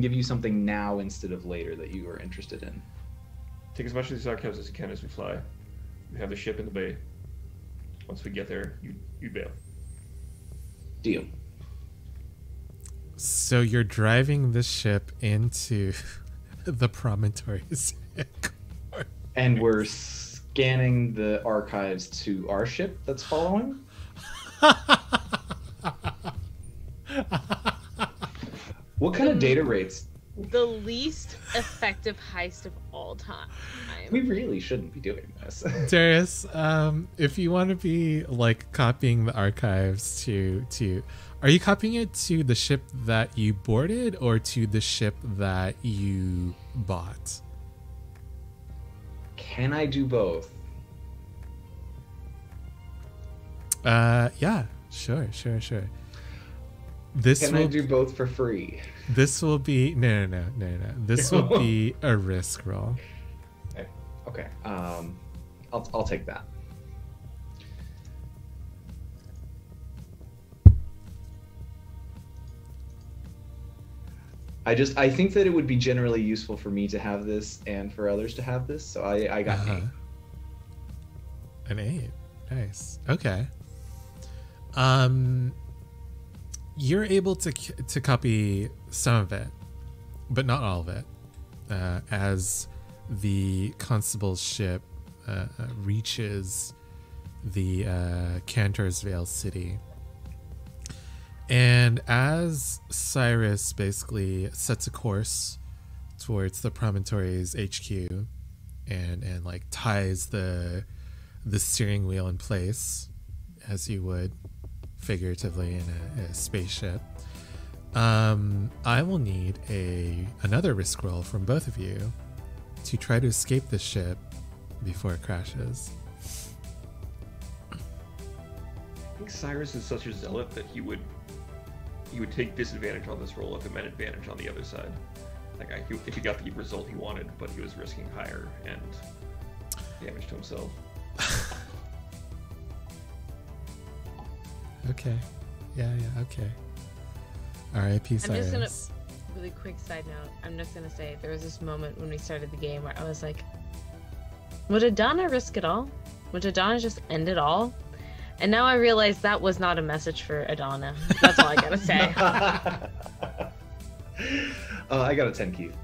give you something now instead of later that you are interested in. Take as much of these archives as you can as we fly. We have the ship in the bay. Once we get there, you bail. Deal. So you're driving the ship into the promontories. And we're scanning the archives to our ship that's following? What kind of data rates? The least effective heist of all time. We really shouldn't be doing this. Darius, if you want to be like copying the archives to are you copying it to the ship that you boarded or to the ship that you bought? Can I do both? Yeah, sure. This Can I do both for free? This will be no. This will be a risk roll. Okay. I'll take that. I think that it would be generally useful for me to have this and for others to have this, so I got an 8. An 8. Nice. Okay. You're able to copy some of it, but not all of it. As the constable's ship reaches the Cantor's Vale city, And as Cyrus basically sets a course towards the promontory's HQ and like ties the steering wheel in place, as you would figuratively in a spaceship, I will need another risk roll from both of you to try to escape the ship before it crashes. I think Cyrus is such a zealot that he would take disadvantage on this roll if it meant advantage on the other side. Like if he got the result he wanted, but he was risking higher and damage to himself. Okay. Yeah, okay. R.I.P. Cyrus. I'm just gonna, really quick side note, I'm just gonna say there was this moment when we started the game where I was like, would Adana risk it all? Would Adana just end it all? And now I realize that was not a message for Adana. That's all I gotta say. I got a 10, Keith.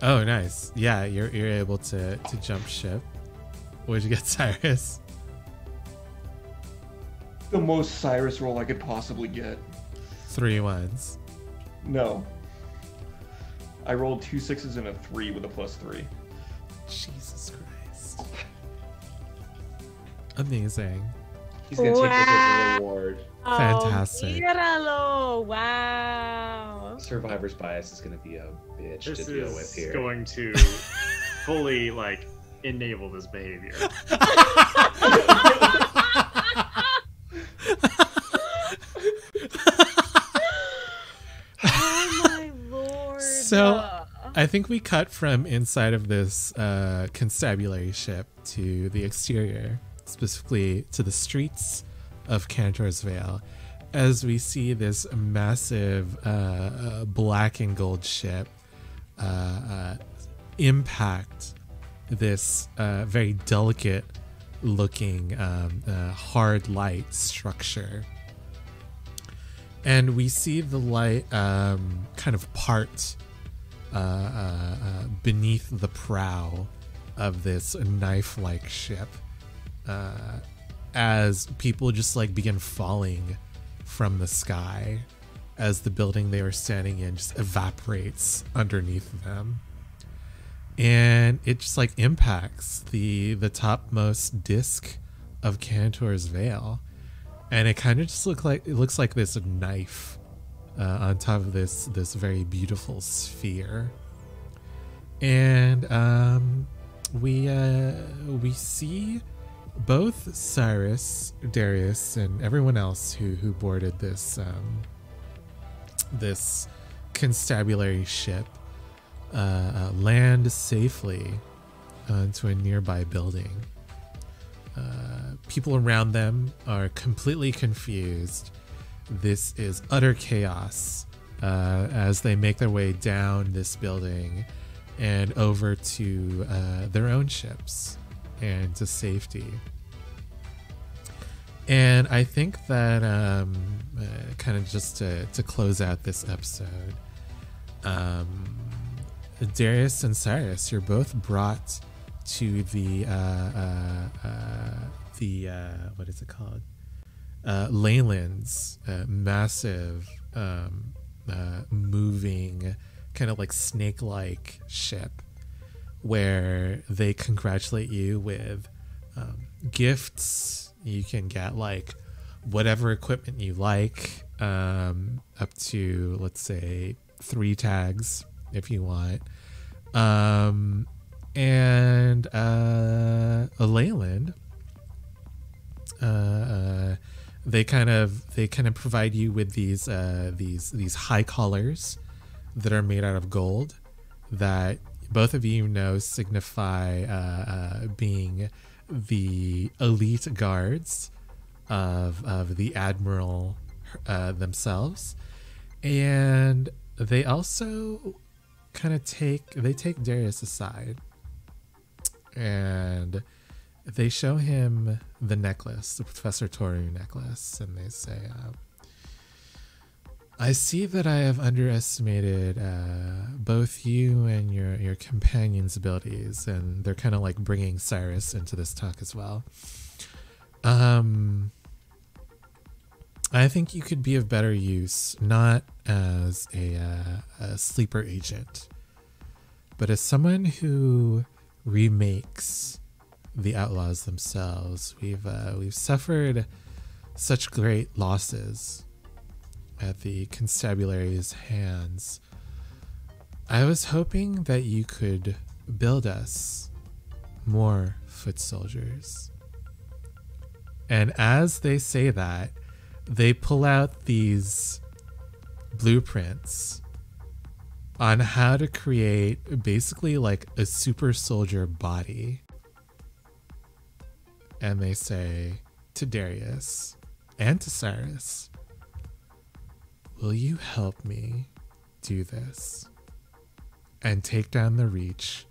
Oh, nice. Yeah, you're able to jump ship. What'd you get, Cyrus? The most Cyrus roll I could possibly get. 3 1s. No. I rolled 2 6s and a 3 with a +3. Jesus Christ. Amazing. He's gonna take this as a reward. Fantastic. Oh, míralo. Wow. Survivor's bias is gonna be a bitch This to deal with is here. going to fully like enable this behavior. Oh my lord. So, I think we cut from inside of this constabulary ship to the exterior, specifically to the streets of Cantor's Vale, as we see this massive black and gold ship impact this very delicate looking hard light structure. And we see the light kind of part beneath the prow of this knife-like ship as people just like begin falling from the sky as the building they were standing in just evaporates underneath them. And it just like impacts the topmost disc of Cantor's Vale. And it kind of just looks like this knife on top of this very beautiful sphere. And we see both Cyrus, Darius, and everyone else who boarded this this constabulary ship land safely onto a nearby building. People around them are completely confused. This is utter chaos as they make their way down this building and over to their own ships and to safety. And I think that kind of just to close out this episode, Darius and Cyrus, you're both brought to the what is it called? Leyland's massive moving kind of like snake-like ship, where they congratulate you with gifts. You can get like whatever equipment you like, up to, let's say, 3 tags if you want. And a Leyland, they kind of provide you with these high collars that are made out of gold that both of you know signify being the elite guards of the admiral themselves. And they also kind of take Darius aside and they show him the necklace, the Professor Toru necklace, and they say, I see that I have underestimated both you and your companion's abilities. And they're kind of like bringing Cyrus into this talk as well. I think you could be of better use, not as a sleeper agent, but as someone who remakes the outlaws themselves. We've suffered such great losses at the constabulary's hands. I was hoping that you could build us more foot soldiers. And as they say that, they pull out these blueprints on how to create basically like a super soldier body. And they say to Darius and to Cyrus, will you help me do this and take down the Reach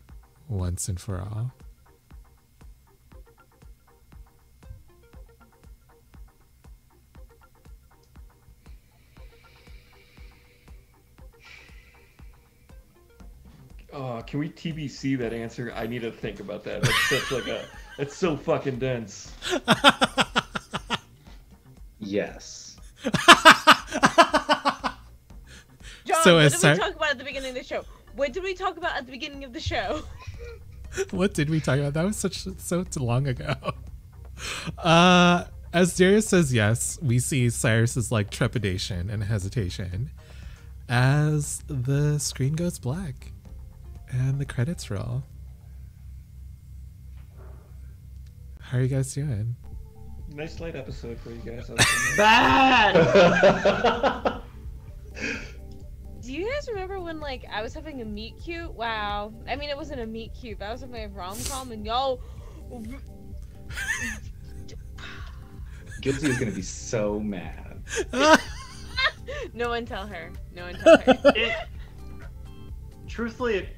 once and for all? Can we TBC that answer? I need to think about that. That's so fucking dense. Yes. John, So what as did Cy- we talk about at the beginning of the show? What did we talk about at the beginning of the show? What did we talk about? That was so long ago. As Darius says yes, we see Cyrus's like trepidation and hesitation as the screen goes black and the credits roll. How are you guys doing? Nice light episode for you guys. Bad! Do you guys remember when like I was having a meet cute? Wow. I mean, it wasn't a meet cute, but I was having a rom-com and y'all... Guilty is gonna be so mad. No one tell her. No one tell her. Truthfully, it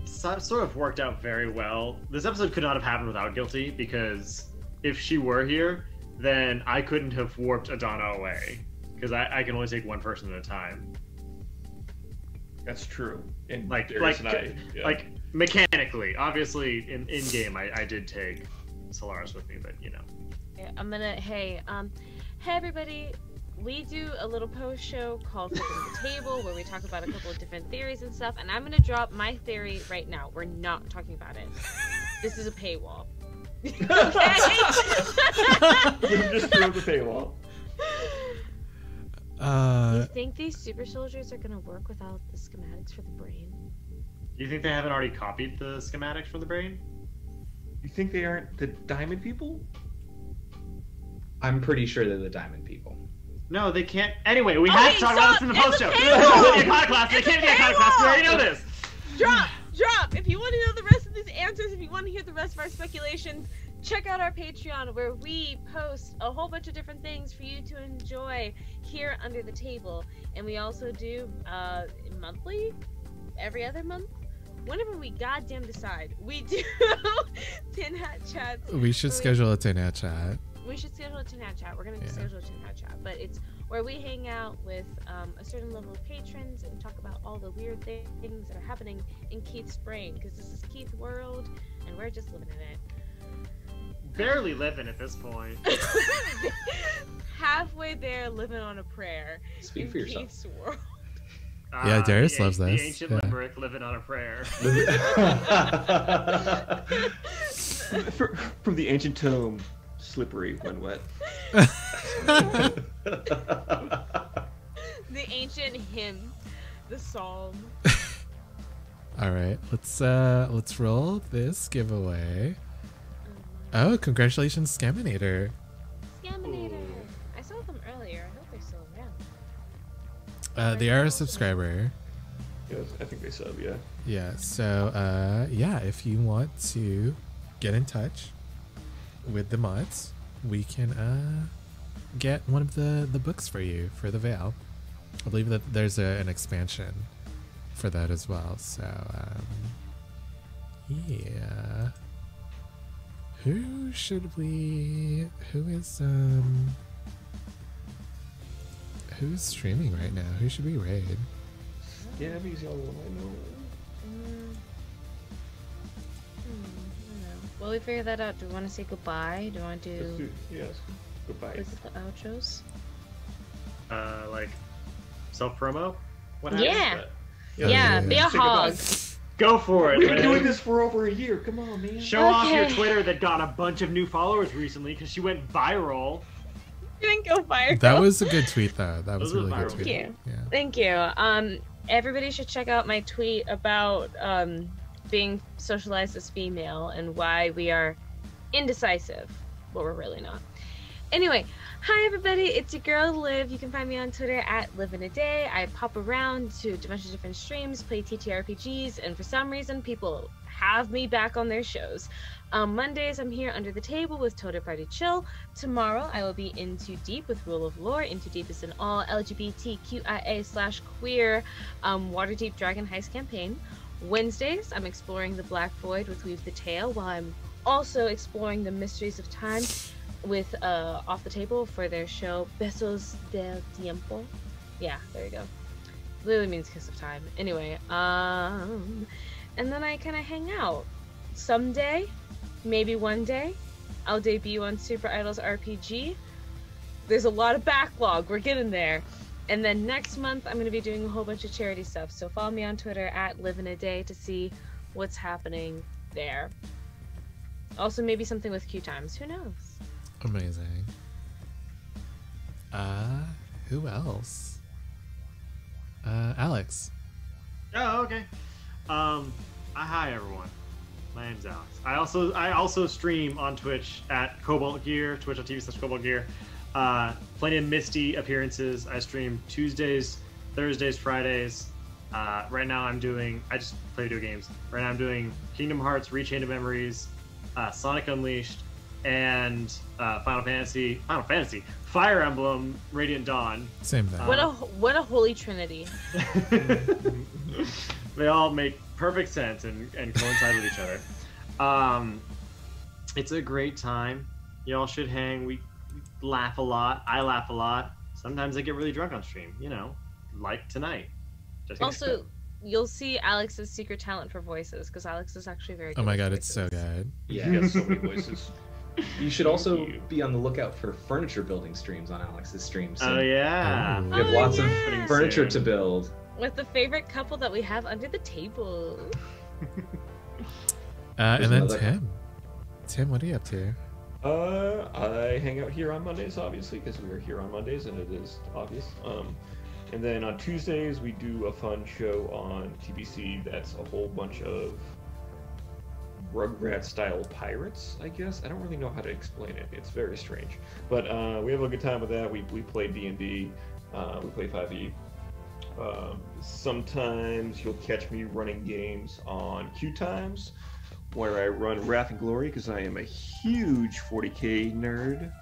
sort of worked out very well. This episode could not have happened without Guilty, because if she were here, then I couldn't have warped Adana away, because I can only take one person at a time. That's true. And Like mechanically, obviously in game I did take Solaris with me, but you know. Yeah, I'm gonna, hey everybody, we do a little post show called Flipping the Table where we talk about a couple of different theories and stuff, and I'm gonna drop my theory right now. We're not talking about it. This is a paywall. Okay? Just throw the paywall. You think these super soldiers are gonna work without the schematics for the brain? Do you think they haven't already copied the schematics for the brain? You think they aren't the diamond people? I'm pretty sure they're the diamond people. No, they can't. Anyway, we have to talk about this in the post show. paywall! The iconoclast. They can't be iconoclast. We already know this. Drop! If you want to know the rest of these answers, if you want to hear the rest of our speculations, check out our Patreon where we post a whole bunch of different things for you to enjoy here under the table. And we also do monthly, every other month, whenever we goddamn decide, we do Tin Hat Chats. We should schedule a Tin Hat Chat. We should schedule a Tin Hat Chat. We're going to schedule a Tin Hat Chat. But it's where we hang out with a certain level of patrons and talk about all the weird things that are happening in Keith's brain. Because this is Keith's world, and we're just living in it. Barely living at this point. Halfway there, living on a prayer. Speak in for yourself. Keith's world. Yeah, Darius loves The this. ancient Yeah. limerick, living on a prayer. From the ancient tome, slippery when wet. The ancient hymn, the psalm. All right, let's roll this giveaway. Oh, congratulations, Scaminator. Scaminator. I saw them earlier. I hope they're still around. They are a subscriber. Yes, I think they sub, yeah. Yeah, so yeah, if you want to get in touch with the mods, we can get one of the books for you for the Veil. I believe that there's an expansion for that as well. So yeah. Who is who's streaming right now? Who should we raid? Yeah, he's the only one I know. I don't know. Well, we figure that out. Do we want to say goodbye? Do we want to Let's do, yes, goodbye. look at the outros? like self promo? What Yeah. Yeah, Yeah, yeah. be a Say hog. goodbye. Go for it. We've been man. doing this for over a year. Come on, man. Show off your Okay. Twitter that got a bunch of new followers recently because she went viral. Didn't go viral. That was a good tweet, though. That was a Those really were good viral. tweet. Thank Yeah. Thank you. Everybody should check out my tweet about being socialized as female and why we are indecisive, but we're really not. Anyway, hi everybody, it's your girl Liv. You can find me on Twitter at LivInADay. I pop around to a bunch of different streams, play TTRPGs, and for some reason people have me back on their shows. Mondays I'm here under the table with Total Party Chill. Tomorrow I will be in Too Deep with Rule of Lore. In Too Deep is an all LGBTQIA/queer Waterdeep Dragon Heist campaign. Wednesdays I'm exploring the Black Void with Weave the Tale, while I'm also exploring the mysteries of time with Off the Table for their show Besos del Tiempo. Yeah, there you go. Literally means kiss of time. Anyway, and then I kind of hang out. Someday, maybe one day, I'll debut on Super Idols RPG. There's a lot of backlog. We're getting there. And then next month, I'm going to be doing a whole bunch of charity stuff. So follow me on Twitter at LivInADay to see what's happening there. Also, maybe something with Q Times. Who knows? Amazing. Who else? Alex. Oh, okay. Hi everyone. My name's Alex. I also stream on Twitch at Cobalt Gear, twitch.tv/Cobalt Gear. Plenty of Misty appearances. I stream Tuesdays, Thursdays, Fridays. Right now I just play video games. Right now I'm doing Kingdom Hearts, Rechained of Memories, Sonic Unleashed, and Final Fantasy, Fire Emblem, Radiant Dawn. Same thing. What a holy trinity. They all make perfect sense and coincide with each other. It's a great time. Y'all should hang. We laugh a lot. I laugh a lot. Sometimes I get really drunk on stream, like tonight. Just Also, you'll see Alex's secret talent for voices, because Alex is actually very good Oh my at god, it's so voices. good. He Yeah. has so many voices. You should also you. be on the lookout for furniture building streams on Alex's stream. Oh yeah. Oh. We have Oh, lots yeah. of furniture Soon. to build. With the favorite couple that we have under the table. And then another- Tim. Tim, what are you up to? I hang out here on Mondays, obviously, because we are here on Mondays, and it is obvious. And then on Tuesdays, we do a fun show on TBC that's a whole bunch of Rugrat-style pirates, I guess. I don't really know how to explain it. It's very strange. But we have a good time with that. We play D&D. We play 5e. Sometimes you'll catch me running games on Q Times, where I run Wrath and Glory, because I am a huge 40k nerd.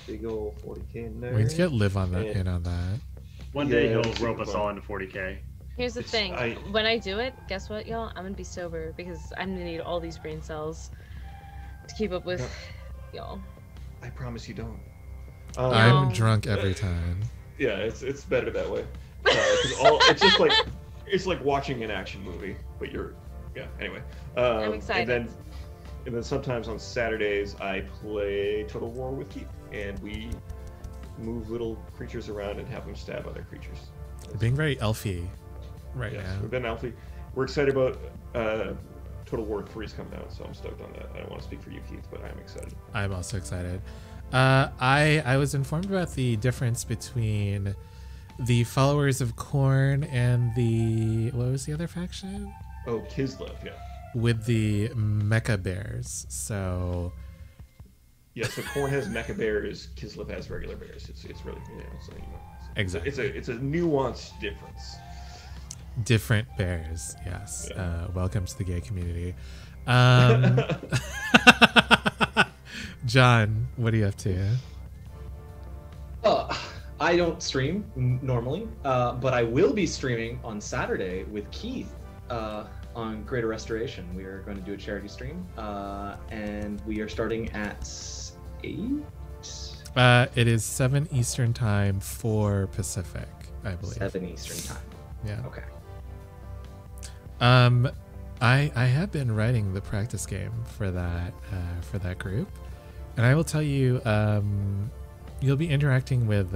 Big old 40k nerd. We need to get Liv on that Yeah. in on that. One day Yeah, he'll it's rope super us fun. all into 40k. Here's the It's- thing. I- When I do it, guess what, y'all? I'm gonna be sober because I'm gonna need all these brain cells to keep up with y'all. I promise you don't. I'm No. drunk every time. Yeah, it's better that way. 'Cause it's just like it's like watching an action movie, but anyway. I'm excited. And then sometimes on Saturdays I play Total War with Keith, and we move little creatures around and have them stab other creatures. Being very elfy right Yes, now. we've been Alfie. We're excited about Total War 3 is coming out, so I'm stoked on that. I don't want to speak for you, Keith, but I am excited. I'm also excited. I was informed about the difference between the followers of Korn and what was the other faction? Oh, Kislev, yeah. With the Mecha Bears. So Yeah, so Korn has mecha bears, Kislev has regular bears. It's really, so, Exactly. It's a nuanced difference. different bears, yes. Yeah. Welcome to the gay community. John, what are you up to? I don't stream normally, but I will be streaming on Saturday with Keith on Greater Restoration. We are going to do a charity stream, and we are starting at 8. It is 7 Eastern time, 4 Pacific, I believe. 7 Eastern time. Yeah. Okay. I have been writing the practice game for that group, and I will tell you, you'll be interacting with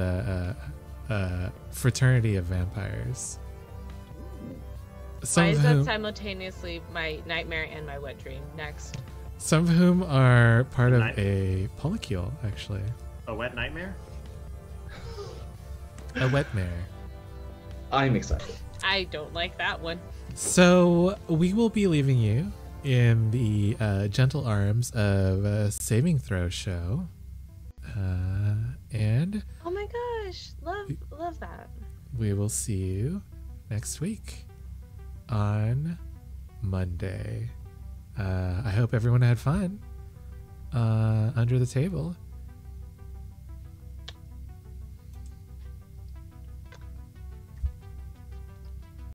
fraternity of vampires. Why is that whom, simultaneously my nightmare and my wet dream? Next. some of whom are part of Night- a polycule, actually. A wet nightmare? A wet mare. I'm excited. I don't like that one. So we will be leaving you in the gentle arms of a saving throw show. And Oh my gosh, love that. we will see you next week on Monday. I hope everyone had fun under the table.